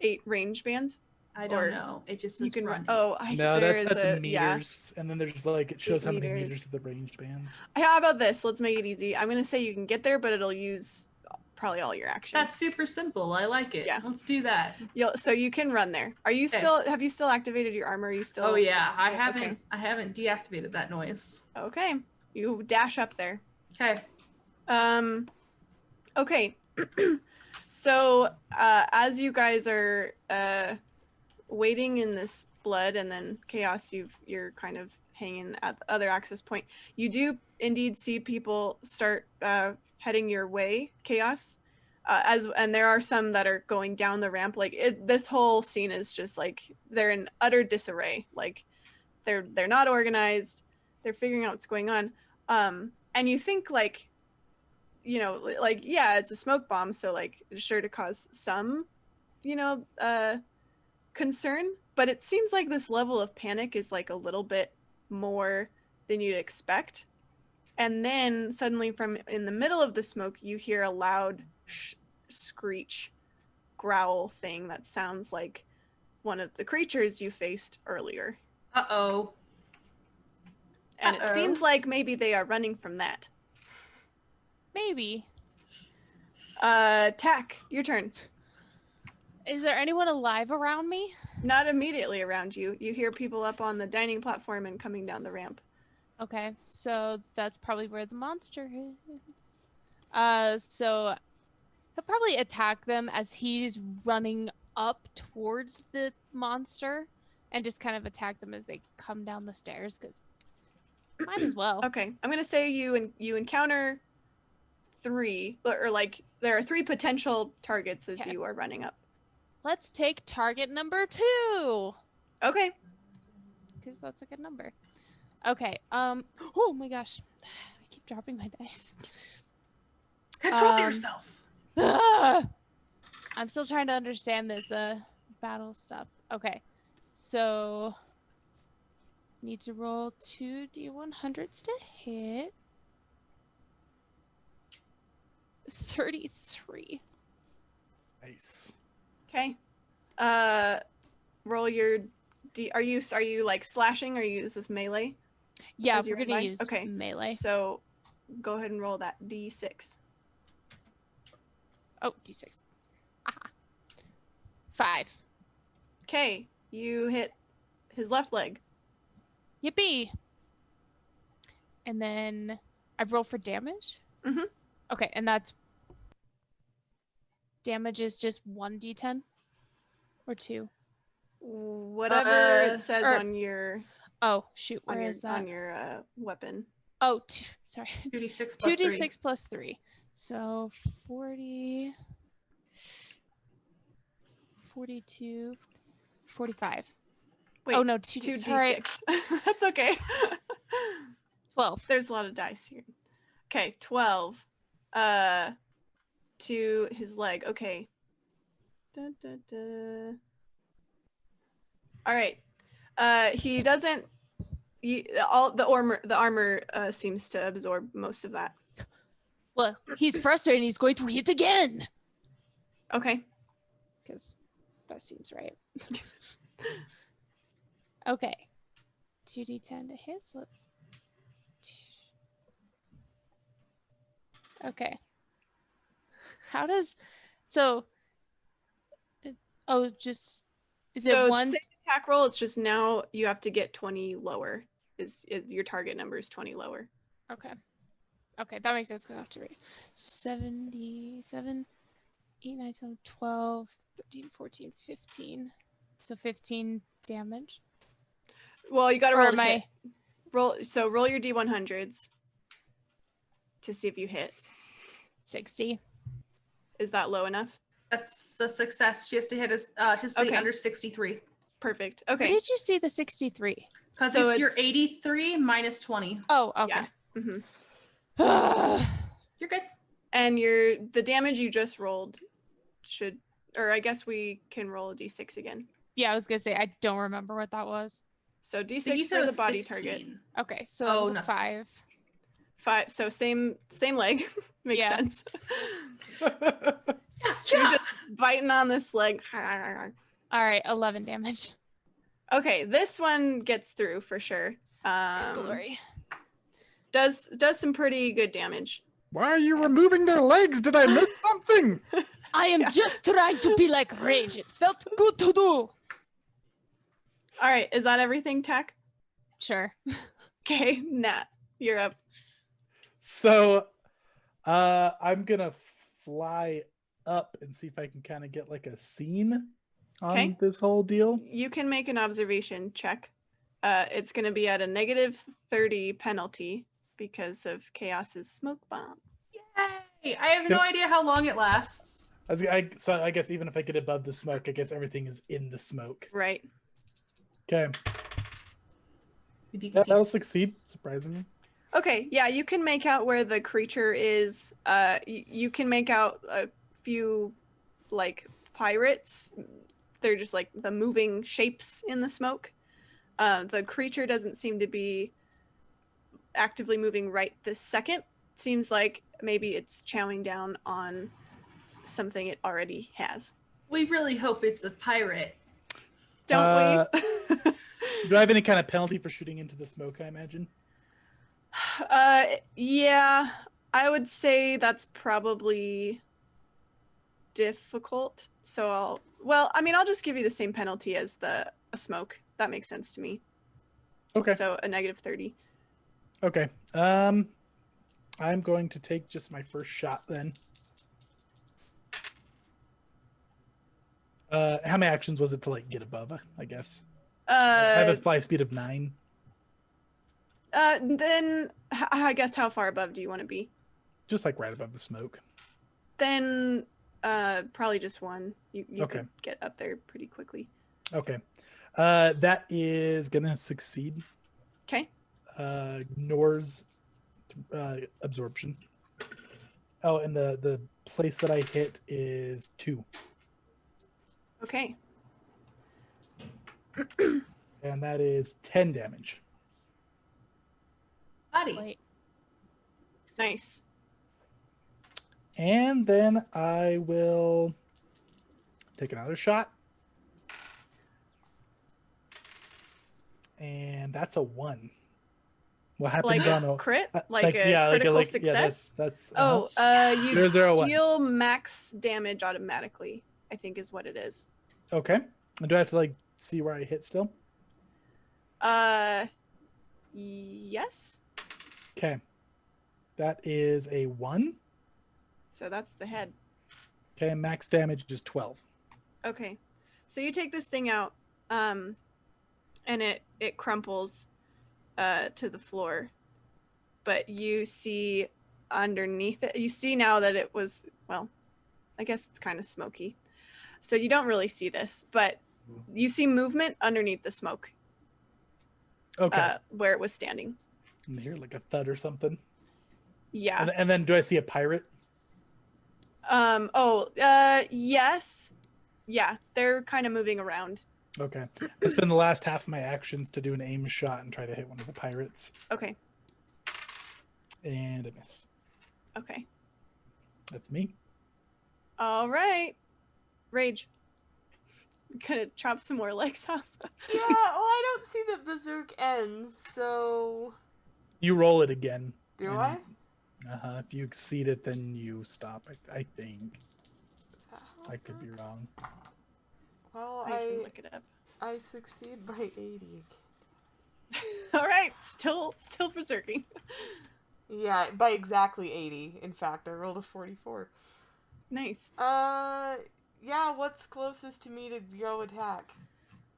8 range bands? I don't Or know. It just You says can run. Oh, No, there that's is meters, and then there's like it shows how many meters. meters of the ranged bands. How about this? Let's make it easy. I'm gonna say you can get there, but it'll use probably all your actions. That's super simple. I like it. Yeah. Let's do that. So you can run there. Are you Okay. still? Have you still activated your armor? Are you still? Oh yeah, I Okay. haven't deactivated that noise. Okay. You dash up there. Okay. Okay. So as you guys are waiting in this blood and then chaos, you're kind of hanging at the other access point. You do indeed see people start heading your way, chaos. And there are some that are going down the ramp. Like this whole scene is just like they're in utter disarray. Like they're not organized. They're figuring out what's going on. And you think like, you know, like, yeah, it's a smoke bomb, so like it's sure to cause some, you know, concern, but it seems like this level of panic is like a little bit more than you'd expect. And then suddenly from in the middle of the smoke, you hear a loud screech growl thing that sounds like one of the creatures you faced earlier. Uh-oh. And it seems like maybe they are running from that. Maybe. Tack, your turn. Is there anyone alive around me? Not immediately around you. You hear people up on the dining platform and coming down the ramp. Okay, so that's probably where the monster is. So he'll probably attack them as he's running up towards the monster and just kind of attack them as they come down the stairs, because might as well. Okay, I'm gonna say you encounter 3, or like there are 3 potential targets as Okay. you are running up. Let's take target number 2, Okay. because that's a good number. Okay. Oh my gosh, I keep dropping my dice. Control yourself. Ah! I'm still trying to understand this battle stuff. Okay, so need to roll 2d100s to hit. 33. Nice. Okay. Roll your are you like slashing, or is this melee? Yeah, As we're your gonna melee? use Okay. melee. So go ahead and roll that d6. Oh, d6. Aha. 5. Okay, you hit his left leg. Yippee! And then I roll for damage? Mhm. Okay, and that's... Damage is just 1d10? Or 2? Whatever it says or- on your Oh, shoot, where is that? on your weapon. Oh, sorry. 2d6 plus 3. 2d6 plus 3. So 40... 42... 45. Wait, Oh, no, 2d6. Sorry, 2d6. That's okay. 12. There's a lot of dice here. Okay, 12. To his leg. Okay. Dun, dun, dun. All right. He doesn't. All the armor seems to absorb most of that. Well, he's frustrated and he's going to hit again. Okay. Because that seems right. Okay. 2d10 to hit, so let's... Okay. How does... So... Oh, just... Is So it one... same attack roll. It's just now you have to get 20 lower. Your target number is 20 lower. Okay. Okay, that makes sense. 'Cause I have to read. So 77, 8, 9, 10, 12, 13, 14, 15. So 15 damage. Well, you got to Or roll. am To I... hit. Roll your d100s to see if you hit. 60. Is that low enough? That's a success. She has to hit Okay. under 63. Perfect. Where Okay. did you see the 63? Because So it's your it's- 83 minus 20. Oh, okay. hmm You're good. And the damage you just rolled should, or I guess we can roll a d6 again. Yeah, I was gonna say I don't remember what that was. So I think you d6 said it for the was body 15. target. Okay, so Oh, it was a no. 5. 5. So same leg. Makes Yeah. sense. Yeah. You're just biting on this leg. All right, 11 damage. Okay, this one gets through for sure. Glory. Does some pretty good damage. Why are you removing their legs? Did I miss something? I am just trying to be like Rage. It felt good to do. All right, is that everything, Tech? Sure. Okay, Nat, you're up. So, I'm gonna fly up and see if I can kind of get like a scene on Okay. this whole deal. You can make an observation check. It's going to be at a -30 penalty because of Chaos's smoke bomb. Yay! I have no idea how long it lasts. So I guess even if I get above the smoke, I guess everything is in the smoke. Right. Okay, that'll succeed, surprisingly. Okay, yeah, you can make out where the creature is. You can make out a few, like, pirates. They're just, like, the moving shapes in the smoke. The creature doesn't seem to be actively moving right this second. Seems like maybe it's chowing down on something it already has. We really hope it's a pirate. Don't we? Do I have any kind of penalty for shooting into the smoke, I imagine? Yeah, I would say that's probably difficult. So I'll just give you the same penalty as a smoke. That makes sense to me. Okay. So a -30. Okay. I'm going to take just my first shot then. How many actions was it to like get above? I guess. I have a fly speed of 9. Then I guess how far above do you want to be? Just like right above the smoke. Then probably just 1. You Okay. could get up there pretty quickly. Okay. That is gonna succeed. Okay. Ignores absorption. Oh, and the place that I hit is 2. Okay. And that is 10 damage. Buddy. Wait. Nice. And then I will take another shot. And that's a 1. What happened Like on a crit? uh, Like a critical Yeah, success? that's Oh, you 001. deal max damage automatically, I think is what it is. Okay. And do I have to like see where I hit still? Yes. Okay. That is a 1. So that's the head. Okay, max damage is 12. Okay. So you take this thing out, and it crumples to the floor. But you see underneath it, you see now that it was, well, I guess it's kind of smoky. So you don't really see this, but you see movement underneath the smoke. Okay. Where it was standing. And hear like a thud or something. Yeah. And then do I see a pirate? Yes. Yeah, they're kind of moving around. Okay. I spend the last half of my actions to do an aim shot and try to hit one of the pirates. Okay. And I miss. Okay. That's me. All right. Rage. Gonna chop some more legs off. Yeah, well, I don't see that Berserk ends, so... You roll it again. Do and- I? If you exceed it, then you stop. I think. I could be wrong. Well, I can look it up. I succeed by 80. All right, still berserking. Yeah, by exactly 80. In fact, I rolled a 44. Nice. Yeah, what's closest to me to go attack?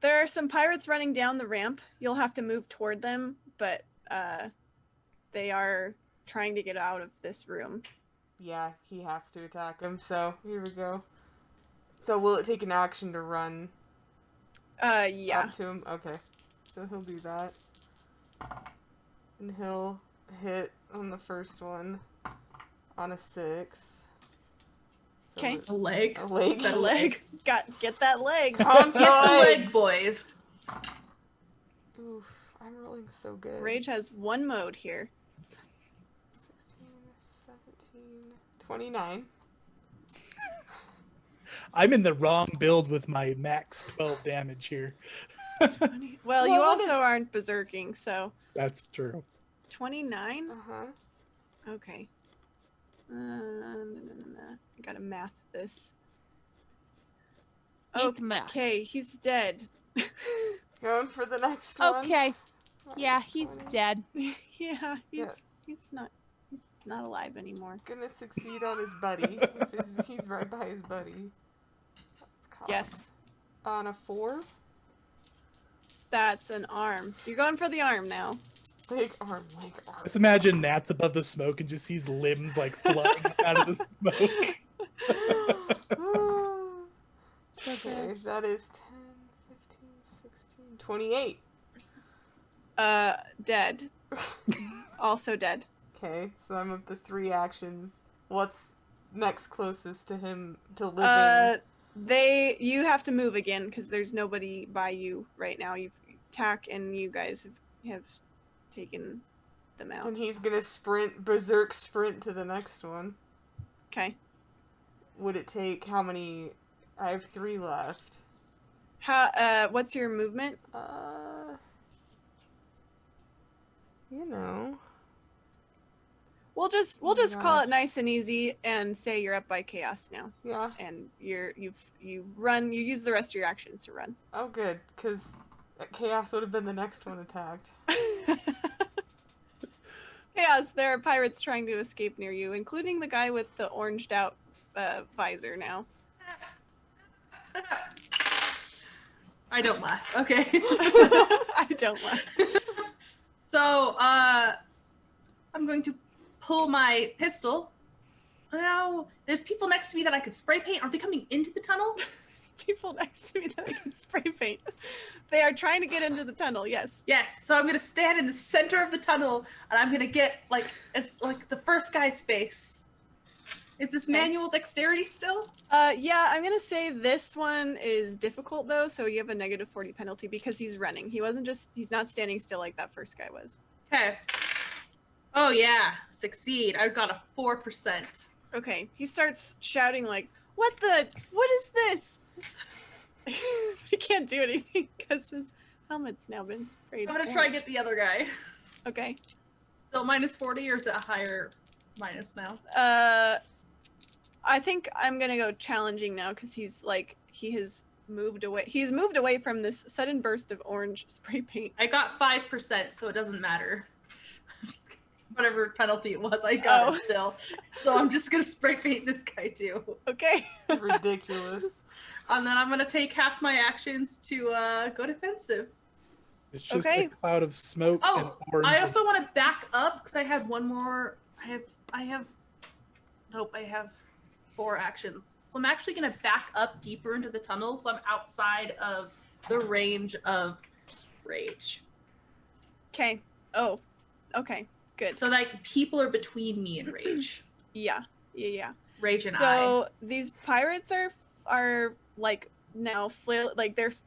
There are some pirates running down the ramp. You'll have to move toward them, but they are trying to get out of this room. Yeah, he has to attack him, so here we go. So will it take an action to run Yeah. up to him? Okay. So he'll do that. And he'll hit on the first one on a 6. So Okay. A leg. A leg. That leg. Get that leg. On Get the leg, boys. Oof, I'm rolling so good. Rage has one mode here. 16, 17, 29. I'm in the wrong build with my max 12 damage here. Well, you Well, also it's- aren't berserking, so That's true. 29? Uh-huh. Okay. I gotta math this. He's math. Okay, he's dead. Going for the next one. Okay. Yeah, he's 20. dead. Yeah, Yeah. he's not alive anymore. Gonna succeed on his buddy. He's right by his buddy. That's cocked. Yes, On a 4. that's an arm. You're going for the arm now. Big arm, leg arm. Just imagine Nat's above the smoke and just sees limbs like flying out of the smoke. So Okay, gross. that is 10, 15, 16, 28. Dead. Also dead. Okay, so I'm up to 3 actions. What's next closest to him to living? You have to move again because there's nobody by you right now. You've Tack and you guys have taken them out. And he's gonna berserk sprint to the next one. Okay. Would it take how many? I have 3 left. What's your movement? You know. We'll just call it nice and easy and say you're up by chaos now. Yeah. And you use the rest of your actions to run. Oh, good, because chaos would have been the next one attacked. Chaos, there are pirates trying to escape near you, including the guy with the oranged out visor now. I don't laugh. Okay. I don't laugh. So, I'm going to pull my pistol. Now, there's people next to me that I could spray paint. Are they coming into the tunnel? People next to me that I can spray paint. They are trying to get into the tunnel, yes. Yes. So I'm going to stand in the center of the tunnel, and I'm going to get, it's like the first guy's face. Is this manual dexterity still? Yeah, I'm gonna say this one is difficult though, so you have a negative 40 penalty because he's running. He's not standing still like that first guy was. Okay. Oh yeah, succeed. I've got a 4%. Okay, he starts shouting like, What is this? He can't do anything because his helmet's now been sprayed. I'm gonna try and get the other guy. Okay. Still minus 40, or is it a higher minus now? I think I'm gonna go challenging now because he has moved away. He's moved away from this sudden burst of orange spray paint. I got 5%, so it doesn't matter. Whatever penalty it was, I got it still. So I'm just gonna spray paint this guy too. Okay. Ridiculous. And then I'm gonna take half my actions to go defensive. It's just Okay. a cloud of smoke and Oh, orange. I also want to back up because I had one more. Nope, I have 4 actions. So I'm actually gonna back up deeper into the tunnel, so I'm outside of the range of rage. Okay. Oh. Okay. Good. So like people are between me and rage. Yeah. Rage and I. So these pirates are like now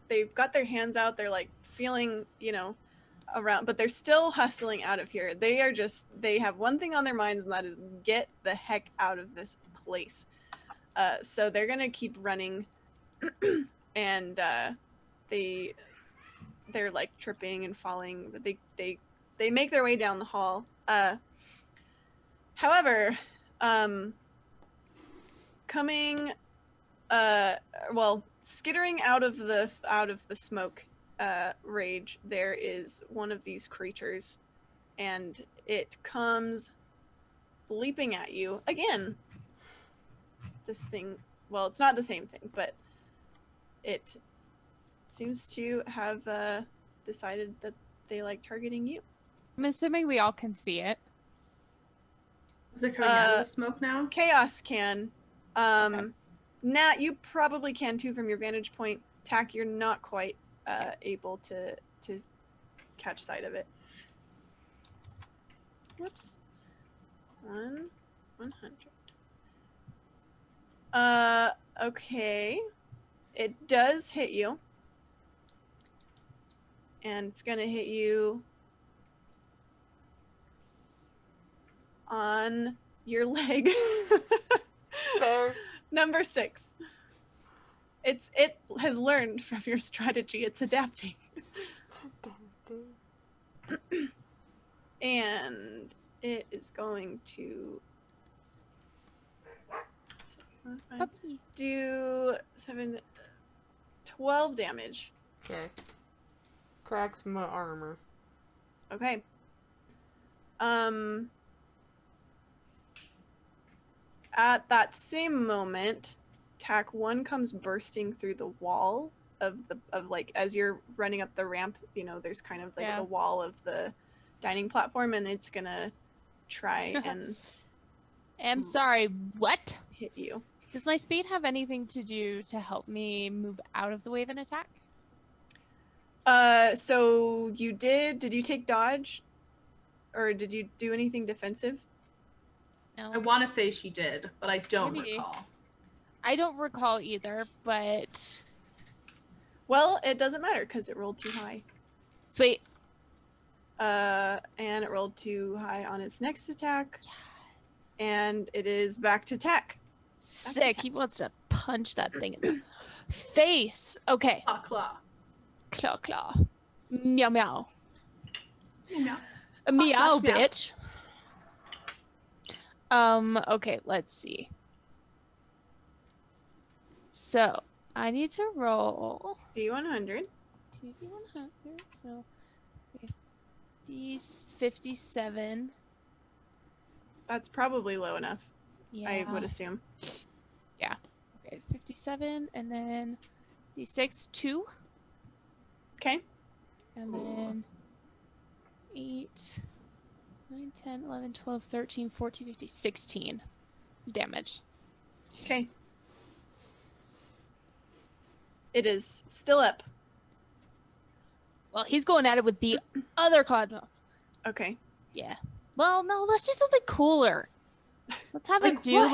they've got their hands out. They're like feeling, around, but they're still hustling out of here. They have one thing on their minds, and that is get the heck out of this place. So they're gonna keep running, and they're like tripping and falling, but they make their way down the hall. However, skittering out of the smoke, rage, there is one of these creatures, and it comes leaping at you again. This thing, well, it's not the same thing, but it seems to have decided that they like targeting you. I'm assuming we all can see it. Is it coming out of the smoke now? Chaos can. Okay. Nat, you probably can too from your vantage point. Tack, you're not quite able to catch sight of it. Whoops. 100. Okay. It does hit you. And it's gonna hit you on your leg. Fair. Number 6. It has learned from your strategy. It's adapting. And it is going to Puppy. do 12 damage. Okay. Cracks my armor. Okay. At that same moment, Tack 1 comes bursting through the wall of like, as you're running up the ramp, there's kind of like the wall of the dining platform, and it's gonna try and I'm sorry, what? hit you. Does my speed have anything to do to help me move out of the wave and attack? So did you take dodge? Or did you do anything defensive? No. I want to say she did, but I don't Maybe. recall. I don't recall either, but... Well, it doesn't matter because it rolled too high. Sweet. And it rolled too high on its next attack. Yes. And it is back to Tack. Sick. He wants to punch that thing in the face. Okay. Claw, claw. Claw, claw. Meow, meow. Meow. Meow, meow. bitch. Okay, let's see. So, I need to roll D100. 2d100, so 57. That's probably low enough, Yeah. I would assume. Okay, 57, and then d6, 2, Okay. and then 8, 9, 10, 11, 12, 13, 14, 15, 16 damage. Okay. It is still up. Well, he's going at it with the other cloud. Okay. Yeah. Well, no, let's do something cooler. Let's have him Like do what?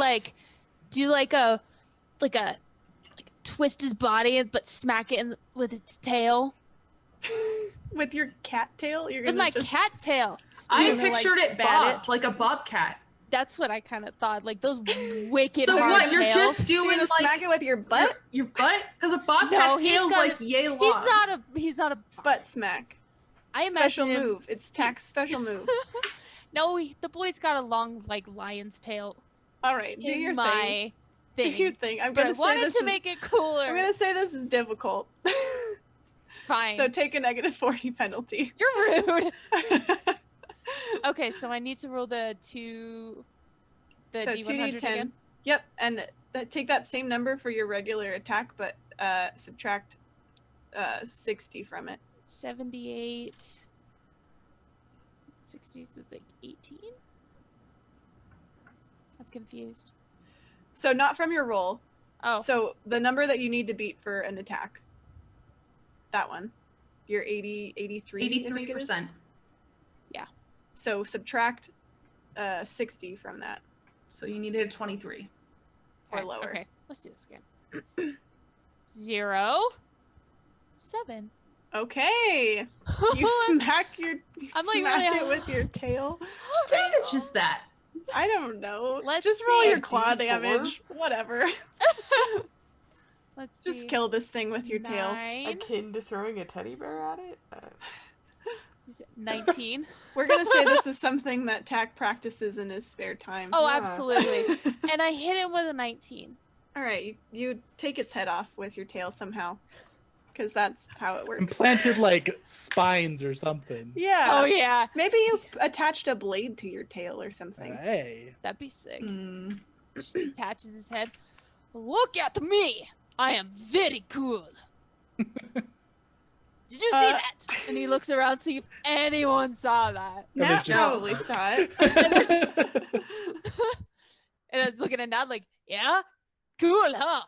like a twist his body but smack it with its tail. With your cat tail? You're With gonna my just... cat tail. I Dude, pictured like, it bat bobbed, like a bobcat. That's what I kind of thought. Like those wicked So hard what? You're tails. just So you're doing gonna smack it with your butt? Your butt? Because a bobcat's No, he's tail's got like yay long. He's not a Butt smack. I Special imagine him. move. It's Tack's special move. No, the boy's got a long like lion's tail. All right, do in your my thing. Do your thing. thing. I'm But I gonna say wanted this to is, make it cooler. I'm gonna say this is difficult. Fine. So take a -40 penalty. You're rude. Okay, so I need to roll the So D100 2d10. again. Yep, and take that same number for your regular attack, but subtract 60 from it. 78. 60, so it's like 18? I'm confused. So not from your roll. Oh, So the number that you need to beat for an attack. That one. Your 83. I think it is. 83%. So subtract 60 from that. So you need to hit 23. or okay, lower. Okay, let's do this again. 0, 7. Okay. You smack your I'm, like, smack really- it with your tail. What damage is that? I don't know. Let's just roll see. your claw D4? damage. Whatever. Let's see. Just kill this thing with your tail. 9. Akin to throwing a teddy bear at it? Is it 19? We're gonna say this is something that Tack practices in his spare time. Oh, Yeah. absolutely. And I hit him with a 19. All right, you take its head off with your tail somehow, because that's how it works. Implanted like spines or something. Yeah. Oh, yeah. Maybe you've attached a blade to your tail or something. Hey. That'd be sick. Mm. Just attaches his head. Look at me! I am very cool. Did you see that? And he looks around to see if anyone saw that. And Nat it's just- probably saw it. And I was looking at Nat like, yeah? Cool, huh?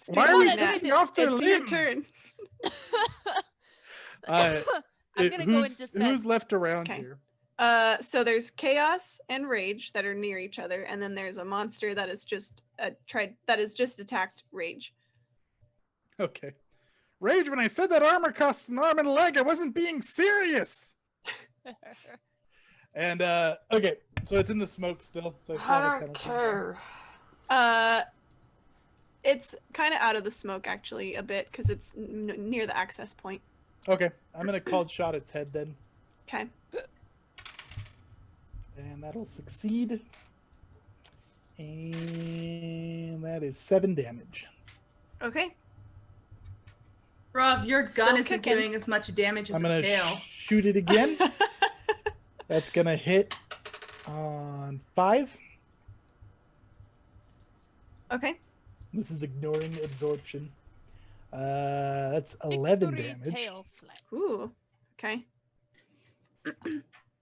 Why are we Nat, taking off their It's your limbs? turn. I'm gonna go in defense. Who's left around Okay. here? So there's chaos and rage that are near each other, and then there's a monster that is just attacked rage. Okay. Rage, when I said that armor cost an arm and a leg, I wasn't being serious. And okay, so it's in the smoke still. So I still have a I don't penalty. care. It's kind of out of the smoke actually a bit because it's near the access point. Okay, I'm gonna call shot its head then, Okay. and that'll succeed. And that is 7 damage. Okay. Rob, your Still gun isn't kicking. doing as much damage as I'm a gonna tail. shoot it again. That's gonna hit on 5. Okay. This is ignoring absorption. That's 11 Victory damage. tail flex. Ooh. Okay.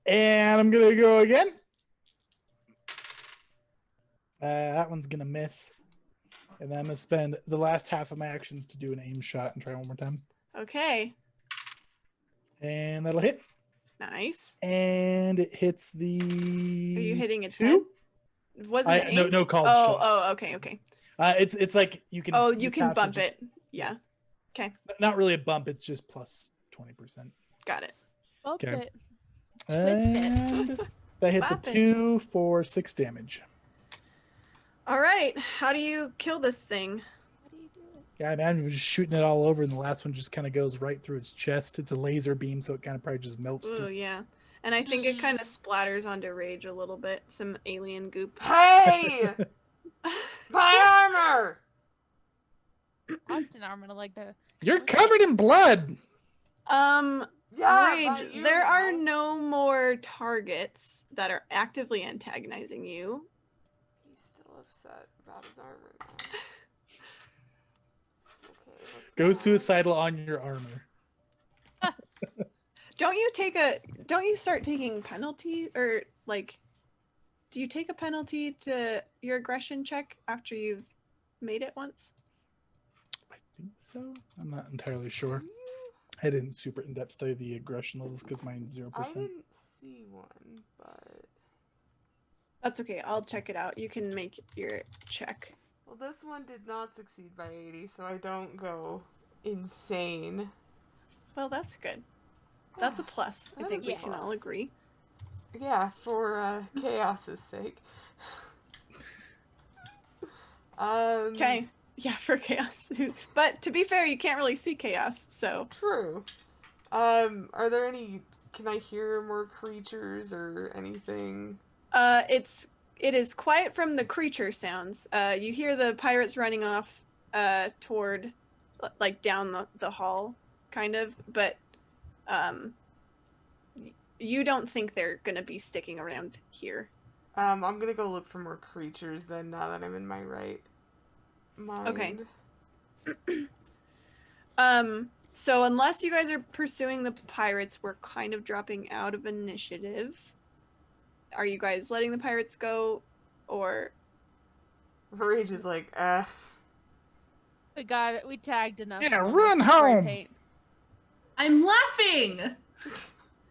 And I'm gonna go again. That one's gonna miss. And then I'm gonna spend the last half of my actions to do an aim shot and try one more time. Okay. And that'll hit. Nice. And it hits the. Are you hitting its 2? head? Wasn't it No, aimed? no called Oh, shot. oh, okay, okay. It's like you can. Oh, you just can have to bump just- it. Yeah. Okay. Not really a bump. It's just plus 20%. Got it. Bump Okay. it. Twist it. And that hit Bop the it. 2 for 6 damage. All right. How do you kill this thing? What do you do? Yeah, man, he was just shooting it all over, and the last one just kind of goes right through its chest. It's a laser beam, so it kind of probably just melts. Ooh, To... yeah. And I think it kind of splatters onto Rage a little bit. Some alien goop. Hey! My armor! Austin, I'm gonna like the. You're covered in blood. Yeah, Rage, but there are no more targets that are actively antagonizing you. He's still upset about his armor now. Okay, let's Go go. suicidal on your armor. Don't you start taking penalty or like do you take a penalty to your aggression check after you've made it once? I think so. I'm not entirely sure. I didn't super in-depth study the aggression levels because mine's 0%. I didn't see one, but That's okay. I'll check it out. You can make your check. well, this one did not succeed by 80, so I don't go insane. Well, that's good. That's a plus. I That think is we a can all plus. agree. Yeah, for chaos's sake. Okay. Yeah, for chaos. But to be fair, you can't really see chaos, so. True. Are there any... Can I hear more creatures or anything? It is quiet from the creature sounds. You hear the pirates running off toward, like, down the hall, kind of, but you don't think they're gonna be sticking around here. I'm gonna go look for more creatures then, now that I'm in my right mind. Okay. So unless you guys are pursuing the pirates, we're kind of dropping out of initiative. Are you guys letting the pirates go, or... Rage is like, We got it. We tagged enough. Yeah, of them run with spray home! paint. I'm laughing.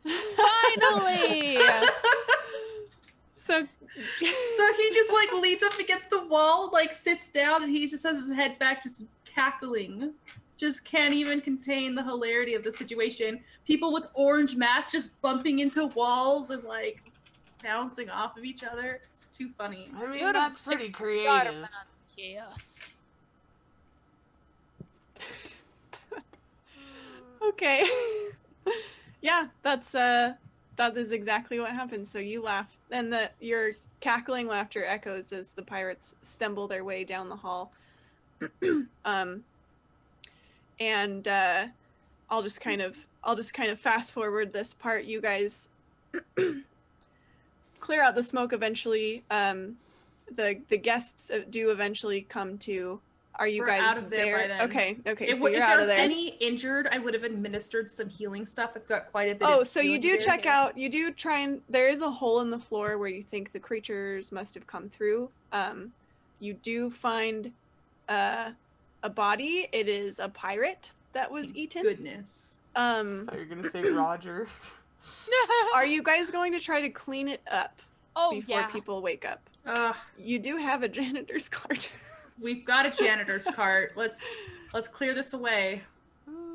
Finally! So So he just like leans up against the wall, like sits down, and he just has his head back, just cackling. Just can't even contain the hilarity of the situation. People with orange masks just bumping into walls and like bouncing off of each other. It's too funny. I mean, You'd that's have pretty got creative. around chaos. okay. Yeah, that is exactly what happened. So you laugh, and your cackling laughter echoes as the pirates stumble their way down the hall. And I'll just kind of fast forward this part. You guys clear out the smoke eventually. The guests do eventually come to. Are you We're guys out of there by then. Okay. If, So you're if out there's of there. any injured, I would have administered some healing stuff. I've got quite a bit. Oh, of so you healing do gear. check out. You do try and there is a hole in the floor where you think the creatures must have come through. You do find a body. It is a pirate that was eaten. Goodness. I thought you were gonna say Roger. Are you guys going to try to clean it up Oh before yeah. people wake up? Ugh, You do have a janitor's card. we've got a janitor's cart. Let's clear this away.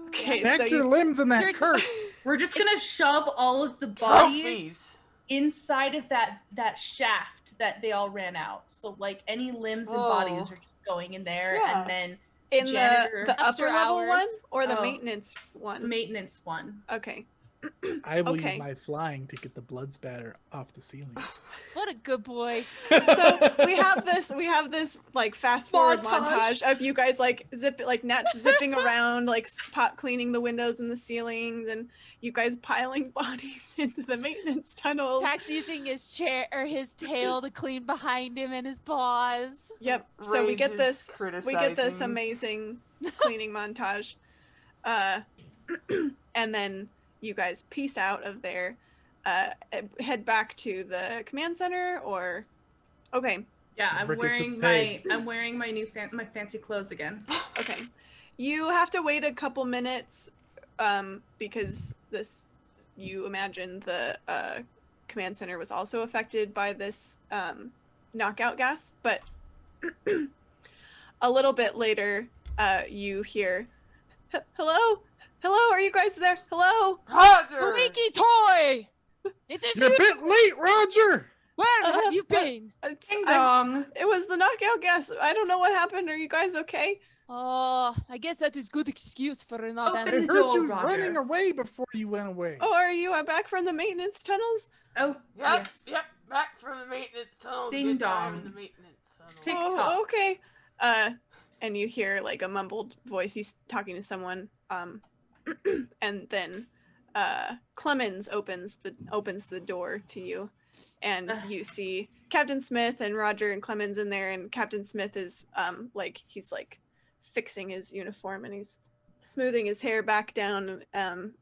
Okay, Pack so your limbs in that You're- cart. We're just gonna It's- shove all of the bodies Trophies. inside of that shaft that they all ran out. So like any limbs and bodies Oh. are just going in there, Yeah. and then in janitor. the After upper level hours. one or the Oh. maintenance one? maintenance one. Okay. I will Okay. use my flying to get the blood spatter off the ceilings. What a good boy. So we have this like fast forward Montage. montage of you guys like gnats zipping around, like spot cleaning the windows and the ceilings, and you guys piling bodies into the maintenance tunnels. Tax using his chair or his tail to clean behind him and his paws. Yep. So we Rage get is this criticizing. amazing cleaning montage, and then you guys peace out of there. Head back to the command center, or okay. Yeah, I'm Rickets wearing of my pig. I'm wearing my new my fancy clothes again. Okay. You have to wait a couple minutes because you imagine the command center was also affected by this knockout gas, but a little bit later you hear, hello? Hello, are you guys there? Hello? Roger. Squeaky toy! It is You're a bit late, Roger! Where have you been? Ding dong. It was the knockout gas. I don't know what happened. Are you guys okay? Oh, I guess that is good excuse for not Open I the having. heard door, you Roger. running away before you went away. Oh, are you back from the maintenance tunnels? Oh Yep, yes. yep, back from the maintenance tunnels. Ding Good time in dong. the maintenance tunnels. Tick Oh, tock. okay. And you hear like a mumbled voice. He's talking to someone. And then Clemens opens the door to you, and you see Captain Smith and Roger and Clemens in there. And Captain Smith is he's fixing his uniform, and he's smoothing his hair back down. And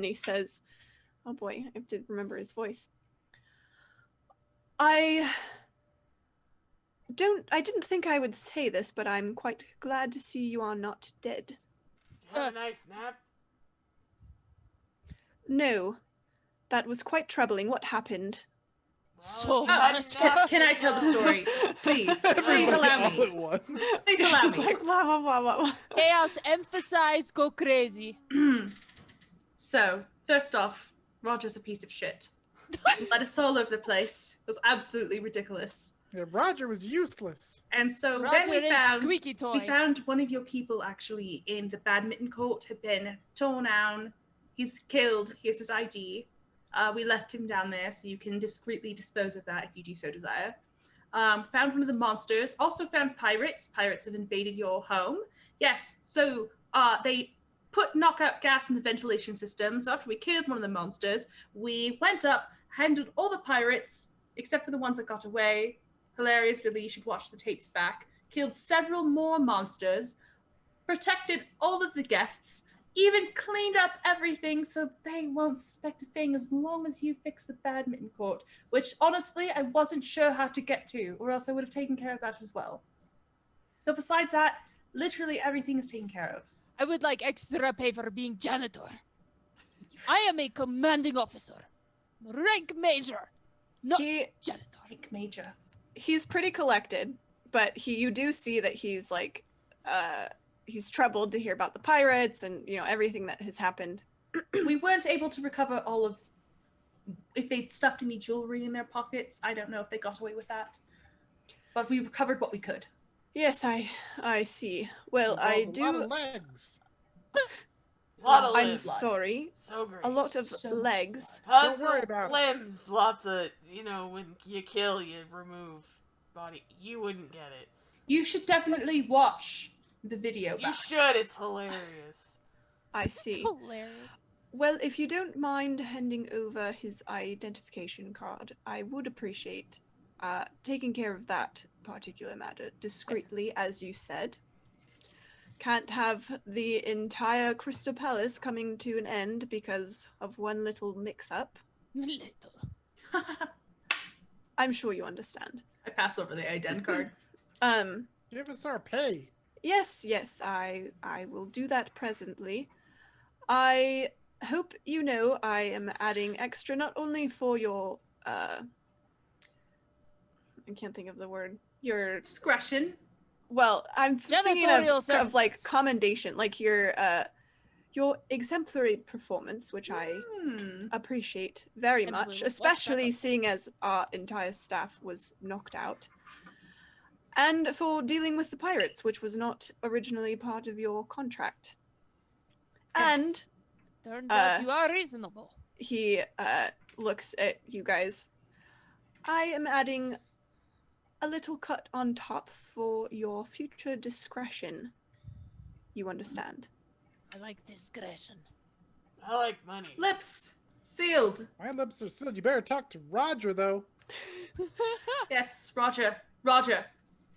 he says, "Oh boy, I did remember his voice. I didn't think I would say this, but I'm quite glad to see you are not dead." Have a nice nap. No, that was quite troubling. What happened? So if you hadn't much. napped, Can I you'd tell the know. story? Please, please Everybody allow all me. at once. Please It's allow just me. like blah blah blah blah blah. Chaos, emphasize, go crazy. So, first off, Roger's a piece of shit. Led us all over the place. It was absolutely ridiculous. Yeah, Roger was useless. And so Roger then we is found squeaky toy. we found one of your people actually in the badminton court had been torn down. He's killed. Here's his ID. We left him down there, so you can discreetly dispose of that if you do so desire. Found one of the monsters. Also found pirates. Pirates have invaded your home. Yes, so they put knockout gas in the ventilation system. So after we killed one of the monsters, we went up, handled all the pirates, except for the ones that got away. Hilarious, really, you should watch the tapes back. Killed several more monsters, protected all of the guests, even cleaned up everything so they won't suspect a thing as long as you fix the badminton court, which honestly, I wasn't sure how to get to, or else I would have taken care of that as well. But besides that, literally everything is taken care of. I would like extra pay for being janitor. I am a commanding officer. Rank major. Not janitor. Rank major. He's pretty collected, but you do see that he's like he's troubled to hear about the pirates and everything that has happened. We weren't able to recover all of if they'd stuffed any jewelry in their pockets. I don't know if they got away with that. But we recovered what we could. Yes, I see. Well, I do. A lot of legs. Lot of I'm limbs. sorry. So great. A lot of So legs. Don't worry about it. limbs. Lots of, when you kill, you remove body. You wouldn't get it. You should definitely watch the video You back. should. It's hilarious. I It's see. hilarious. Well, if you don't mind handing over his identification card, I would appreciate taking care of that particular matter discreetly, as you said. Can't have the entire Crystal Palace coming to an end because of one little mix-up. Little. I'm sure you understand. I pass over the ident card. Give us our pay. Yes, I will do that presently. I hope you know I am adding extra not only for your I can't think of the word. Your Discretion. well, I'm thinking Janitorial of like services. commendation, like your exemplary performance, which I appreciate very And we will much, watch that especially up. seeing as our entire staff was knocked out. And for dealing with the pirates, which was not originally part of your contract. Yes. And Turns out you are reasonable. he looks at you guys. I am adding a little cut on top for your future discretion. You understand? I like discretion. I like money. Lips sealed. My lips are sealed. You better talk to Roger, though. Yes, Roger.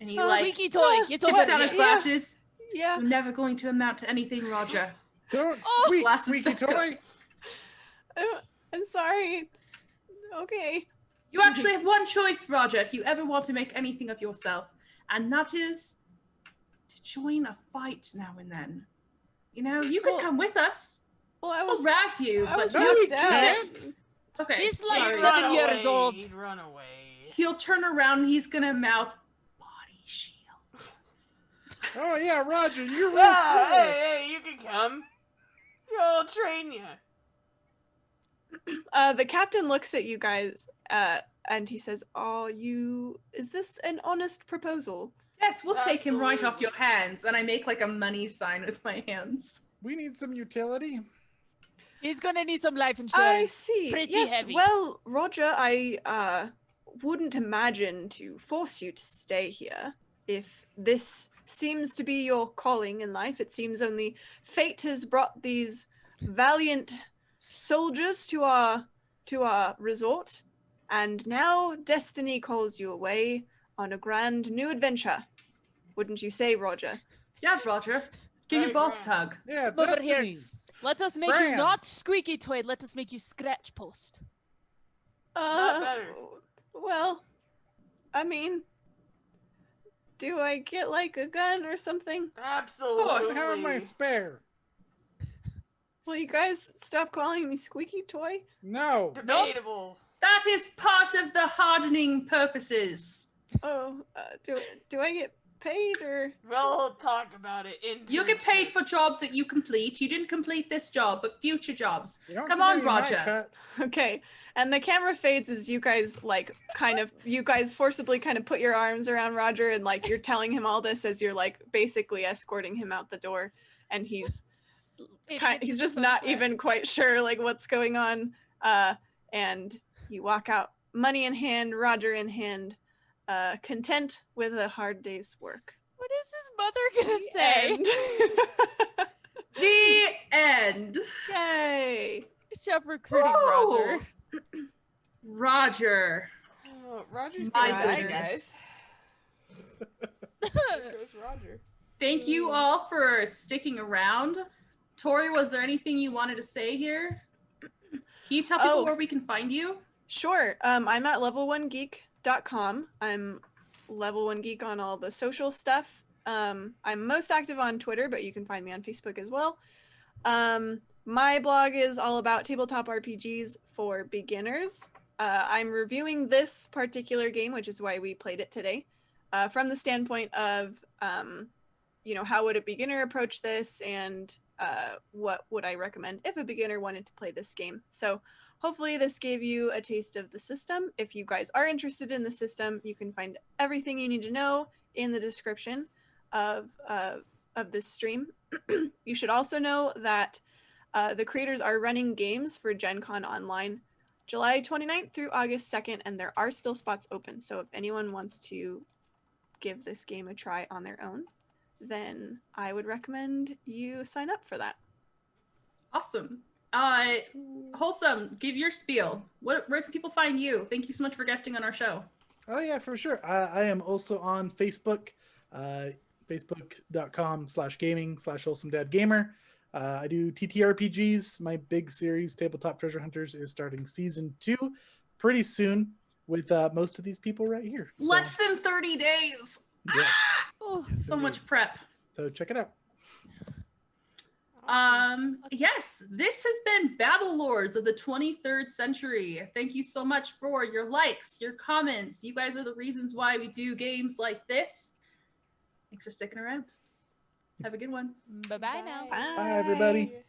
And he Squeaky toy, get tips over down his here. glasses. Yeah. You're never going to amount to anything, Roger. Don't Oh, squeak, glasses squeaky back up. toy. I'm sorry. Okay. You actually have one choice, Roger, if you ever want to make anything of yourself, and that is to join a fight now and then. You could Well, come with us. Well, I We'll was razz you, I but was No, you we knocked can't. Okay. He's like sorry. He'd 7 run years away. old. He'd run away. He'll turn around and he's gonna mouth body shield. Oh yeah, Roger, you're real Yeah, slow. hey, you can come. I'll train you. The captain looks at you guys, and he says, is this an honest proposal? Yes, we'll take him right off Absolutely. your hands. And I make like a money sign with my hands. We need some utility. He's gonna need some life I insurance. see. Pretty Yes, heavy. well, Roger, I wouldn't imagine to force you to stay here. If this seems to be your calling in life, it seems only fate has brought these valiant soldiers to our resort, and now destiny calls you away on a grand new adventure. Wouldn't you say, Roger? Yeah, Roger. Give your Very boss a grand. tug. Yeah, Come over here. Destiny. Let us make you Bram. not squeaky toy. Let us make you scratch post. Not better. Well, I mean, do I get like a gun or something? Absolutely. I have my spare. Will you guys stop calling me squeaky toy? No. Debatable. That is part of the hardening purposes. Oh, do I get paid or? We'll talk about it in. You get paid for paychecks. jobs that you complete. You didn't complete this job, but future jobs. You don't Come get on, any of my Roger. cut. Okay, and the camera fades as you guys you guys forcibly kind of put your arms around Roger and like you're telling him all this as you're like basically escorting him out the door, and he's just not even quite sure like what's going on. And you walk out, money in hand, Roger in hand, content with a hard day's work. What is his mother gonna say? And The end. yay! Good job recruiting Whoa. Roger. Oh, Roger. Roger's My gonna die, goodness. guys. There goes Roger. Thank you all for sticking around. Tori, was there anything you wanted to say here? Can you tell people where we can find you? Sure. I'm at level1geek.com. I'm level 1 geek on all the social stuff. I'm most active on Twitter, but you can find me on Facebook as well. My blog is all about tabletop RPGs for beginners. I'm reviewing this particular game, which is why we played it today, from the standpoint of, how would a beginner approach this, and what would I recommend if a beginner wanted to play this game. So hopefully this gave you a taste of the system. If you guys are interested in the system, you can find everything you need to know in the description of this stream. You should also know that the creators are running games for Gen Con Online July 29th through August 2nd, and there are still spots open. So if anyone wants to give this game a try on their own, then I would recommend you sign up for that. Awesome. Wholesome, give your spiel. Where can people find you? Thank you so much for guesting on our show. Oh yeah, for sure. I am also on Facebook, facebook.com/gaming/WholesomeDadGamer. I do ttrpgs. My big series, Tabletop Treasure Hunters, is starting season 2 pretty soon with most of these people right here. So, Less than 30 days. yeah. Oh, So much prep. So check it out. Yes, this has been Battlelords of the 23rd century. Thank you so much for your likes, your comments. You guys are the reasons why we do games like this. Thanks for sticking around. Have a good one. bye-bye now. Bye. Bye, everybody.